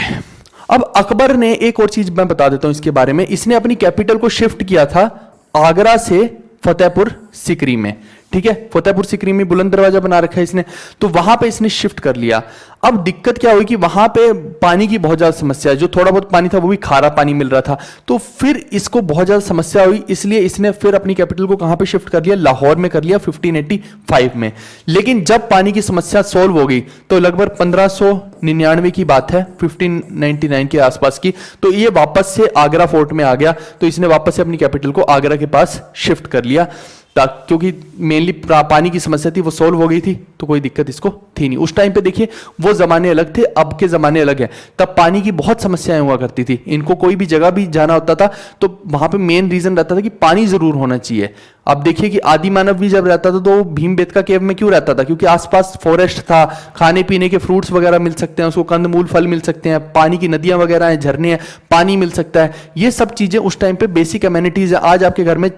अब अकबर ने एक और चीज मैं बता देता हूं इसके बारे में, इसने अपनी कैपिटल को शिफ्ट किया था आगरा से फतेहपुर सिकरी में, ठीक है। फतेहपुर सिकरी में बुलंद दरवाजा बना रखा है इसने, तो वहां पे इसने शिफ्ट कर लिया। अब दिक्कत क्या हुई कि वहां पे पानी की बहुत ज्यादा समस्या है, जो थोड़ा बहुत पानी था वो भी खारा पानी मिल रहा था, तो फिर इसको बहुत ज्यादा समस्या हुई, इसलिए इसने फिर अपनी कैपिटल को कहां पे शिफ्ट कर लिया? लाहौर में कर लिया 1585 में। लेकिन जब पानी की समस्या सोल्व हो गई तो लगभग 1599 की बात है, 1599 के आसपास की, तो ये वापस से आगरा फोर्ट में आ गया, तो इसने वापस से अपनी कैपिटल को आगरा के पास शिफ्ट कर लिया, क्योंकि मेनली पानी की समस्या थी वो सोल्व हो गई थी, तो कोई दिक्कत इसको थी नहीं। उस टाइम पे देखिए वो जमाने अलग थे, अब के जमाने अलग है। तब पानी की बहुत समस्याएं हुआ करती थी, इनको कोई भी जगह भी जाना होता था तो वहां पे मेन रीजन रहता था कि पानी जरूर होना चाहिए। अब देखिए कि आदि मानव भी जब रहता था तो वो भीमबेटका केव में क्यों रहता था? क्योंकि आसपास फॉरेस्ट था, खाने पीने के फ्रूट्स वगैरह मिल सकते हैं उसको, कंदमूल फल मिल सकते हैं, पानी की नदियां वगैरह हैं, झरने हैं, पानी मिल सकता है। ये सब चीजें उस टाइम पे बेसिक एमिनिटीज है। आज आपके घर में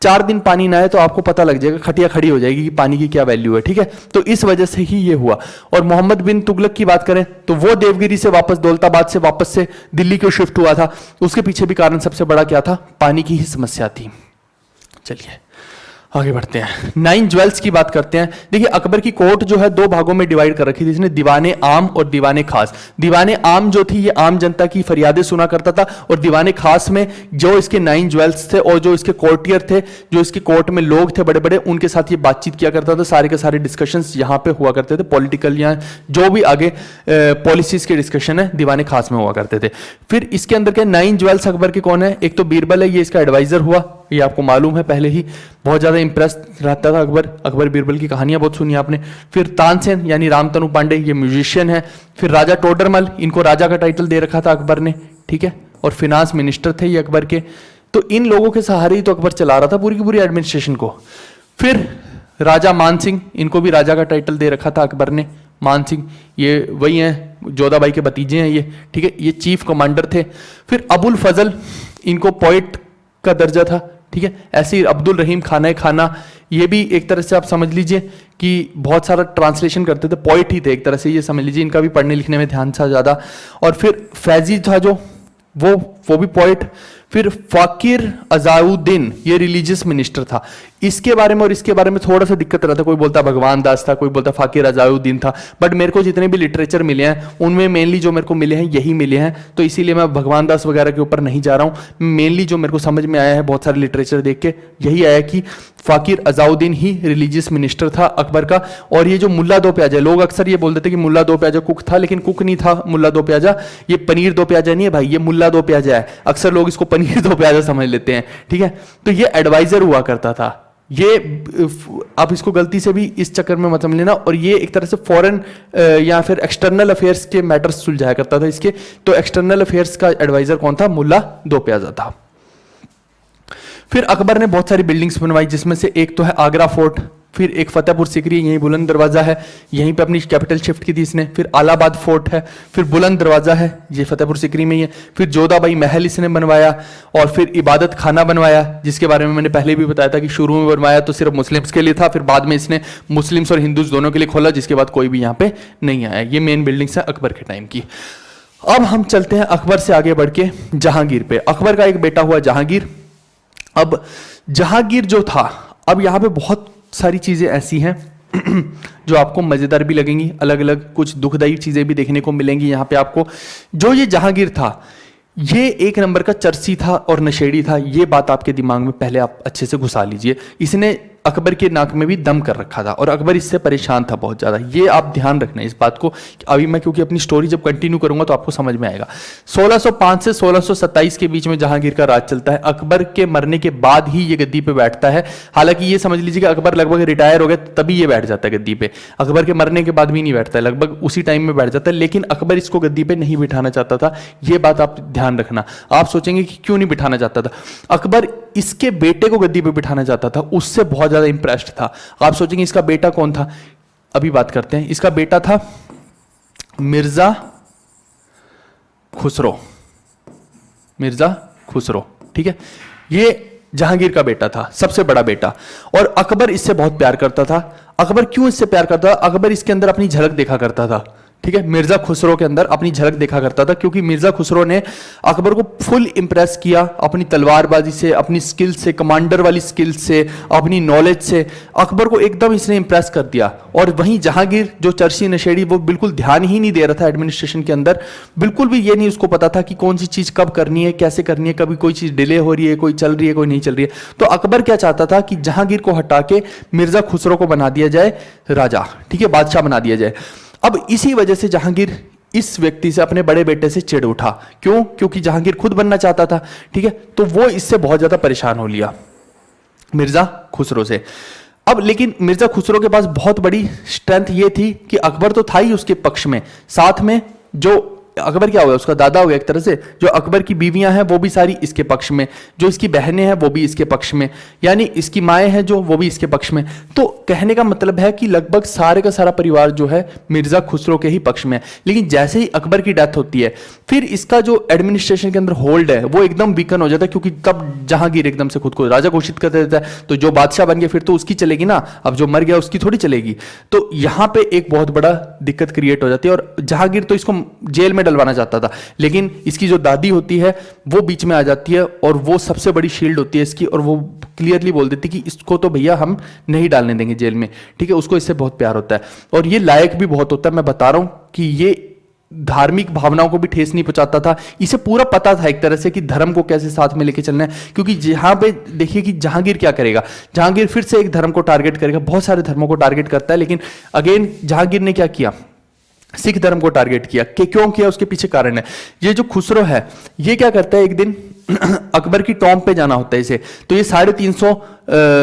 4 दिन पानी ना आए तो आपको पता लग जाएगा, खटिया खड़ी हो जाएगी कि पानी की क्या वैल्यू है, ठीक है। तो इस वजह से ही ये हुआ। और मोहम्मद बिन तुगलक की बात करें तो वो देवगिरी से वापस, दौलताबाद से वापस से दिल्ली को शिफ्ट हुआ था, उसके पीछे भी कारण सबसे बड़ा क्या था? पानी की ही समस्या थी। चलिए आगे बढ़ते हैं, 9 ज्वेल्स की बात करते हैं। देखिए अकबर की कोर्ट जो है 2 भागों में डिवाइड कर रखी थी इसने, दीवाने आम और दीवाने खास। दीवाने आम जो थी ये आम जनता की फरियादें सुना करता था, और दीवाने खास में जो इसके 9 ज्वेल्स थे और जो इसके कोर्टियर थे, जो इसके कोर्ट में लोग थे बड़े बड़े, उनके साथ ये बातचीत किया करता था। सारे के सारे डिस्कशंस यहाँ पे हुआ करते थे, पॉलिटिकल या जो भी आगे पॉलिसीज के डिस्कशन है दीवाने खास में हुआ करते थे। फिर इसके अंदर के 9 ज्वेल्स अकबर के कौन है? एक तो बीरबल है, ये इसका एडवाइजर हुआ, ये आपको मालूम है पहले ही, बहुत ज्यादा इंप्रेस रहता था अकबर बीरबल की कहानियां बहुत सुनी आपने। फिर तानसेन यानी रामतनु पांडे, ये म्यूजिशियन है। फिर राजा टोडरमल, इनको राजा का टाइटल दे रखा था अकबर ने, ठीक है, और फिनांस मिनिस्टर थे ये अकबर के। तो इन लोगों के सहारे ही तो अकबर चला रहा था पूरी की पूरी एडमिनिस्ट्रेशन को। फिर राजा मानसिंह, इनको भी राजा का टाइटल दे रखा था अकबर ने। मानसिंह ये वही हैं, जोधाबाई के भतीजे हैं ये, ठीक है, ये चीफ कमांडर थे। फिर अबुल फजल, इनको पोइट का दर्जा था, ठीक है। ऐसे ही अब्दुल रहीम खाना, ये भी एक तरह से आप समझ लीजिए कि बहुत सारा ट्रांसलेशन करते थे, पोइट ही थे एक तरह से, ये समझ लीजिए, इनका भी पढ़ने लिखने में ध्यान था ज्यादा। और फिर फैजी था जो वो भी पोइट। फिर फाकिर अजाउद्दीन, ये रिलीजियस मिनिस्टर था। इसके बारे में और इसके बारे में थोड़ा सा दिक्कत रहता, कोई बोलता भगवान दास था, कोई बोलता फाकिर अजाउद्दीन था, बट मेरे को जितने भी लिटरेचर मिले हैं उनमें मेनली जो मेरे को मिले हैं यही मिले हैं, तो इसीलिए मैं भगवान दास वगैरह के ऊपर नहीं जा रहा हूं। मेनली जो मेरे को समझ में आया है बहुत सारे लिटरेचर देख के यही आया कि फाकिर अजाउद्दीन ही रिलीजियस मिनिस्टर था अकबर का। और ये जो मुल्ला दो प्याजा, लोग अक्सर ये बोलते थे कि मुल्ला दो प्याजा कुक था, लेकिन कुक नहीं था मुल्ला दो प्याजा, ये पनीर दो प्याजा नहीं है भाई, ये मुल्ला दो प्याजा है। अक्सर लोग इसको पनीर दो प्याजा समझ लेते हैं, ठीक है। तो ये एडवाइजर हुआ करता था, ये आप इसको गलती से भी इस चक्कर में मत समझ लेना। और ये एक तरह से फॉरेन या फिर एक्सटर्नल अफेयर्स के मैटर्स सुलझाया करता था इसके। तो एक्सटर्नल अफेयर्स का एडवाइजर कौन था? मुल्ला दो प्याजा था। फिर अकबर ने बहुत सारी बिल्डिंग्स बनवाई, जिसमें से एक तो है आगरा फोर्ट, फिर एक फतेहपुर सिकरी, यहीं बुलंद दरवाज़ा है, यहीं पे अपनी कैपिटल शिफ्ट की थी इसने। फिर आलाबाद फोर्ट है, फिर बुलंद दरवाज़ा है, ये फतेहपुर सिकरी में ही है। फिर जोधाबाई महल इसने बनवाया, और फिर इबादत खाना बनवाया, जिसके बारे में मैंने पहले भी बताया था कि शुरू में बनवाया तो सिर्फ मुस्लिम्स के लिए था, फिर बाद में इसने मुस्लिम्स और हिंदूज दोनों के लिए खोला, जिसके बाद कोई भी यहाँ पे नहीं आया। ये मेन बिल्डिंग्स है अकबर के टाइम की। अब हम चलते हैं अकबर से आगे बढ़ के जहांगीर पे। अकबर का एक बेटा हुआ जहांगीर। अब जहांगीर जो था, अब यहाँ पे बहुत सारी चीजें ऐसी हैं जो आपको मजेदार भी लगेंगी, अलग अलग कुछ दुखदाई चीजें भी देखने को मिलेंगी यहाँ पे आपको। जो ये जहांगीर था, ये एक नंबर का चरसी था और नशेड़ी था। ये बात आपके दिमाग में पहले आप अच्छे से घुसा लीजिए। इसने अकबर के नाक में भी दम कर रखा था और अकबर इससे परेशान था बहुत ज़्यादा। ये आप ध्यान रखना इस बात को। अभी मैं क्योंकि अपनी स्टोरी जब कंटिन्यू करूंगा तो आपको समझ में आएगा। 1605 से 1627 के बीच में जहांगीर का राज चलता है। अकबर के मरने के बाद ही ये गद्दी पे बैठता है। हालांकि ये समझ लीजिए कि अकबर लगभग रिटायर हो गया तभी ये बैठ जाता है गद्दी पे। अकबर के मरने के बाद भी नहीं बैठता है, लगभग उसी टाइम में बैठ जाता है। लेकिन अकबर इसको गद्दी पे नहीं बिठाना चाहता था, ये बात आप ध्यान रखना। आप सोचेंगे कि क्यों नहीं बिठाना चाहता था। अकबर इसके बेटे को गद्दी पे बिठाना चाहता था, उससे बहुत ज्यादा इंप्रेस्ड था। आप सोचेंगे इसका बेटा कौन था, अभी बात करते हैं। इसका बेटा था मिर्जा खुसरो। मिर्जा खुसरो, ठीक है, ये जहांगीर का बेटा था, सबसे बड़ा बेटा। और अकबर इससे बहुत प्यार करता था। अकबर क्यों इससे प्यार करता था? अकबर इसके अंदर अपनी झलक देखा करता था, ठीक है। मिर्जा खुसरो के अंदर अपनी झलक देखा करता था, क्योंकि मिर्जा खुसरो ने अकबर को फुल इंप्रेस किया अपनी तलवारबाजी से, अपनी स्किल से, कमांडर वाली स्किल से, अपनी नॉलेज से। अकबर को एकदम इसने इंप्रेस कर दिया। और वहीं जहांगीर जो चरसी नशेड़ी, वो बिल्कुल ध्यान ही नहीं दे रहा था एडमिनिस्ट्रेशन के अंदर। बिल्कुल भी ये नहीं उसको पता था कि कौन सी चीज कब करनी है, कैसे करनी है, कभी कोई चीज डिले हो रही है, कोई चल रही है, कोई नहीं चल रही है। तो अकबर क्या चाहता था कि जहांगीर को हटा के मिर्जा खुसरो को बना दिया जाए राजा, ठीक है, बादशाह बना दिया जाए। अब इसी वजह से जहांगीर इस व्यक्ति से, अपने बड़े बेटे से चिढ़ उठा। क्यों? क्योंकि जहांगीर खुद बनना चाहता था, ठीक है। तो वो इससे बहुत ज्यादा परेशान हो लिया मिर्जा खुसरो से। अब लेकिन मिर्जा खुसरो के पास बहुत बड़ी स्ट्रेंथ ये थी कि अकबर तो था ही उसके पक्ष में, साथ में जो अकबर क्या हो गया, उसका दादा हो गया एक तरह से। जो अकबर की बीवियां हैं वो भी सारी इसके पक्ष में, जो इसकी बहनें हैं वो भी इसके पक्ष में, यानी इसकी माएँ हैं जो, वो भी इसके पक्ष में। तो कहने का मतलब है कि लगभग सारे का सारा परिवार जो है मिर्जा खुसरो के ही पक्ष में है। लेकिन जैसे ही अकबर की डेथ होती है, फिर इसका जो एडमिनिस्ट्रेशन के अंदर होल्ड है वो एकदम वीकन हो जाता है, क्योंकि तब जहांगीर एकदम से खुद को राजा घोषित कर देता है। तो जो बादशाह बन गया फिर तो उसकी चलेगी ना, अब जो मर गया उसकी थोड़ी चलेगी। तो यहां पे एक बहुत बड़ा दिक्कत क्रिएट हो जाती है। और जहांगीर तो इसको जेल में डलवाना चाहता था, लेकिन इसकी जो दादी होती है वो बीच में आ जाती है, और वो सबसे बड़ी शील्ड होती है इसकी, और वो क्लियरली बोल देती कि इसको तो भैया हम नहीं डालने देंगे जेल में, ठीक है। उसको इससे बहुत प्यार होता है और ये लायक भी बहुत होता है। मैं बता रहा हूं कि ये धार्मिक भावनाओं को भी ठेस नहीं पहुंचाता था। इसे पूरा पता था एक तरह से कि धर्म को कैसे साथ में लेके चलना है। क्योंकि जहां पे देखिए कि जहांगीर क्या करेगा, जहांगीर फिर से एक धर्म को टारगेट करेगा, बहुत सारे धर्मों को टारगेट करता है। लेकिन अगेन जहांगीर ने क्या किया, सिख धर्म को टारगेट किया। क्यों किया, उसके पीछे कारण है। ये जो खुसरो है ये क्या करता है, एक दिन अकबर की टॉम पे जाना होता है इसे, तो ये 350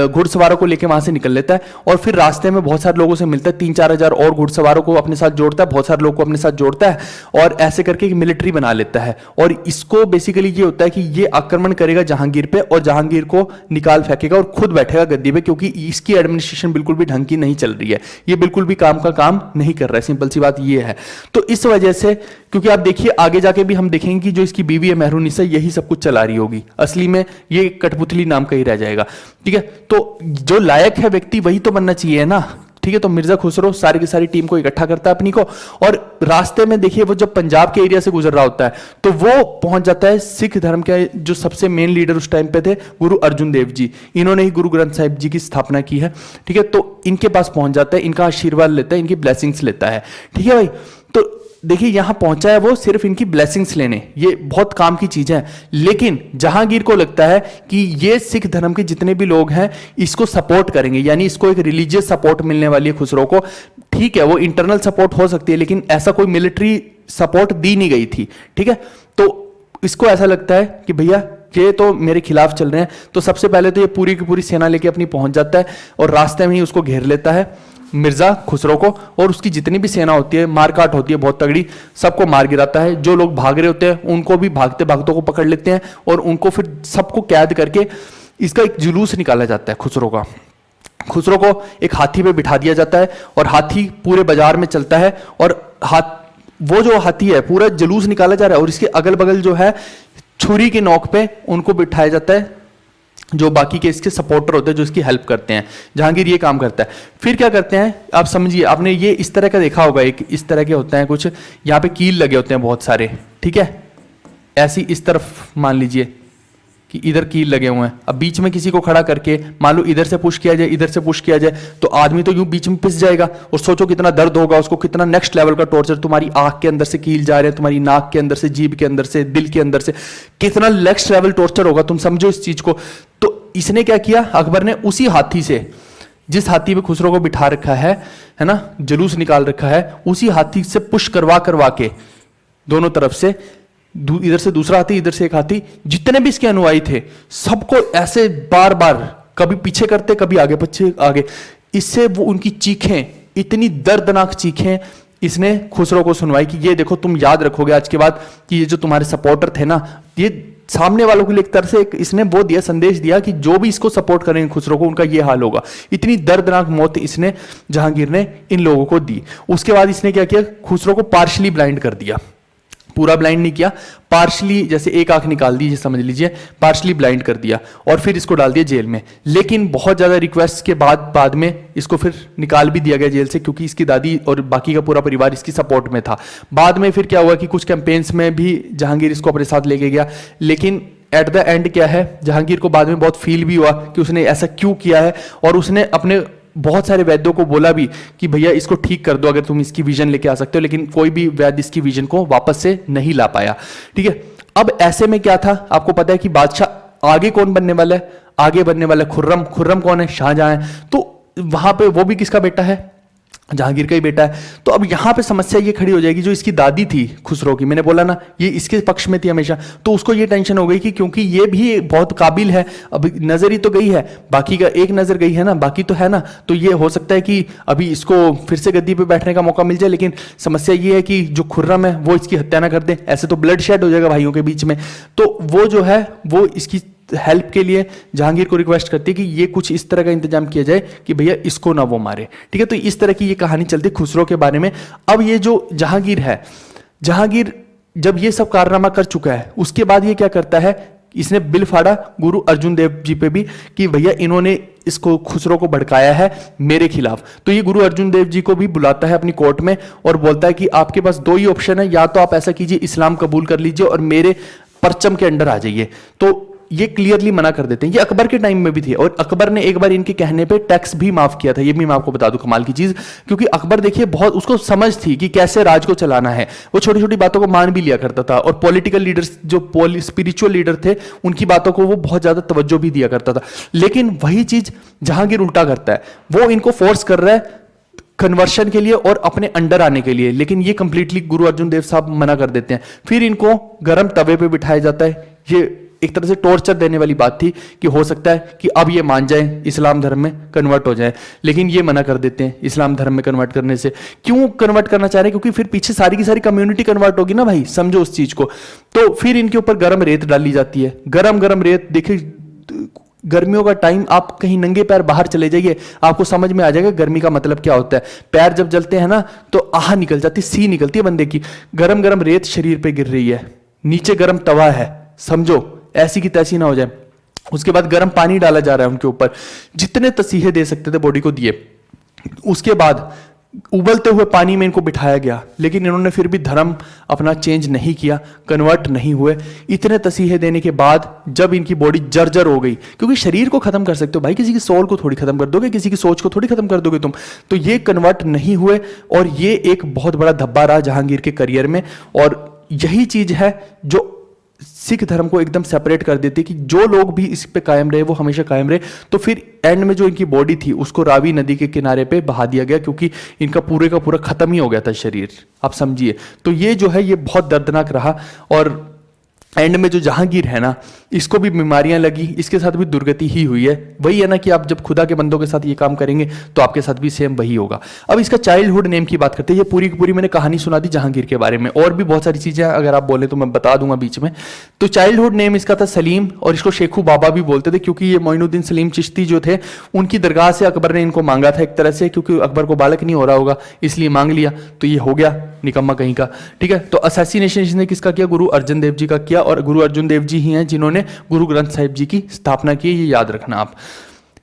घुड़सवारों को लेकर वहां से निकल लेता है। और फिर रास्ते में बहुत सारे लोगों से मिलता है, 3-4 हजार और घुड़सवारों को अपने साथ जोड़ता है, बहुत सारे लोगों को अपने साथ जोड़ता है, और ऐसे करके एक मिलिट्री बना लेता है। और इसको बेसिकली ये होता है कि ये आक्रमण करेगा जहांगीर पे और जहांगीर को निकाल फेंकेगा और खुद बैठेगा गद्दी पे, क्योंकि इसकी एडमिनिस्ट्रेशन बिल्कुल भी ढंग की नहीं चल रही है, ये बिल्कुल भी काम का काम नहीं कर रहा है। सिंपल सी बात ये है। तो इस वजह से, क्योंकि आप देखिए आगे जाके भी हम देखेंगे कि जो इसकी बीवी है मेहरुन्निसा, यही सब कुछ चला रही होगी, असली में ये कठपुतली नाम का ही रह जाएगा, ठीक है। तो जो लायक है व्यक्ति वही तो बनना चाहिए ना, ठीक है। तो मिर्जा खुसरो सारी की सारी टीम को इकट्ठा करता है अपनी को, और रास्ते में देखिए वो जब पंजाब के एरिया से गुजर रहा होता है तो वो पहुंच जाता है सिख धर्म के जो सबसे मेन लीडर उस टाइम पे थे, गुरु अर्जुन देव जी। इन्होंने ही गुरु ग्रंथ साहिब जी की स्थापना की है, ठीक है। तो इनके पास पहुंच जाता है, इनका आशीर्वाद लेता है, इनकी ब्लेसिंग्स लेता है, ठीक है भाई। तो देखिए यहां पहुंचा है वो सिर्फ इनकी ब्लेसिंग्स लेने, ये बहुत काम की चीज है। लेकिन जहांगीर को लगता है कि ये सिख धर्म के जितने भी लोग हैं इसको सपोर्ट करेंगे, यानी इसको एक रिलीजियस सपोर्ट मिलने वाली है खुसरो को। ठीक है, वो इंटरनल सपोर्ट हो सकती है, लेकिन ऐसा कोई मिलिट्री सपोर्ट दी नहीं गई थी, ठीक है। तो इसको ऐसा लगता है कि भैया ये तो मेरे खिलाफ चल रहे हैं। तो सबसे पहले तो ये पूरी की पूरी सेना लेके अपनी पहुंच जाता है और रास्ते में ही उसको घेर लेता है मिर्जा खुसरो को, और उसकी जितनी भी सेना होती है, मारकाट होती है बहुत तगड़ी, सबको मार गिराता है। जो लोग भाग रहे होते हैं उनको भी भागते भागतों को पकड़ लेते हैं, और उनको फिर सबको कैद करके इसका एक जुलूस निकाला जाता है खुसरो का। खुसरो को एक हाथी पे बिठा दिया जाता है और हाथी पूरे बाजार में चलता है और वो जो हाथी है पूरा जुलूस निकाला जा रहा है और इसके अगल बगल जो है छुरी के नोक पे उनको बिठाया जाता है, जो बाकी के इसके सपोर्टर होते हैं जो इसकी हेल्प करते हैं। जहांगीर ये काम करता है। फिर क्या करते हैं आप समझिए, आपने ये इस तरह का देखा होगा, एक इस तरह के होते हैं कुछ, यहाँ पे कील लगे होते हैं बहुत सारे, ठीक है, ऐसी इस तरफ मान लीजिए कि इधर कील लगे हुए हैं। अब बीच में किसी को खड़ा करके मान लो इधर से पुश किया जाए, इधर से पुश किया जाए, तो आदमी तो यूं बीच में पिस जाएगा और सोचो कितना दर्द होगा उसको, कितना नेक्स्ट लेवल का टॉर्चर। तुम्हारी आंख के अंदर से कील जा रहे हैं, तुम्हारी नाक के अंदर से, जीभ के अंदर से, दिल के अंदर से, कितना नेक्स्ट लेवल टॉर्चर होगा, तुम समझो इस चीज को। तो इसने क्या किया, अकबर ने उसी हाथी से, जिस हाथी पे खुसरो को बिठा रखा है ना, जुलूस निकाल रखा है, उसी हाथी से पुश करवा करवा के दोनों तरफ से, इधर से दूसरा हाथी, इधर से एक हाथी, जितने भी इसके अनुयायी थे सबको ऐसे बार बार कभी पीछे करते कभी आगे पीछे आगे, इससे वो उनकी चीखें, इतनी दर्दनाक चीखें इसने खुसरो को सुनवाई कि ये देखो तुम याद रखोगे आज के बाद कि ये जो तुम्हारे सपोर्टर थे ना, ये सामने वालों के लिए एक तरह से इसने वो दिया, संदेश दिया कि जो भी इसको सपोर्ट करेंगे खुसरो को, उनका ये हाल होगा। इतनी दर्दनाक मौत इसने, जहांगीर ने इन लोगों को दी। उसके बाद इसने क्या किया, खुसरो को पार्शली ब्लाइंड कर दिया, पूरा ब्लाइंड नहीं किया, पार्शली, जैसे एक आंख निकाल दी समझ लीजिए, पार्शली ब्लाइंड कर दिया और फिर इसको डाल दिया जेल में। लेकिन बहुत ज्यादा रिक्वेस्ट के बाद में इसको फिर निकाल भी दिया गया जेल से, क्योंकि इसकी दादी और बाकी का पूरा परिवार इसकी सपोर्ट में था। बाद में फिर क्या हुआ कि कुछ कैंपेन्स में भी जहांगीर इसको अपने साथ लेके गया, लेकिन एट द एंड क्या है, जहांगीर को बाद में बहुत फील भी हुआ कि उसने ऐसा क्यों किया है, और उसने अपने बहुत सारे वैद्यों को बोला भी कि भैया इसको ठीक कर दो अगर तुम इसकी विजन लेके आ सकते हो, लेकिन कोई भी वैद्य इसकी विजन को वापस से नहीं ला पाया। ठीक है, अब ऐसे में क्या था, आपको पता है कि बादशाह आगे कौन बनने वाला है, आगे बनने वाला है खुर्रम। खुर्रम कौन है, शाहजहां है। तो वहां पे वो भी किसका बेटा है, जहांगीर का ही बेटा है। तो अब यहां पे समस्या ये खड़ी हो जाएगी, जो इसकी दादी थी खुसरो की, मैंने बोला ना ये इसके पक्ष में थी हमेशा, तो उसको ये टेंशन हो गई कि क्योंकि ये भी बहुत काबिल है, अब नजर ही तो गई है, बाकी का एक नजर गई है ना, बाकी तो है ना, तो ये हो सकता है कि अभी इसको फिर से गद्दी पे बैठने का मौका मिल जाए। लेकिन समस्या ये है कि जो खुर्रम है वो इसकी हत्या ना कर दे, ऐसे तो ब्लड शेड हो जाएगा भाइयों के बीच में। तो वो जो है वो इसकी हेल्प के लिए जहांगीर को रिक्वेस्ट करती है कि ये कुछ इस तरह का इंतजाम किया जाए कि भैया इसको ना वो मारे। ठीक है, तो इस तरह की ये कहानी चलती है खुसरो के बारे में। अब ये जो जहांगीर है, जहांगीर जब ये सब कारनामा कर चुका है, उसके बाद ये क्या करता है, इसने बिल फाड़ा गुरु अर्जुन देव जी पे भी कि भैया इन्होंने इसको खुसरो को भड़काया है मेरे खिलाफ। तो ये गुरु अर्जुन देव जी को भी बुलाता है अपनी कोर्ट में और बोलता है कि आपके पास दो ही ऑप्शन है, या तो आप ऐसा कीजिए इस्लाम कबूल कर लीजिए और मेरे परचम के अंडर आ जाइए। तो ये क्लियरली मना कर देते हैं। ये अकबर के टाइम में भी थे, और अकबर ने एक बार इनके कहने पे टैक्स भी माफ किया था। ये भी मैं आपको बता दूं कमाल की चीज, क्योंकि अकबर देखिए बहुत उसको समझ थी कि कैसे राज को चलाना है। वो छोटी छोटी बातों को मान भी लिया करता था, और पॉलिटिकल लीडर्स जो स्पिरिचुअल लीडर थे उनकी बातों को वो बहुत ज्यादा तवज्जो भी दिया करता था। लेकिन वही चीज जहांगीर उल्टा करता है, वो इनको फोर्स कर रहा है कन्वर्शन के लिए और अपने अंडर आने के लिए, लेकिन ये कंप्लीटली गुरु अर्जुन देव साहब मना कर देते हैं। फिर इनको गर्म तवे पे बिठाया जाता है। ये एक तरह से टॉर्चर देने वाली बात थी कि हो सकता है कि अब ये मान जाए, इस्लाम धर्म में कन्वर्ट हो जाए, लेकिन ये मना कर देते हैं इस्लाम धर्म में कन्वर्ट करने से। क्यों कन्वर्ट करना चाह रहे हैं, क्योंकि फिर पीछे सारी की सारी कम्युनिटी कन्वर्ट होगी ना भाई, समझो उस चीज को। तो फिर इनके ऊपर गर्म रेत डाली जाती है। गरम गरम रेत, देखिए गर्मियों का टाइम, आप कहीं नंगे पैर बाहर चले जाइए, आपको समझ में आ जाएगा गर्मी का मतलब क्या होता है। पैर जब जलते हैं ना तो आह निकल जाती, सी निकलती है बंदे की। गरम गरम रेत शरीर पे गिर रही है, नीचे गरम तवा है, समझो ऐसी की तैसी ना हो जाए। उसके बाद गर्म पानी डाला जा रहा है उनके ऊपर, जितने तसीहे दे सकते थे बॉडी को दिए। उसके बाद उबलते हुए पानी में इनको बिठाया गया, लेकिन इन्होंने फिर भी धर्म अपना चेंज नहीं किया, कन्वर्ट नहीं हुए। इतने तसीहे देने के बाद जब इनकी बॉडी जर्जर हो गई, क्योंकि शरीर को खत्म कर सकते हो भाई, किसी की सोल को थोड़ी खत्म कर दोगे, किसी की सोच को थोड़ी खत्म कर दोगे तुम। तो ये कन्वर्ट नहीं हुए, और ये एक बहुत बड़ा धब्बा रहा जहांगीर के करियर में। और यही चीज है जो सिख धर्म को एकदम सेपरेट कर देती कि जो लोग भी इस पे कायम रहे वो हमेशा कायम रहे। तो फिर एंड में जो इनकी बॉडी थी उसको रावी नदी के किनारे पे बहा दिया गया, क्योंकि इनका पूरे का पूरा खत्म ही हो गया था शरीर, आप समझिए। तो ये जो है ये बहुत दर्दनाक रहा। और एंड में जो जहांगीर है ना, इसको भी बीमारियां लगी, इसके साथ भी दुर्गति ही हुई है। वही है ना कि आप जब खुदा के बंदों के साथ ये काम करेंगे तो आपके साथ भी सेम वही होगा। अब इसका चाइल्डहुड नेम की बात करते हैं। ये पूरी की पूरी मैंने कहानी सुना दी जहांगीर के बारे में, और भी बहुत सारी चीजें अगर आप बोले तो मैं बता दूंगा बीच में। तो चाइल्डहुड नेम इसका था सलीम, और इसको शेखू बाबा भी बोलते थे, क्योंकि ये मोइनुद्दीन सलीम चिश्ती जो थे उनकी दरगाह से अकबर ने इनको मांगा था एक तरह से, क्योंकि अकबर को बालक नहीं हो रहा होगा इसलिए मांग लिया, तो ये हो गया निकम्मा कहीं का। ठीक है, तो असैसिनेशन इसने किसका किया? गुरु अर्जन देव जी का किया, और गुरु अर्जुन देव जी ही हैं जिन्होंने गुरु ग्रंथ साहिब जी की स्थापना की, ये याद रखना आप।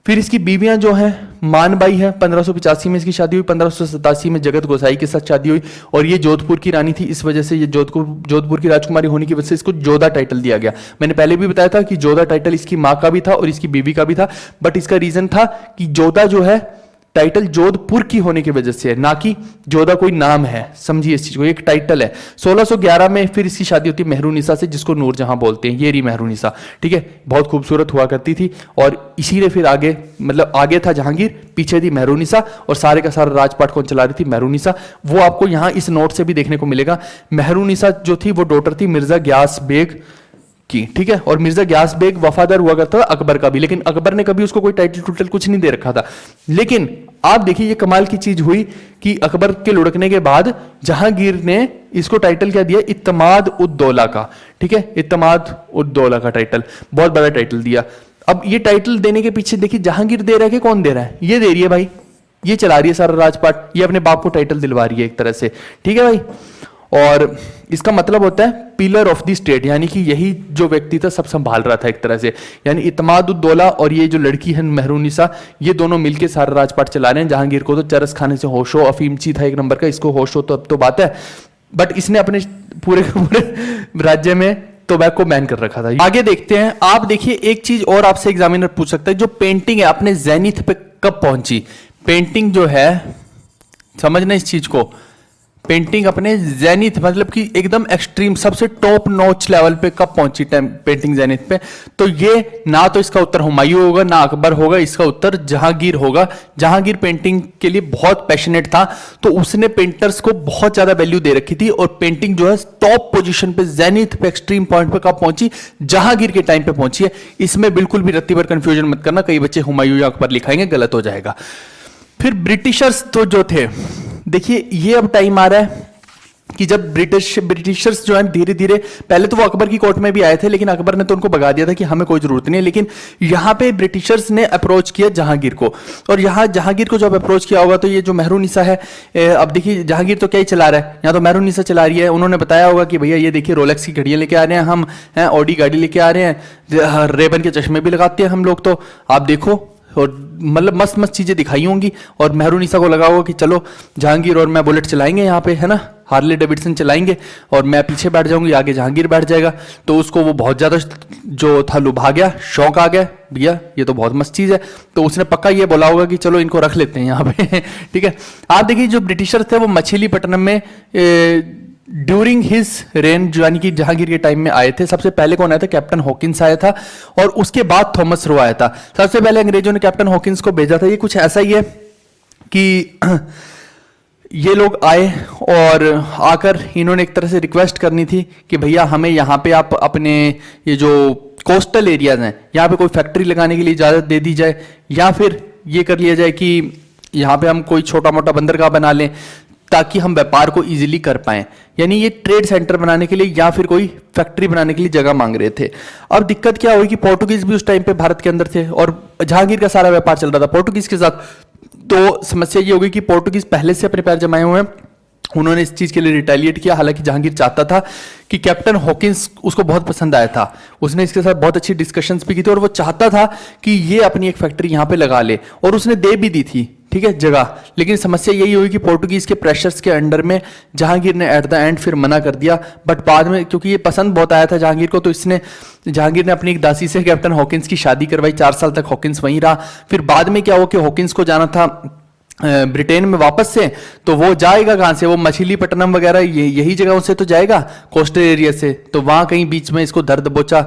फिर इसकी बीवियां जो हैं, मानबाई है, 1585 में इसकी शादी हुई, 1587 में जगत गोसाई के साथ शादी हुई, और ये जोधपुर की रानी थी, इस वजह से ये जोधपुर की राजकुमारी होने की वजह से इसको जोधा टाइटल दिया गया। मैंने पहले भी बताया था कि जोधा टाइटल इसकी माँ का भी था और इसकी बीवी का भी था, बट इसका रीजन था कि जोधा जो है टाइटल जोधपुर की होने की वजह से है, ना कि जोधा कोई नाम है, समझिए इस चीज को, एक टाइटल है। 1611 में फिर इसकी शादी होती है मेहरुनिसा से, जिसको नूरजहां बोलते हैं, ये रही मेहरुनिसा। ठीक है, बहुत खूबसूरत हुआ करती थी, और इसीलिए फिर आगे मतलब आगे था जहांगीर, पीछे थी मेहरुनिसा, और सारे का सारा राजपाट कौन चला रही थी? मेहरुनिसा। वो आपको यहाँ इस नोट से भी देखने को मिलेगा। मेहरुनिसा जो थी वो डॉटर थी मिर्जा ग्यास बेग की। ठीक है, और मिर्जा ग्यास बेग वफादार हुआ करता था अकबर का भी, लेकिन अकबर ने कभी उसको कोई टाइटल टूटल कुछ नहीं दे रखा था। लेकिन आप देखिए ये कमाल की चीज हुई कि अकबर के लुढ़कने के बाद जहांगीर ने इसको टाइटल क्या दिया? इत्तमाद उद दौला का। ठीक है, इत्तमाद उद दौला का टाइटल, बहुत बड़ा टाइटल दिया। अब ये टाइटल देने के पीछे देखिए जहांगीर दे रहा है कि कौन दे रहा है? ये दे रही है भाई, ये चला रही है सारा राजपाट, ये अपने बाप को टाइटल दिलवा रही है एक तरह से। ठीक है भाई, और इसका मतलब होता है पिलर ऑफ द स्टेट, यानी कि यही जो व्यक्ति था सब संभाल रहा था एक तरह से। यानी इत्तमादुद्दौला और ये जो लड़की है मेहरुनिसा, ये दोनों मिलके सारा राजपाट चला रहे हैं। जहांगीर को तो चरस खाने से होश हो, अफीमची था एक नंबर का, इसको होश हो तो अब तो बात है, बट इसने अपने पूरे राज्य में टोबैको बैन कर रखा था। आगे देखते हैं, आप देखिए एक चीज और आपसे एग्जामिनर पूछ सकता है, जो पेंटिंग है अपने जेनिथ पे कब पहुंची? पेंटिंग जो है, समझना इस चीज को, पेंटिंग अपने जेनिथ मतलब कि एकदम एक्सट्रीम सबसे टॉप नॉच लेवल पे कब पहुंची पेंटिंग जेनिथ पे? तो ये ना तो इसका उत्तर हुमायूं होगा ना अकबर होगा, इसका उत्तर जहांगीर होगा। जहांगीर पेंटिंग के लिए बहुत पैशनेट था, तो उसने पेंटर्स को बहुत ज्यादा वैल्यू दे रखी थी, और पेंटिंग जो है टॉप पोजीशन पे जेनिथ पे एक्सट्रीम पॉइंट पे कब पहुंची? जहांगीर के टाइम पे पहुंची है। इसमें बिल्कुल भी रत्ती भर कंफ्यूजन मत करना, कई बच्चे हुमायूं या अकबर लिखाएंगे, गलत हो जाएगा। फिर ब्रिटिशर्स तो जो थे, देखिए ये अब टाइम आ रहा है कि जब ब्रिटिशर्स जो है धीरे धीरे, पहले तो वो अकबर की कोर्ट में भी आए थे, लेकिन अकबर ने तो उनको भगा दिया था कि हमें कोई जरूरत नहीं है। लेकिन यहाँ पे ब्रिटिशर्स ने अप्रोच किया जहांगीर को, और यहाँ जहांगीर को जब अप्रोच किया होगा तो ये जो मेहरुनिसा है, अब देखिए जहांगीर तो क्या ही चला रहा है, यहाँ तो मेहरुनिसा चला रही है। उन्होंने बताया होगा कि भैया ये देखिए रोलेक्स की घड़ियां लेके आ रहे हैं हम, हैं ऑडी गाड़ी लेके आ रहे हैं, रेबन के चश्मे भी लगाते हैं हम लोग, तो आप देखो, और मतलब मस्त मस्त चीजें दिखाई होंगी। और मेहरुनिसा को लगा होगा कि चलो जहांगीर और मैं बुलेट चलाएंगे यहाँ पे, है ना, हार्ले डेविडसन चलाएंगे, और मैं पीछे बैठ जाऊंगी, आगे जहांगीर बैठ जाएगा। तो उसको वो बहुत ज्यादा जो था लुभा गया, शौक आ गया, भैया ये तो बहुत मस्त चीज है, तो उसने पक्का ये बोला होगा कि चलो इनको रख लेते हैं यहाँ पे। ठीक है, आप देखिए जो ब्रिटिशर्स थे वो मछलीपट्टनम में ड्यूरिंग हिज रेन, यानी कि जहांगीर के टाइम में आए थे। सबसे पहले कौन आया था? कैप्टन हॉकिंस आया था, और उसके बाद थॉमस रो आया था। सबसे पहले अंग्रेजों ने कैप्टन हॉकिंस को भेजा था। ये कुछ ऐसा ही है कि ये लोग आए और आकर इन्होंने एक तरह से रिक्वेस्ट करनी थी कि भैया हमें यहाँ पे आप अपने ये जो कोस्टल एरियाज हैं यहाँ पे कोई फैक्ट्री लगाने के लिए इजाज़त दे दी जाए, या फिर ये कर लिया जाए कि यहाँ पे हम कोई छोटा मोटा बंदरगाह बना लें ताकि हम व्यापार को इजीली कर पाएं। यानी ये ट्रेड सेंटर बनाने के लिए या फिर कोई फैक्ट्री बनाने के लिए जगह मांग रहे थे। अब दिक्कत क्या हुई कि पोर्टुगीज भी उस टाइम पे भारत के अंदर थे और जहांगीर का सारा व्यापार चल रहा था पोर्टुगीज के साथ। तो समस्या ये हो गई कि पोर्टुगीज पहले से अपने पैर जमाए हुए हैं, उन्होंने इस चीज के लिए रिटेलिएट किया। हालांकि जहांगीर चाहता था कि कैप्टन हॉकिंस उसको बहुत पसंद आया था, उसने इसके साथ बहुत अच्छी डिस्कशंस भी की थी और वो चाहता था कि ये अपनी एक फैक्ट्री यहाँ पे लगा ले, और उसने दे भी दी थी, ठीक है, जगह। लेकिन समस्या यही हुई कि पोर्टुगीज के प्रेशर्स के अंडर में जहांगीर ने एट द एंड फिर मना कर दिया। बट बाद में क्योंकि ये पसंद बहुत आया था जहांगीर को, तो जहांगीर ने अपनी एक दासी से कैप्टन हॉकिंस की शादी करवाई। 4 साल तक हॉकिंस वहीं रहा। फिर बाद में क्या हुआ कि हॉकिंस को जाना था ब्रिटेन में वापस से, तो वो जाएगा कहां से? वो मछलीपट्टनम वगैरह यही जगहों से तो जाएगा, कोस्टल एरिया से। तो वहां कहीं बीच में इसको दर्द बोचा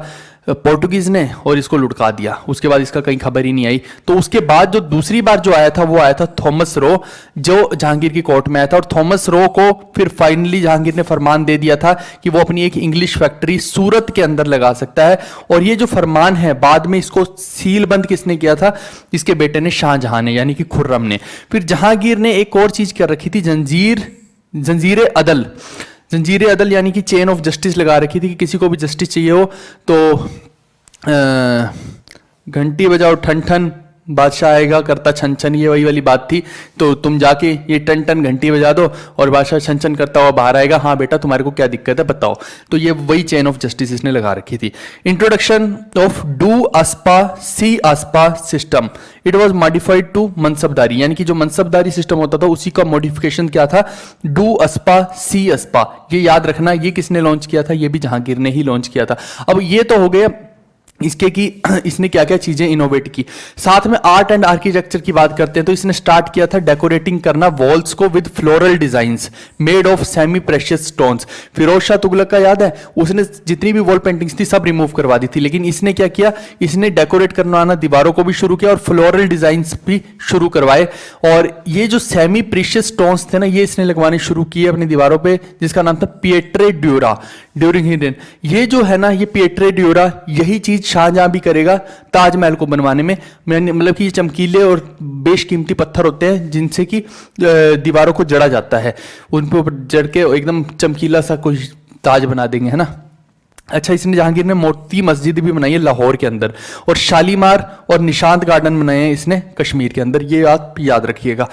पोर्टुगीज ने और इसको लुढ़का दिया। उसके बाद इसका कहीं खबर ही नहीं आई। तो उसके बाद जो दूसरी बार जो आया था वो आया था थॉमस रो, जो जहांगीर की कोर्ट में आया था। और थॉमस रो को फिर फाइनली जहांगीर ने फरमान दे दिया था कि वो अपनी एक इंग्लिश फैक्ट्री सूरत के अंदर लगा सकता है। और ये जो फरमान है बाद में इसको सीलबंद किसने किया था? इसके बेटे ने, शाहजहां ने, यानी कि खुर्रम ने। फिर जहांगीर ने एक और चीज कर रखी थी, जंजीर अदल। जंजीर अदल यानी कि चेन ऑफ जस्टिस लगा रखी थी कि किसी को भी जस्टिस चाहिए हो तो घंटी बजाओ ठन ठन, बादशाह आएगा करता छन छन, ये वही वाली बात थी। तो तुम जाके ये टन टन घंटी बजा दो और बादशाह छन छन करता हुआ बाहर आएगा, हाँ बेटा तुम्हारे को क्या दिक्कत है बताओ। तो ये वही चेन ऑफ जस्टिस इसने लगा रखी थी। Introduction of du aspa sih aspa system, it was modified to mansabdari, यानी कि जो मनसबदारी सिस्टम होता था उसी का मॉडिफिकेशन क्या था? डू अस्पा सी अस्पा। ये याद रखना, ये किसने लॉन्च किया था? ये भी जहांगीर ने ही लॉन्च किया था। अब ये तो हो गया इसके कि इसने क्या क्या चीजें इनोवेट की। साथ में आर्ट एंड आर्किटेक्चर की बात करते हैं तो इसने स्टार्ट किया था डेकोरेटिंग करना वॉल्स को with floral designs made of semi precious stones. Firoz Shah Tughlaq का याद है, उसने जितनी भी वॉल पेंटिंग्स थी सब रिमूव करवा दी थी, लेकिन इसने क्या किया? इसने डेकोरेट करवाना दीवारों को भी शुरू किया और फ्लोरल डिजाइंस भी शुरू करवाए। और ये जो सेमी प्रेशियस स्टोन्स थे ना, ये इसने लगवाने शुरू किए अपनी दीवारों पे, जिसका नाम था पिएट्रे ड्यूरा ड्यूरिंग हिडन। ये जो है ना, ये पिएट्रे ड्यूरा, यही चीज शाहजहां भी करेगा ताजमहल को बनवाने में। मतलब कि ये चमकीले और बेशकीमती पत्थर होते हैं जिनसे कि दीवारों को जड़ा जाता है, उन पे ऊपर जड़ के एकदम चमकीला सा कोई ताज बना देंगे, है ना। अच्छा, इसने जहांगीर ने मोती मस्जिद भी बनाई है लाहौर के अंदर, और शालीमार और निशांत गार्डन बनाए हैं इसने कश्मीर के अंदर, ये आप याद रखिएगा।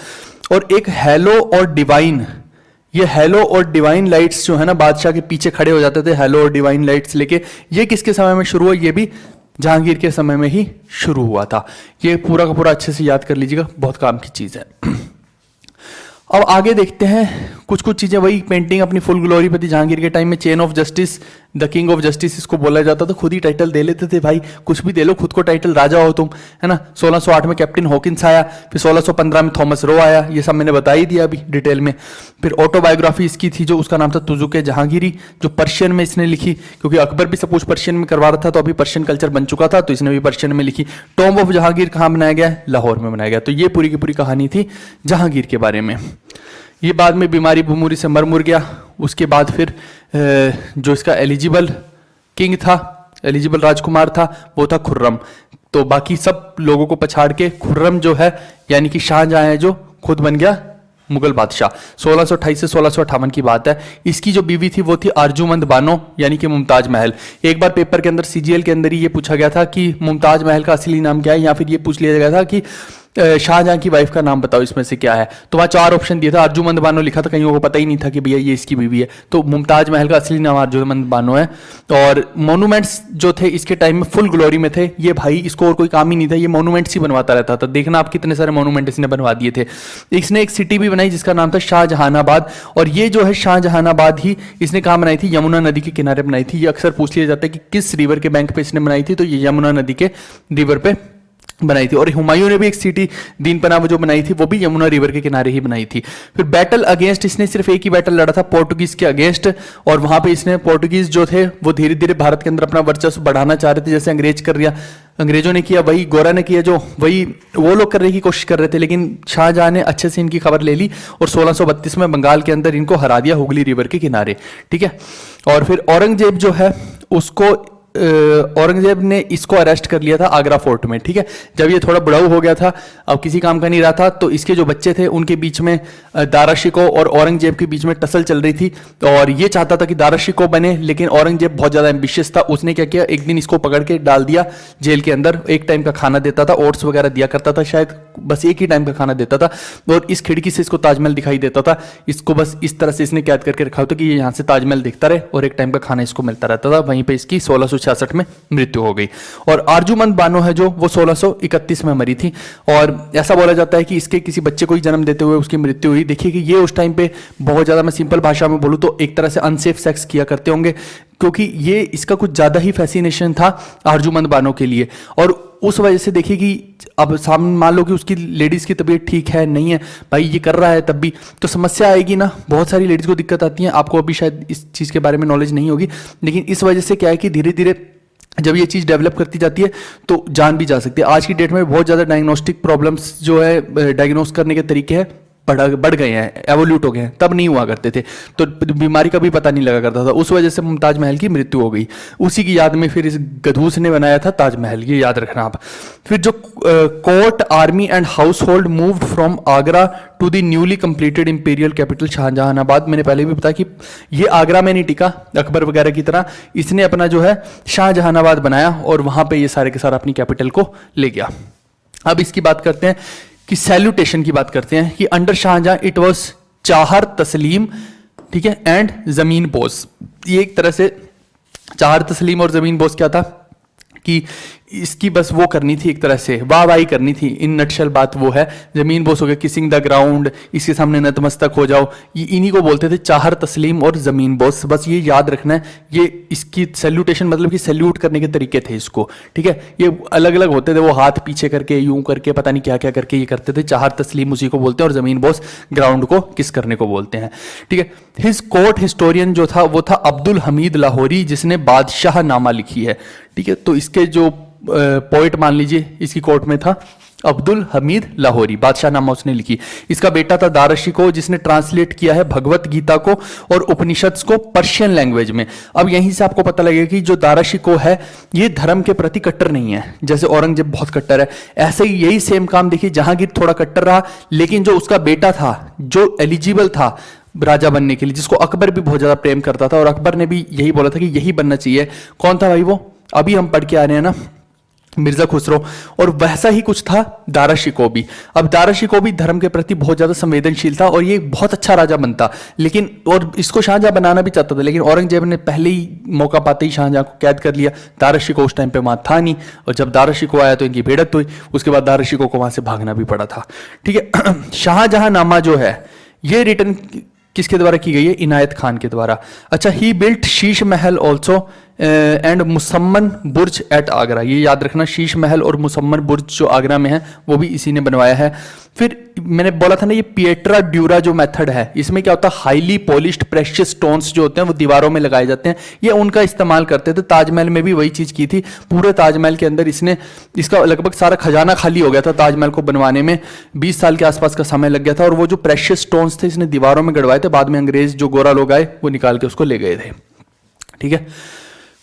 और एक हेलो और डिवाइन, ये हेलो और डिवाइन लाइट्स जो है ना, बादशाह के पीछे खड़े हो जाते थे हेलो और डिवाइन लाइट्स लेके, ये किसके समय में शुरू हुआ? ये भी जहांगीर के समय में ही शुरू हुआ था। ये पूरा का पूरा अच्छे से याद कर लीजिएगा, बहुत काम की चीज है। अब आगे देखते हैं कुछ कुछ चीजें। वही पेंटिंग अपनी फुल ग्लोरी पे थी जहांगीर के टाइम में। Chain of justice, the king of justice इसको बोला जाता था। खुद ही टाइटल दे लेते थे भाई, कुछ भी दे लो, खुद को टाइटल राजा हो तुम, है ना। 1608 में कैप्टन हॉकिंस आया, फिर 1615 में थॉमस रो आया, ये सब मैंने बता ही दिया अभी डिटेल में। फिर ऑटोबायोग्राफी इसकी थी जो उसका नाम था तुजुके जहांगीरी, जो पर्शियन में इसने लिखी, क्योंकि अकबर भी सब कुछ पर्शियन में करवा रहा था, तो अभी पर्शियन कल्चर बन चुका था, तो इसने भी पर्शियन में लिखी। टॉम्ब ऑफ जहांगीर कहाँ बनाया गया? लाहौर में बनाया गया। तो ये पूरी की पूरी कहानी थी जहांगीर के बारे में। ये बाद में बीमारी बमूरी से मर गया। उसके बाद फिर जो इसका एलिजिबल किंग था, एलिजिबल राजकुमार था, वो था खुर्रम। तो बाकी सब लोगों को पछाड़ के खुर्रम जो है, यानी कि शाहजहां है, जो खुद बन गया मुगल बादशाह। 1628 से 1658 की बात है। इसकी जो बीवी थी वो थी अर्जुमंद बानो, यानी कि मुमताज महल। एक बार पेपर के अंदर सीजीएल के अंदर ही ये पूछा गया था कि मुमताज महल का असली नाम क्या है, या फिर ये पूछ लिया गया था कि शाहजहां की वाइफ का नाम बताओ, इसमें से क्या है। तो वहाँ 4 ऑप्शन दिया था, अर्जुमंद बानो लिखा था, कईयों को पता ही नहीं था कि भैया ये इसकी बीवी है। तो मुमताज महल का असली नाम अर्जुमंद बानो है। और मोनूमेंट्स जो थे इसके टाइम में फुल ग्लोरी में थे। ये भाई, इसको और कोई काम ही नहीं था, ये मोनूमेंट्स ही बनवाता रहता था। देखना आप कितने सारे मोनूमेंट इसने बनवा दिए थे। इसने एक सिटी भी बनाई जिसका नाम था शाहजहानाबाद, और ये जो है शाहजहानाबाद ही इसने कहाँ बनाई थी? यमुना नदी के किनारे बनाई थी। ये अक्सर पूछ लिया जाता है कि किस रिवर के बैंक पे इसने बनाई थी, तो ये यमुना नदी के रिवर पे बनाई थी। और हुमायूं ने भी एक सिटी दीन पनाह जो बनाई थी वो भी यमुना रिवर के किनारे ही बनाई थी। फिर बैटल अगेंस्ट, इसने सिर्फ एक ही बैटल लड़ा था पोर्टुगीज के अगेंस्ट, और वहां पे इसने पोर्टुगीज जो थे वो धीरे धीरे भारत के अंदर अपना वर्चस्व बढ़ाना चाह रहे थे, जैसे अंग्रेज कर रिया, अंग्रेजों ने किया वही गोरा ने किया, जो वही वो लोग करने की कोशिश कर रहे थे। लेकिन शाहजहां ने अच्छे से इनकी खबर ले ली और 1632 में बंगाल के अंदर इनको हरा दिया हुगली रिवर के किनारे, ठीक है। और फिर औरंगजेब जो है उसको औरंगजेब ने इसको अरेस्ट कर लिया था आगरा फोर्ट में, ठीक है। जब ये थोड़ा बुढ़ाऊ हो गया था, अब किसी काम का नहीं रहा था, तो इसके जो बच्चे थे उनके बीच में दारा शिकोह और औरंगजेब के बीच में टसल चल रही थी। और ये चाहता था कि दारा शिकोह बने, लेकिन औरंगजेब बहुत ज्यादा एम्बिशियस था। उसने क्या किया, एक दिन इसको पकड़ के डाल दिया जेल के अंदर। एक टाइम का खाना देता था, ओट्स वगैरह दिया करता था, शायद बस एक ही टाइम का खाना देता था। और इस खिड़की से इसको ताजमहल दिखाई देता था। इसको बस इस तरह से इसने कैद करके रखा होता कि ये यहाँ से ताजमहल दिखता रहे और एक टाइम का खाना इसको मिलता रहता था। वहीं पे इसकी 1666 में मृत्यु हो गई। और अर्जुमंद बानो है जो, वो 1631 में मरी थी। और ऐसा बोला जाता है कि इसके किसी बच्चे को ही जन्म देते हुए उसकी मृत्यु हुई। देखिए कि ये उस टाइम पे बहुत ज्यादा, मैं सिंपल भाषा में बोलूं तो एक तरह से अनसेफ सेक्स किया करते होंगे, क्योंकि ये इसका कुछ ज्यादा ही फैसिनेशन था अर्जुमंद बानो के लिए। और उस वजह से देखिए कि अब सामने मान लो कि उसकी लेडीज की तबीयत ठीक है नहीं है, भाई ये कर रहा है तब भी तो समस्या आएगी ना। बहुत सारी लेडीज को दिक्कत आती है, आपको अभी शायद इस चीज के बारे में नॉलेज नहीं होगी, लेकिन इस वजह से क्या है कि धीरे धीरे जब ये चीज़ डेवलप करती जाती है तो जान भी जा सकती है। आज की डेट में बहुत ज़्यादा डायग्नोस्टिक प्रॉब्लम्स जो है डायग्नोस करने के तरीके हैं बढ़ गए हैं, एवोल्यूट हो गए हैं, तब नहीं हुआ करते थे, तो बीमारी का भी पता नहीं लगा करता था। उस वजह से मुमताज महल की मृत्यु हो गई। उसी की याद में फिर इस गधूस ने बनाया था ताजमहल, ये याद रखना आप। फिर जो court, army and household moved from Agra to the newly completed imperial capital Shahjahanabad. मैंने पहले भी बताया कि ये आगरा में नहीं टिका अकबर वगैरह की तरह, इसने अपना जो है शाहजहानाबाद बनाया और वहां पे ये सारे के सारा अपनी कैपिटल को ले गया। अब इसकी बात करते हैं कि सैल्यूटेशन की बात करते हैं कि अंडर शाहजहां इट वाज चाहर तस्लीम, ठीक है, एंड जमीन बोस। ये एक तरह से चाहर तस्लीम और जमीन बोस क्या था कि इसकी बस वो करनी थी, एक तरह से वाहवाही करनी थी। इन नटशल बात वो है, जमीन बोस हो गया किसिंग द ग्राउंड, इसके सामने नतमस्तक हो जाओ, ये इन्हीं को बोलते थे चाहर तस्लीम और जमीन बोस। बस ये याद रखना है, ये इसकी सैल्यूटेशन मतलब कि सैल्यूट करने के तरीके थे इसको, ठीक है। ये अलग अलग होते थे, वो हाथ पीछे करके यूं करके पता नहीं क्या क्या करके ये करते थे। चाहर तस्लीम उसी को बोलते हैं और जमीन बोस ग्राउंड को किस करने को बोलते हैं, ठीक है। हिज कोर्ट हिस्टोरियन जो था वो था अब्दुल हमीद लाहौरी, जिसने बादशाह नामा लिखी है, ठीक है। तो इसके जो पोइट मान लीजिए इसकी कोर्ट में था अब्दुल हमीद लाहौरी, बादशाह नामा उसने लिखी। इसका बेटा था दाराशिको, जिसने ट्रांसलेट किया है भगवत गीता को और उपनिषद को पर्शियन लैंग्वेज में। अब यहीं से आपको पता लगेगा कि जो दाराशिको है ये धर्म के प्रति कट्टर नहीं है, जैसे औरंगजेब बहुत कट्टर है, ऐसे ही यही सेम काम देखिए जहांगीर थोड़ा कट्टर रहा, लेकिन जो उसका बेटा था जो एलिजिबल था राजा बनने के लिए, जिसको अकबर भी बहुत ज्यादा प्रेम करता था और अकबर ने भी यही बोला था कि यही बनना चाहिए। कौन था भाई वो? अभी हम पढ़ के आ रहे हैं ना, मिर्जा खुसरो। और वैसा ही कुछ था दाराशिको भी। अब दाराशिको भी धर्म के प्रति बहुत ज्यादा संवेदनशील था और ये बहुत अच्छा राजा बनता, लेकिन और इसको शाहजहां बनाना भी चाहता था, लेकिन औरंगजेब ने पहले ही मौका पाते ही शाहजहां को कैद कर लिया। दाराशिको उस टाइम पे वहां था नहीं, और जब दाराशिको आया तो इनकी भिड़ंत हुई, उसके बाद दाराशिको को वहां से भागना भी पड़ा था, ठीक है। शाहजहां नामा जो है ये रिटर्न किसके द्वारा की गई है? इनायत खान के द्वारा। अच्छा, ही built Sheesh Mahal also and Musamman Burj at Agra. ये याद रखना, शीश महल और मुसम्मन बुर्ज जो आगरा में है वो भी इसी ने बनवाया है। फिर मैंने बोला था ना ये पिएट्रा ड्यूरा जो मेथड है, इसमें क्या होता है, हाईली पॉलिश्ड प्रेशियस स्टोन्स जो होते हैं वो दीवारों में लगाए जाते हैं, ये उनका इस्तेमाल करते थे। ताजमहल में भी वही चीज की थी। पूरे ताजमहल के अंदर इसका लगभग सारा खजाना खाली हो गया था ताजमहल को बनवाने में, 20 साल के आसपास का समय लग गया था। और वो जो प्रेशियस स्टोन्स थे इसने दीवारों में गड़वाए थे, बाद में अंग्रेज जो गोरा लोग आए वो निकाल के उसको ले गए थे, ठीक है।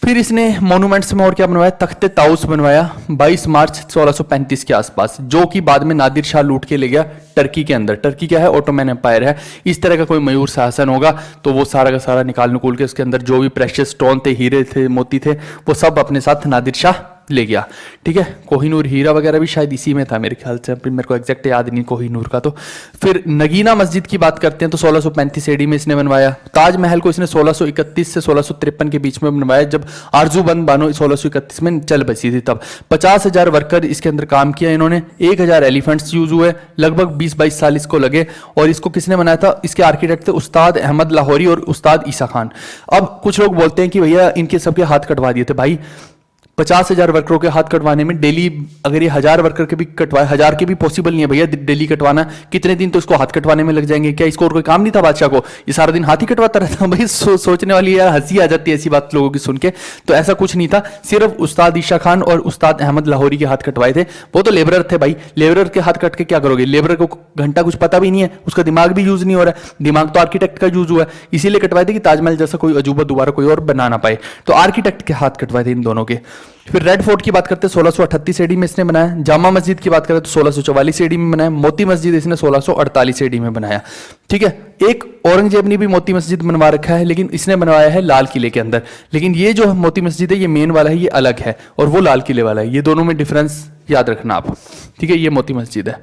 फिर इसने मोनूमेंट्स में और क्या बनवाया? तख्ते ताउस बनवाया 22 मार्च 1635 के आसपास, जो कि बाद में नादिर शाह लूट के ले गया टर्की के अंदर। टर्की क्या है? ऑटोमन एम्पायर है। इस तरह का कोई मयूर शासन होगा तो वो सारा का सारा निकाल नुकूल के उसके अंदर जो भी प्रेशियस स्टोन थे, हीरे थे, मोती थे, वो सब अपने साथ नादिर शाह ले गया, ठीक है। कोहिनूर हीरा वगैरह भी शायद इसी में था मेरे ख्याल से, मेरे को एग्जैक्ट याद नहीं कोहिनूर का। तो फिर नगीना मस्जिद की बात करते हैं तो 1635 एडी में इसने बनवाया। ताजमहल को इसने 1631 से 1653 के बीच में बनवाया, जब आरजूबंद बानो 1631 में चल बसी थी तब। 50,000 वर्कर इसके अंदर काम किया इन्होंने, 1,000 एलिफेंट्स यूज हुए, लगभग 20-22 साल इसको लगे। और इसको किसने बनाया था? इसके आर्किटेक्ट थे उस्ताद अहमद लाहौरी और उस्ताद ईसा खान। अब कुछ लोग बोलते हैं कि भैया इनके सबके हाथ कटवा दिए थे। भाई 50,000 वर्करों के हाथ कटवाने में डेली अगर ये 1,000 वर्कर के भी कटवाए, 1,000 के भी पॉसिबल नहीं है भैया डेली कटवाना। कितने दिन तो इसको हाथ कटवाने में लग जाएंगे? क्या इसको और कोई काम नहीं था बादशाह को? ये सारा दिन हाथ ही कटवाता रहता। भाई सोचने वाली यार हंसी आ जाती है ऐसी बात लोगों की सुन के। तो ऐसा कुछ नहीं था, सिर्फ उस्ताद ईशा खान और उस्ताद अहमद लाहौरी के हाथ कटवाए थे। वो तो लेबरर थे भाई, लेबरर के हाथ कट के क्या करोगे? लेबरर को घंटा कुछ पता भी नहीं है, उसका दिमाग भी यूज नहीं हो रहा है, दिमाग तो आर्किटेक्ट का यूज हुआ है। इसीलिए कटवाए थे कि ताजमहल जैसा कोई अजूबा दोबारा कोई और बना ना पाए। तो आर्किटेक्ट के हाथ कटवाए थे इन दोनों के। फिर रेड फोर्ट की बात करते हैं 1638 एडी में इसने बनाया। जामा मस्जिद की बात करें तो 1644 एडी में बनाया। मोती मस्जिद इसने 1648 एडी में बनाया, ठीक है। एक औरंगजेब ने भी मोती मस्जिद बनवा रखा है, लेकिन इसने बनवाया है लाल किले के अंदर। लेकिन ये जो मोती मस्जिद है ये मेन वाला है, ये अलग है, और वो लाल किले वाला है। ये दोनों में डिफरेंस याद रखना आप, ठीक है। ये मोती मस्जिद है।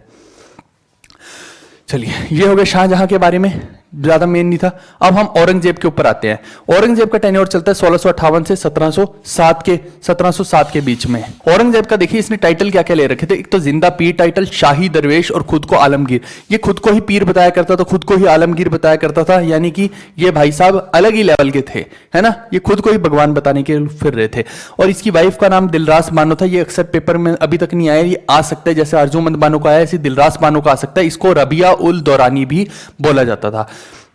चलिए, ये हो गया शाहजहां के बारे में, ज्यादा मेन नहीं था। अब हम औरंगजेब के ऊपर आते हैं। औरंगजेब का टेन्योर चलता है 1658 से 1707 के बीच में। औरंगजेब का देखिए इसने टाइटल क्या क्या ले रखे थे। एक तो जिंदा पीर टाइटल, शाही दरवेश, और खुद को आलमगीर। ये खुद को ही पीर बताया करता था, खुद को ही आलमगीर बताया करता था, यानी कि ये भाई साहब अलग ही लेवल के थे, है ना। ये खुद को ही भगवान बताने के फिर रहे थे। और इसकी वाइफ का नाम दिलरास बानो था। ये अक्सर पेपर में अभी तक नहीं आया, ये आ सकता है जैसे आरजूमंद बानो को आया, ऐसे दिलरास बानो को आ सकता है। इसको रबिया उल दौरानी भी बोला जाता था।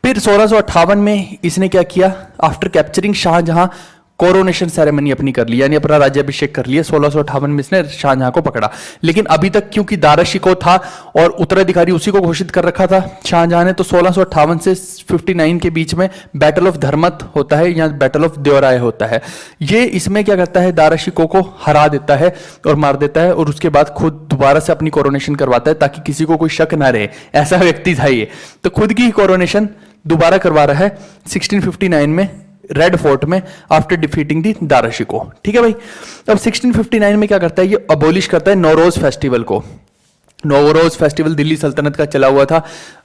फिर 1658 में इसने क्या किया? After capturing Shahjahan, coronation ceremony अपनी कर ली, यानी अपना राज्याभिषेक कर लिया। 1658 में इसने शाहजहां को पकड़ा, लेकिन अभी तक क्योंकि दारा शिकोह था और उत्तराधिकारी उसी को घोषित कर रखा था शाहजहां ने, तो 1658 से 59 के बीच में बैटल ऑफ धर्मत होता है या बैटल ऑफ देवराय होता है। ये इसमें क्या करता है, दारा शिकोह को हरा देता है और मार देता है, और उसके बाद खुद दोबारा से अपनी कोरोनेशन करवाता है ताकि किसी को कोई शक ना रहे। ऐसा व्यक्ति था ये, तो खुद की कोरोनेशन दोबारा करवा रहा है 1659 में रेड फोर्ट में, आफ्टर डिफीटिंग दी दारा शिकोह। ठीक है भाई। अब 1659 में क्या करता है, ये अबोलिश करता है नौरोज फेस्टिवल को। नौरोज फेस्टिवल दिल्ली सल्तनत का चला हुआ था,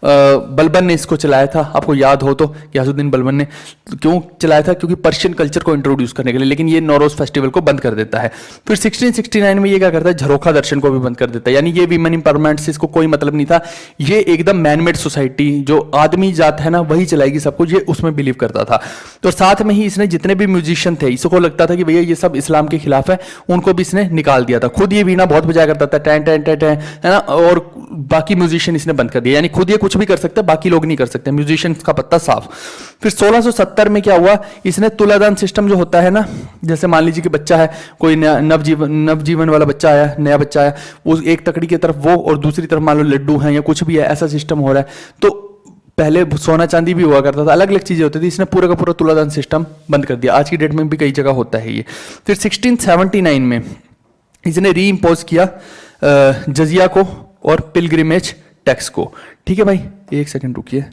बलबन ने इसको चलाया था, आपको याद हो तो, गियासुद्दीन बलबन ने। क्यों चलाया था, क्योंकि पर्शियन कल्चर को इंट्रोड्यूस करने के लिए, लेकिन ये नौरोज फेस्टिवल को बंद कर देता है। फिर 1669 में ये क्या करता है, झरोखा दर्शन को भी बंद कर देता है, यानी ये वीमेन इंपावरमेंट से इसको कोई मतलब नहीं था। ये एकदम मैनमेड सोसाइटी, जो आदमी जात है ना वही चलाएगी सब कुछ, ये उसमें बिलीव करता था। तो साथ में ही इसने जितने भी म्यूजिशियन थे, इसको लगता था कि भैया ये सब इस्लाम के खिलाफ है, उनको भी इसने निकाल दिया था। खुद ये वीणा बहुत बजाया करता था, टैन टैन टैन टैन, है ना, और बाकी म्यूजिशियन इसने बंद कर दिया, यानी खुद ये कुछ भी कर सकते हैं, बाकी लोग नहीं कर सकते, म्यूजिशियन का पत्ता साफ। फिर 1670 में क्या हुआ, इसने तुलादान सिस्टम जो होता है ना, जैसे मान लीजिए कि बच्चा है, कोई नवजीवन वाला बच्चा आया, नया बच्चा आया, वो एक तकड़ी की तरफ वो और दूसरी तरफ मान लो लड्डू हैं या कुछ भी है, ऐसा सिस्टम हो रहा है। तो पहले सोना चांदी भी हुआ करता था, अलग अलग चीजें होती थी, इसने पूरा का पूरा तुलादान सिस्टम बंद कर दिया। आज की डेट में भी कई जगह होता है ये। फिर 1679 में इसने री इम्पोज किया जजिया को और पिलग्रिमेज टैक्स को। ठीक है भाई, एक सेकंड रुकिए।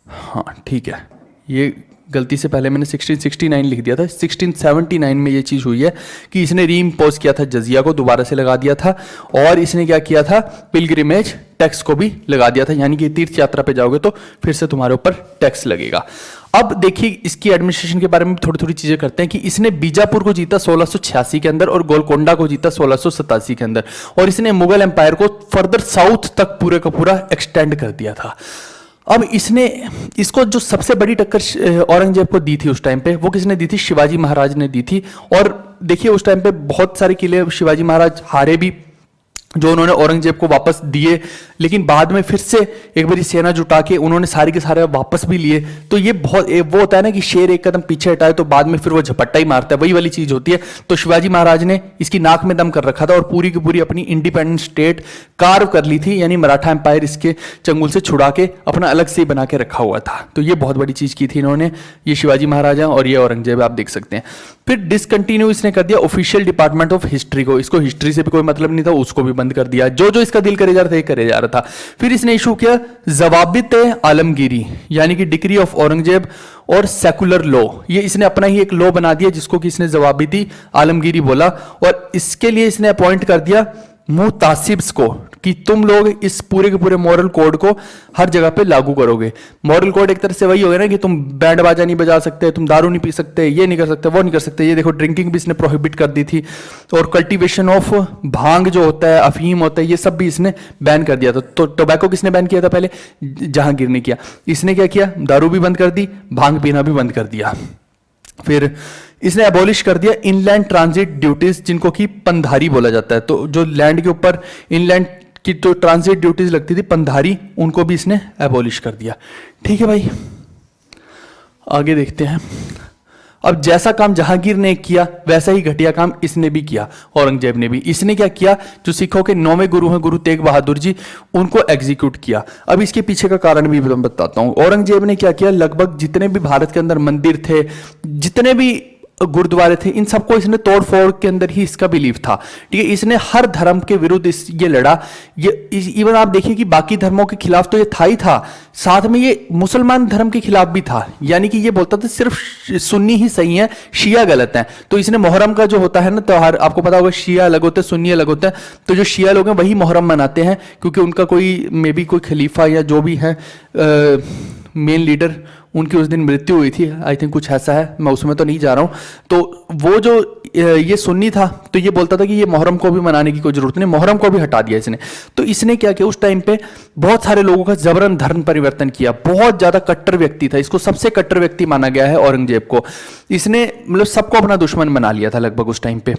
हाँ ठीक है, ये गलती से पहले मैंने 1669 लिख दिया था, 1679 में ये चीज़ हुई है कि इसने री इम्पोज किया था, जजिया को दोबारा से लगा दिया था, और इसने क्या किया था, पिलग्रिमेज टैक्स को भी लगा दिया था, यानी कि तीर्थ यात्रा पे जाओगे तो फिर से तुम्हारे ऊपर टैक्स लगेगा। अब देखिए इसकी एडमिनिस्ट्रेशन के बारे में थोड़ी थोड़ी चीजें करते हैं कि इसने बीजापुर को जीता 1686 के अंदर और गोलकोंडा को जीता 1687 के अंदर, और इसने मुगल एम्पायर को फर्दर साउथ तक पूरे का पूरा एक्सटेंड कर दिया था। अब इसने इसको जो सबसे बड़ी टक्कर औरंगजेब को दी थी उस टाइम पे, वो किसने दी थी, शिवाजी महाराज ने दी थी। और देखिए उस टाइम पे बहुत सारे किले शिवाजी महाराज हारे भी, जो उन्होंने औरंगजेब को वापस दिए, लेकिन बाद में फिर से एक बारी सेना जुटा के उन्होंने सारे के सारे वापस भी लिए। तो ये बहुत वो होता है ना कि शेर एक कदम पीछे हटाए तो बाद में फिर वो झपट्टा ही मारता है, वही वाली चीज होती है। तो शिवाजी महाराज ने इसकी नाक में दम कर रखा था और पूरी की पूरी अपनी इंडिपेंडेंट स्टेट कार्व कर ली थी, यानी मराठा एम्पायर इसके चंगुल से छुड़ा के अपना अलग से बना के रखा हुआ था। तो ये बहुत बड़ी चीज की थी इन्होंने, ये शिवाजी महाराजा और ये औरंगजेब, आप देख सकते हैं। फिर डिसकंटिन्यू इसने कर दिया ऑफिशियल डिपार्टमेंट ऑफ हिस्ट्री को, इसको हिस्ट्री से भी कोई मतलब नहीं था, उसको भी बंद कर दिया। जो जो इसका दिल करे जा रहा था ये करे जा रहा था। फिर इसने इशू किया जवाबित आलमगीरी, यानी कि डिक्री ऑफ औरंगजेब और सेकुलर लॉ, ये इसने अपना ही एक लॉ बना दिया जिसको कि इसने जवाबिती आलमगीरी बोला। और इसके लिए इसने अपॉइंट कर दिया मुतासिब्स को कि तुम लोग इस पूरे के पूरे मॉरल कोड को हर जगह पे लागू करोगे। मॉरल कोड एक तरह से वही हो गया ना कि तुम बैंड बाजा नहीं बजा सकते, तुम दारू नहीं पी सकते, ये नहीं कर सकते, वो नहीं कर सकते। ये देखो ड्रिंकिंग भी इसने प्रोहिबिट कर दी थी, और कल्टीवेशन ऑफ भांग जो होता है, अफीम होता है, ये सब भी इसने बैन कर दिया था। तो टोबैको किसने बैन किया था पहले, जहांगीर ने किया। इसने क्या किया, दारू भी बंद कर दी, भांग पीना भी बंद कर दिया। फिर इसने एबॉलिश कर दिया इनलैंड ट्रांजिट ड्यूटीज, जिनको कि पंधारी बोला जाता है। तो जो लैंड के ऊपर इनलैंड की तो ट्रांजिट ड्यूटीज लगती थी पंधारी, उनको भी इसने एबॉलिश कर दिया। ठीक है भाई, आगे देखते हैं। अब जैसा काम जहांगीर ने किया वैसा ही घटिया काम इसने भी किया, औरंगजेब ने भी। इसने क्या किया, जो सिखों के 9वें गुरु हैं गुरु तेग बहादुर जी, उनको एग्जीक्यूट किया। अब इसके पीछे का कारण भी मैं बताता हूं। औरंगजेब ने क्या किया, लगभग जितने भी भारत के अंदर मंदिर थे, जितने भी गुरुद्वारे थे, इन सबको इसने तोड़ फोड़ के अंदर ही इसका बिलीव था। ठीक है, इसने हर धर्म के विरुद्ध ये लड़ा। ये इवन आप देखिए कि बाकी धर्मों के खिलाफ तो ये था ही था, साथ में ये मुसलमान धर्म के खिलाफ भी था। यानी कि ये बोलता था सिर्फ सुन्नी ही सही है, शिया गलत है। तो इसने मोहर्रम का जो होता है ना त्योहार, आपको पता होगा शिया अलग होते हैं, सुन्नी अलग होते हैं। तो जो शिया लोग हैं वही मोहर्रम मनाते हैं, क्योंकि उनका कोई मे बी कोई खलीफा या जो भी है मेन लीडर, उनकी उस दिन मृत्यु हुई थी, आई थिंक कुछ ऐसा है, मैं उसमें तो नहीं जा रहा हूं। तो वो जो ये सुन्नी था, तो ये बोलता था कि ये मोहर्रम को भी मनाने की कोई जरूरत नहीं, मोहर्रम को भी हटा दिया इसने। तो इसने क्या किया, उस टाइम पे बहुत सारे लोगों का जबरन धर्म परिवर्तन किया। बहुत ज्यादा कट्टर व्यक्ति था, इसको सबसे कट्टर व्यक्ति माना गया है औरंगजेब को। इसने मतलब सबको अपना दुश्मन बना लिया था लगभग उस टाइम पे।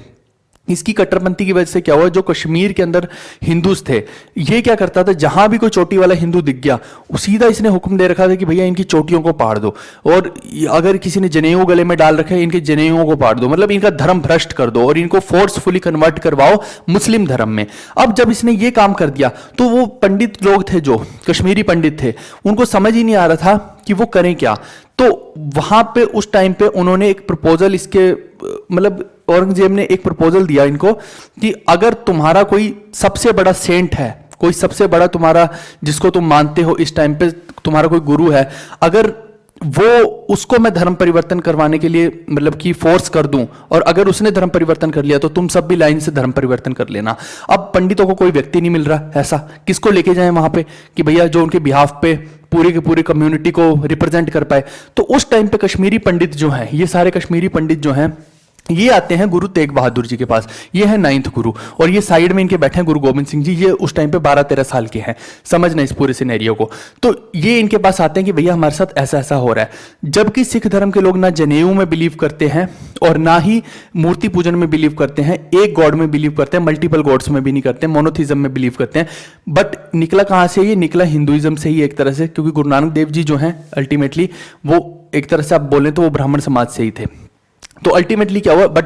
इसकी कट्टरपंथी की वजह से क्या हुआ, जो कश्मीर के अंदर हिंदूज थे, ये क्या करता था, जहां भी कोई चोटी वाला हिंदू दिख गया सीधा इसने हुक्म दे रखा था कि भैया इनकी चोटियों को पाड़ दो, और अगर किसी ने जनेऊ गले में डाल रखे हैं इनके जनेऊओं को पाड़ दो, मतलब इनका धर्म भ्रष्ट कर दो और इनको फोर्सफुली कन्वर्ट करवाओ मुस्लिम धर्म में। अब जब इसने ये काम कर दिया तो वो पंडित लोग थे, जो कश्मीरी पंडित थे, उनको समझ ही नहीं आ रहा था कि वो करें क्या। तो वहां पे उस टाइम पे उन्होंने एक प्रपोजल, इसके मतलब औरंगजेब ने एक प्रपोजल दिया इनको कि अगर तुम्हारा कोई सबसे बड़ा सेंट है, कोई सबसे बड़ा तुम्हारा जिसको तुम मानते हो इस टाइम पे, तुम्हारा कोई गुरु है, अगर वो उसको मैं धर्म परिवर्तन करवाने के लिए मतलब कि फोर्स कर दूं, और अगर उसने धर्म परिवर्तन कर लिया तो तुम सब भी लाइन से धर्म परिवर्तन कर लेना। अब पंडितों को कोई व्यक्ति नहीं मिल रहा ऐसा, किसको लेके जाएं वहां पे कि भैया जो उनके बिहाफ पे पूरी की पूरी कम्युनिटी को रिप्रेजेंट कर पाए। तो उस टाइम पे कश्मीरी पंडित जो हैं, ये सारे कश्मीरी पंडित जो हैं, ये आते हैं गुरु तेग बहादुर जी के पास, ये है 9th गुरु, और ये साइड में इनके बैठे हैं गुरु गोविंद सिंह जी, ये उस टाइम पे 12-13 साल के हैं, समझना इस पूरे सिनेरियो को। तो ये इनके पास आते हैं कि भैया हमारे साथ ऐसा ऐसा हो रहा है, जबकि सिख धर्म के लोग ना जनेऊ में बिलीव करते हैं और ना ही मूर्ति पूजन में बिलीव करते हैं, एक गॉड में बिलीव करते हैं, मल्टीपल गॉड्स में भी नहीं करते, मोनोथिज्म में बिलीव करते हैं। बट निकला कहां से, ये निकला हिंदुइज्म से ही एक तरह से, क्योंकि गुरु नानक देव जी जो हैं अल्टीमेटली वो एक तरह से आप बोले तो वो ब्राह्मण समाज से ही थे। तो अल्टीमेटली क्या हुआ, बट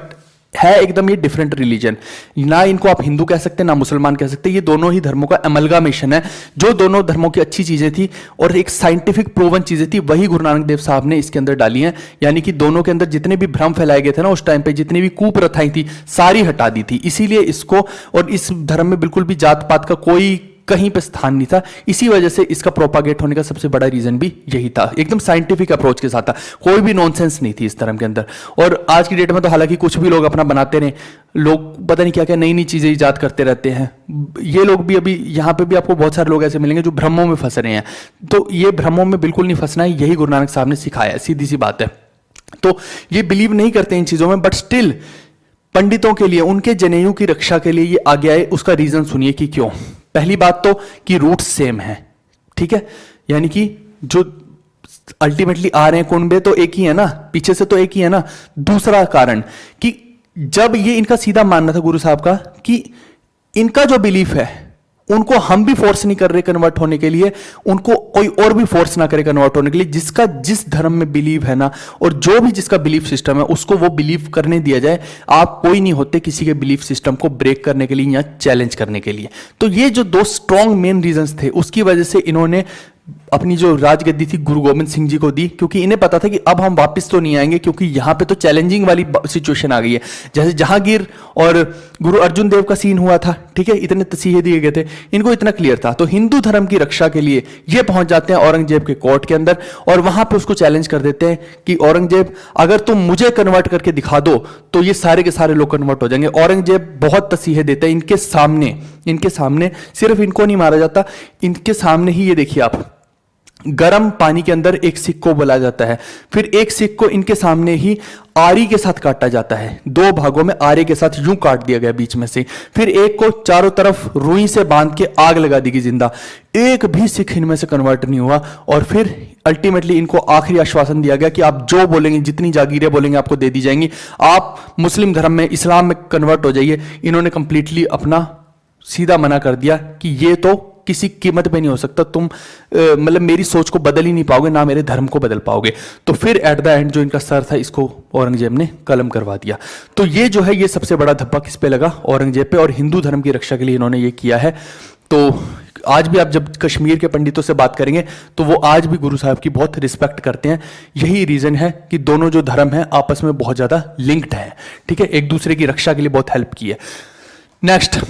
है एकदम ये डिफरेंट रिलीजन, ना इनको आप हिंदू कह सकते ना मुसलमान कह सकते, ये दोनों ही धर्मों का अमलगामेशन है। जो दोनों धर्मों की अच्छी चीजें थी और एक साइंटिफिक प्रूवन चीजें थी, वही गुरु नानक देव साहब ने इसके अंदर डाली हैं। यानी कि दोनों के अंदर जितने भी भ्रम फैलाए गए थे ना उस टाइम पे, जितनी भी कुप्रथाएं थी सारी हटा दी थी। इसीलिए इसको, और इस धर्म में बिल्कुल भी जात पात का कोई कहीं पे स्थान नहीं था, इसी वजह से इसका प्रोपागेट होने का सबसे बड़ा रीजन भी यही था, एकदम साइंटिफिक अप्रोच के साथ था, कोई भी नॉनसेंस नहीं थी इस धर्म के अंदर। और आज की डेट में तो हालांकि कुछ भी लोग अपना बनाते रहे, लोग पता नहीं क्या क्या नई नई चीजें इजाद करते रहते हैं। ये लोग भी अभी यहाँ पे भी आपको बहुत सारे लोग ऐसे मिलेंगे जो भ्रमों में फंस रहे हैं, तो ये भ्रमों में बिल्कुल नहीं फंसना है, यही गुरु नानक साहब ने सिखाया है, सीधी सी बात है। तो ये बिलीव नहीं करते इन चीजों में, बट स्टिल पंडितों के लिए, उनके जनेऊ की रक्षा के लिए ये आगे आए। उसका रीजन सुनिए कि क्यों। पहली बात तो कि रूट सेम है, ठीक है, यानी कि जो अल्टीमेटली आ रहे हैं कुनबे तो एक ही है ना, पीछे से तो एक ही है ना। दूसरा कारण कि जब ये इनका सीधा मानना था गुरु साहब का कि इनका जो बिलीफ है उनको हम भी फोर्स नहीं कर रहे कन्वर्ट होने के लिए, उनको कोई और भी फोर्स ना करे कन्वर्ट होने के लिए, जिसका जिस धर्म में बिलीव है ना, और जो भी जिसका बिलीफ सिस्टम है उसको वो बिलीव करने दिया जाए। आप कोई नहीं होते किसी के बिलीफ सिस्टम को ब्रेक करने के लिए या चैलेंज करने के लिए। तो ये जो दो स्ट्रॉन्ग मेन रीजंस थे, उसकी वजह से इन्होंने अपनी जो राजगद्दी थी गुरु गोविंद सिंह जी को दी, क्योंकि इन्हें पता था कि अब हम वापस तो नहीं आएंगे, क्योंकि यहां पे तो चैलेंजिंग वाली सिचुएशन आ गई है। जैसे जहांगीर और गुरु अर्जुन देव का सीन हुआ था, ठीक है, इतने तसीहे दिए गए थे, इनको इतना क्लियर था। तो हिंदू धर्म की रक्षा के लिए ये पहुंच जाते हैं औरंगजेब के कोर्ट के अंदर, और वहां पे उसको चैलेंज कर देते हैं कि औरंगजेब अगर तुम मुझे कन्वर्ट करके दिखा दो तो ये सारे के सारे लोग कन्वर्ट हो जाएंगे। औरंगजेब बहुत तसीहे देते हैं इनके सामने, सिर्फ इनको नहीं मारा जाता, इनके सामने ही। ये देखिए आप, गर्म पानी के अंदर एक सिख को बोला जाता है, फिर एक सिख को इनके सामने ही आरी के साथ काटा जाता है, 2 भागों में आरे के साथ यूं काट दिया गया बीच में से, फिर एक को चारों तरफ रुई से बांध के आग लगा दी गई जिंदा। एक भी सिख इनमें से कन्वर्ट नहीं हुआ। और फिर अल्टीमेटली इनको आखिरी आश्वासन दिया गया कि आप जो बोलेंगे, जितनी जागीरें बोलेंगे आपको दे दी जाएंगी, आप मुस्लिम धर्म में, इस्लाम में कन्वर्ट हो जाइए। इन्होंने कंप्लीटली अपना सीधा मना कर दिया कि ये तो किसी कीमत पे नहीं हो सकता, तुम मतलब मेरी सोच को बदल ही नहीं पाओगे, ना मेरे धर्म को बदल पाओगे। तो फिर एट द एंड जो इनका सर था इसको औरंगजेब ने कलम करवा दिया। तो ये जो है ये सबसे बड़ा धब्बा किस पे लगा, औरंगजेब पे, और हिंदू धर्म की रक्षा के लिए इन्होंने ये किया है। तो आज भी आप जब कश्मीर के पंडितों से बात करेंगे तो वो आज भी गुरु साहब की बहुत रिस्पेक्ट करते हैं। यही रीजन है कि दोनों जो धर्म है आपस में बहुत ज्यादा लिंक्ड है, ठीक है, एक दूसरे की रक्षा के लिए बहुत हेल्प की है। Next,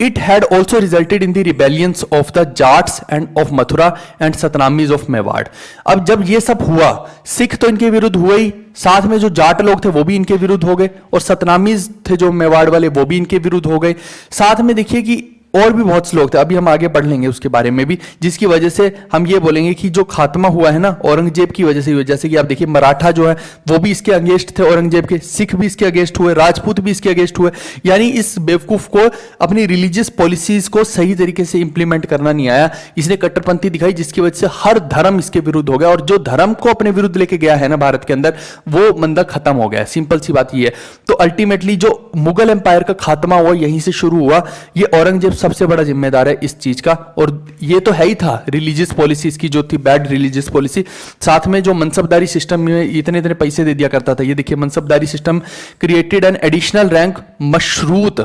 it had also resulted in the rebellions of the Jats and of Mathura and Satnamis of Mewar। अब जब ये सब हुआ, सिख तो इनके विरुद्ध हुए ही, साथ में जो जाट लोग थे वो भी इनके विरुद्ध हो गए, और सतनामीज थे जो मेवाड़ वाले वो भी इनके विरुद्ध हो गए। साथ में देखिए कि और भी बहुत से लोग थे, अभी हम आगे पढ़ लेंगे उसके बारे में भी, जिसकी वजह से हम ये बोलेंगे कि जो खात्मा हुआ है ना औरंगजेब की वजह से हुआ। जैसे कि आप देखिए मराठा जो है वो भी इसके अगेंस्ट थे औरंगजेब के, सिख भी इसके अगेंस्ट हुए, राजपूत भी इसके अगेंस्ट हुए। यानी इस बेवकूफ को अपनी रिलीजियस पॉलिसीज को सही तरीके से इंप्लीमेंट करना नहीं आया, इसने कट्टरपंथी दिखाई, जिसकी वजह से हर धर्म इसके विरुद्ध हो गया। और जो धर्म को अपने विरुद्ध लेके गया है ना भारत के अंदर, वो मंदा खत्म हो गया। सिंपल सी बात ये है। तो अल्टीमेटली जो मुगल एम्पायर का खात्मा हुआ यहीं से शुरू हुआ। ये औरंगजेब सबसे बड़ा जिम्मेदार है इस चीज का। और ये तो है ही था, रिलीजियस पॉलिसी इसकी जो थी, बैड रिलीजियस पॉलिसी, साथ में जो मनसबदारी सिस्टम में इतने इतने पैसे दे दिया करता था। ये देखिए mansabdari system created an additional rank mashrut,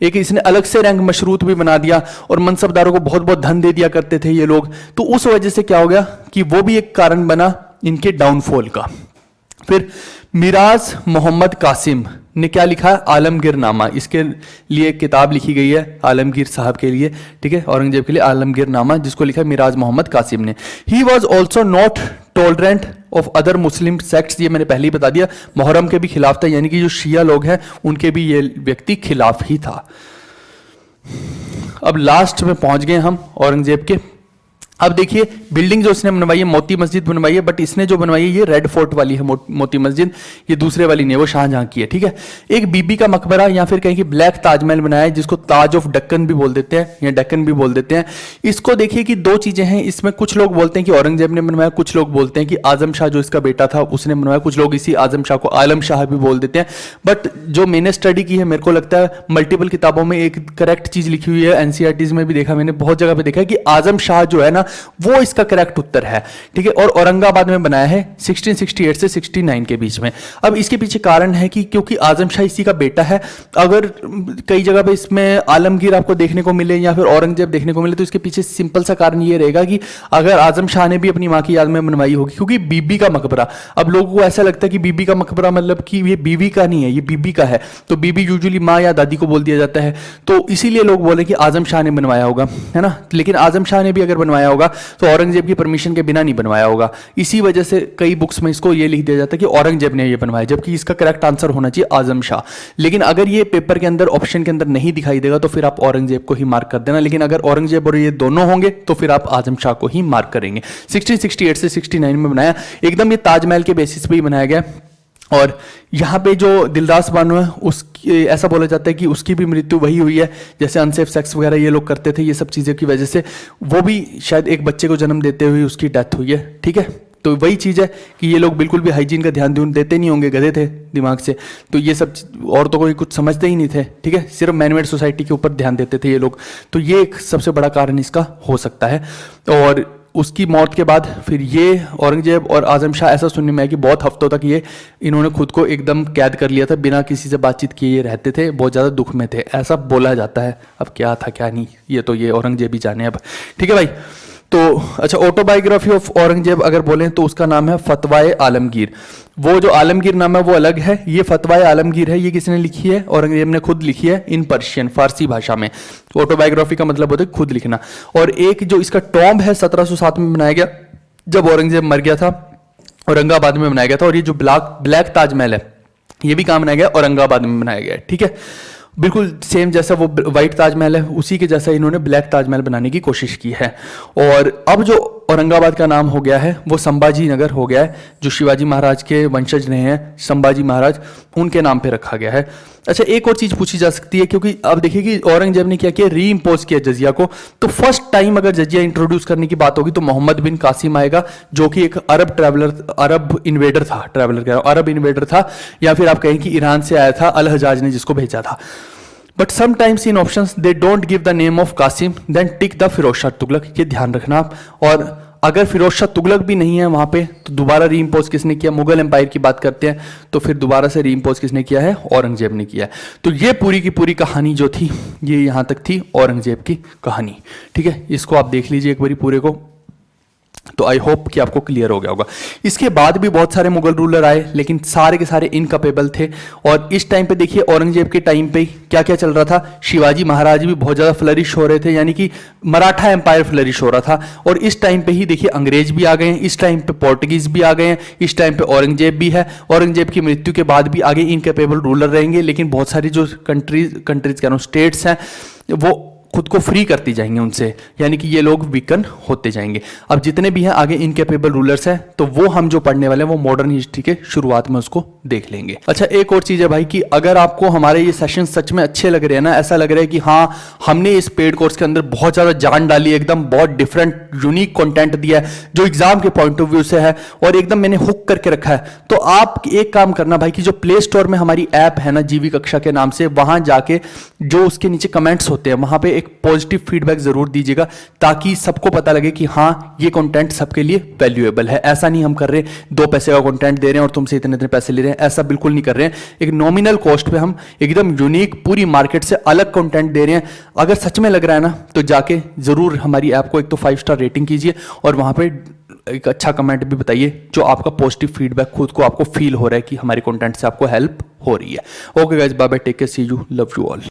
एक इसने अलग से रैंक मशरूत भी बना दिया, और मनसबदारों को बहुत बहुत धन दे दिया करते थे ये लोग। तो उस वजह से क्या हो गया कि वो भी एक कारण बना इनके डाउनफॉल का। फिर मिराज मोहम्मद कासिम ने क्या लिखा, आलमगीर नामा, इसके लिए किताब लिखी गई है आलमगीर साहब के लिए, ठीक है, औरंगजेब के लिए आलमगीर नामा, जिसको लिखा मिराज मोहम्मद कासिम ने। He was also not tolerant of other Muslim sects, ये मैंने पहले ही बता दिया, मोहर्रम के भी खिलाफ था, यानी कि जो शिया लोग हैं उनके भी ये व्यक्ति खिलाफ ही था। अब लास्ट में पहुंच गए हम औरंगजेब के। अब देखिए बिल्डिंग जो इसने बनवाई है, मोती मस्जिद बनवाई है, बट इसने जो बनवाई है ये रेड फोर्ट वाली है मोती मस्जिद, ये दूसरे वाली नहीं है, वो शाहजहां की है, ठीक है। एक बीबी का मकबरा या फिर कहीं की ब्लैक ताजमहल बनाया है, जिसको ताज ऑफ डक्कन भी बोल देते हैं या डक्कन भी बोल देते हैं। इसको देखिए कि दो चीजें हैं इसमें, कुछ लोग बोलते हैं कि औरंगजेब ने बनवाया, कुछ लोग बोलते हैं कि आजम शाह जो इसका बेटा था उसने बनवाया, कुछ लोग इसी आजम शाह को आलम शाह भी बोल देते हैं। बट जो मैंने स्टडी की है, मेरे को लगता है मल्टीपल किताबों में एक करेक्ट चीज लिखी हुई है, एनसीईआरटीज में भी देखा मैंने, बहुत जगह पे देखा है कि आजम शाह जो है ना वो इसका करेक्ट उत्तर है, ठीक है। और औरंगाबाद में बनाया है 1668 से 69 के बीच में। अब इसके पीछे कारण है कि क्योंकि आजम शाह इसी का बेटा है। अगर कई जगह पे इसमें आलमगीर आपको देखने को मिले या फिर औरंगजेब देखने को मिले, तो इसके पीछे सिंपल सा कारण ये रहेगा कि अगर आजम शाह ने भी अपनी मां की याद में बनवाई होगी, क्योंकि बीबी का मकबरा, अब लोगों को ऐसा लगता है कि बीबी का मकबरा मतलब कि ये बीवी का नहीं है, ये बीबी का है, तो बीबी यूजुअली माँ या दादी को बोल दिया जाता है, तो इसीलिए लोग बोले कि आजम शाह ने बनवाया होगा, है ना। लेकिन आजम शाह ने भी अगर बनवाया होगा तो औरंगजेब की परमिशन के बिना नहीं बनवाया होगा। इसी वजह से कई बुक्स में इसको ये लिख दिया जाता है कि औरंगजेब ने ये बनवाया, जबकि इसका करेक्ट आंसर होना चाहिए आजम शाह। लेकिन अगर ये पेपर के अंदर ऑप्शन के अंदर नहीं दिखाई देगा तो फिर आप औरंगजेब को ही मार्क कर देना, लेकिन अगर औरंगजेब और ये दोनों होंगे तो फिर आप आजम शाह को ही मार्क करेंगे। 1668 से 69 में बनाया, एकदम ये ताजमहल के बेसिस पे ही बनाया गया। और यहाँ पे जो दिलदास बानो है उसकी ऐसा बोला जाता है कि उसकी भी मृत्यु वही हुई है, जैसे अनसेफ सेक्स वगैरह ये लोग करते थे, ये सब चीज़ों की वजह से वो भी शायद एक बच्चे को जन्म देते हुए उसकी डेथ हुई है, ठीक है। तो वही चीज़ है कि ये लोग बिल्कुल भी हाइजीन का ध्यान देते नहीं होंगे, गधे थे दिमाग से, तो ये सब औरतों को कुछ समझते ही नहीं थे, ठीक है, सिर्फ मैनमेड सोसाइटी के ऊपर ध्यान देते थे ये लोग। तो ये एक सबसे बड़ा कारण इसका हो सकता है। और उसकी मौत के बाद फिर ये औरंगजेब और आजम शाह, ऐसा सुनने में आया कि बहुत हफ्तों तक ये इन्होंने खुद को एकदम कैद कर लिया था, बिना किसी से बातचीत किए ये रहते थे, बहुत ज़्यादा दुख में थे, ऐसा बोला जाता है। अब क्या था क्या नहीं, ये तो ये औरंगजेब ही जाने अब, ठीक है भाई। तो अच्छा, ऑटोबायोग्राफी ऑफ औरंगजेब अगर बोलें तो उसका नाम है फतवाए आलमगीर। वो जो आलमगीर नाम है वो अलग है, ये फतवाए आलमगीर है, ये किसने लिखी है, औरंगजेब ने खुद लिखी है इन पर्शियन, फारसी भाषा में। ऑटोबायोग्राफी का मतलब होता है खुद लिखना। और एक जो इसका टॉम्ब है 1707 में बनाया गया, जब औरंगजेब मर गया था, औरंगाबाद में बनाया गया था। और ये जो ब्लैक ताजमहल है ये भी कहाँ बनाया गया, औरंगाबाद में बनाया गया है, ठीक है। बिल्कुल सेम जैसा वो व्हाइट ताजमहल है उसी के जैसा इन्होंने ब्लैक ताजमहल बनाने की कोशिश की है। और अब जो औरंगाबाद का नाम हो गया है वो संभाजी नगर हो गया है, जो शिवाजी महाराज के वंशज रहे हैं संभाजी महाराज, उनके नाम पे रखा गया है। अच्छा, एक और चीज पूछी जा सकती है, क्योंकि अब देखिए कि औरंगजेब ने क्या किया, री इम्पोज किया जजिया को। तो फर्स्ट टाइम अगर जजिया इंट्रोड्यूस करने की बात होगी तो मोहम्मद बिन कासिम आएगा, जो कि एक अरब इन्वेडर था, अरब इन्वेडर था, या फिर आप कहें कि ईरान से आया था, अल हजाज ने जिसको भेजा था। But sometimes in options they don't give the name of Qasim, then tick the Firoz Shah Tughlaq, ये ध्यान रखना आप। और अगर फिरोज शाह तुगलक भी नहीं है वहां पे तो दोबारा री इम्पोज किसने किया, मुगल एम्पायर की बात करते हैं तो फिर दोबारा से री इम्पोज किसने किया है, औरंगजेब ने किया है। तो ये पूरी की पूरी कहानी जो थी ये यहां तक थी औरंगजेब की कहानी, ठीक है। इसको आप देख लीजिए एक बारी पूरे को, तो आई होप कि आपको क्लियर हो गया होगा। इसके बाद भी बहुत सारे मुगल रूलर आए, लेकिन सारे के सारे इनकैपेबल थे। और इस टाइम पे देखिए औरंगजेब के टाइम पे क्या क्या चल रहा था, शिवाजी महाराज भी बहुत ज़्यादा फ्लरिश हो रहे थे, यानी कि मराठा एम्पायर फ्लरिश हो रहा था। और इस टाइम पे ही देखिए अंग्रेज भी आ गए हैं, इस टाइम पे पोर्टुगीज भी आ गए हैं, इस टाइम पे औरंगजेब भी है। औरंगजेब की मृत्यु के बाद भी आगे इनकैपेबल रूलर रहेंगे, लेकिन बहुत सारी जो कंट्रीज कह रहा हूँ स्टेट्स हैं वो खुद को फ्री करती जाएंगे उनसे, यानी कि ये लोग वीकन होते जाएंगे। अब जितने भी हैं आगे इनकेपेबल रूलर्स हैं, तो वो हम जो पढ़ने वाले हैं वो मॉडर्न हिस्ट्री के शुरुआत में उसको देख लेंगे। अच्छा, एक और चीज़ है भाई कि अगर आपको हमारे ये सेशन सच में अच्छे लग रहे हैं ना, ऐसा लग रहा है कि हाँ हमने इस पेड कोर्स के अंदर बहुत ज़्यादा जान डाली है, एकदम बहुत डिफरेंट यूनिक कंटेंट दिया है जो एग्जाम के पॉइंट ऑफ व्यू से है और एकदम मैंने हुक करके रखा है, तो आप एक काम करना भाई कि जो प्ले स्टोर में हमारी ऐप है ना जीवी कक्षा के नाम से, वहां जाके जो उसके नीचे कमेंट्स होते हैं वहां पे एक पॉजिटिव फीडबैक जरूर दीजिएगा, ताकि सबको पता लगे कि हाँ ये कंटेंट सबके लिए वैल्यूएबल है। ऐसा नहीं हम कर रहे 2 पैसे का कंटेंट दे रहे हैं और तुमसे इतने इतने पैसे ले रहे हैं, ऐसा बिल्कुल नहीं कर रहे हैं। एक नॉमिनल कॉस्ट पे हम एकदम यूनिक पूरी मार्केट से अलग कंटेंट दे रहे हैं। अगर सच में लग रहा है ना तो जाके जरूर हमारी ऐप को एक तो 5 स्टार रेटिंग कीजिए और वहां पे एक अच्छा कमेंट भी बताइए जो आपका पॉजिटिव फीडबैक खुद को आपको फील हो रहा है कि हमारे कंटेंट से आपको हेल्प हो रही है। Okay guys, bye bye, take care, see you, love you all.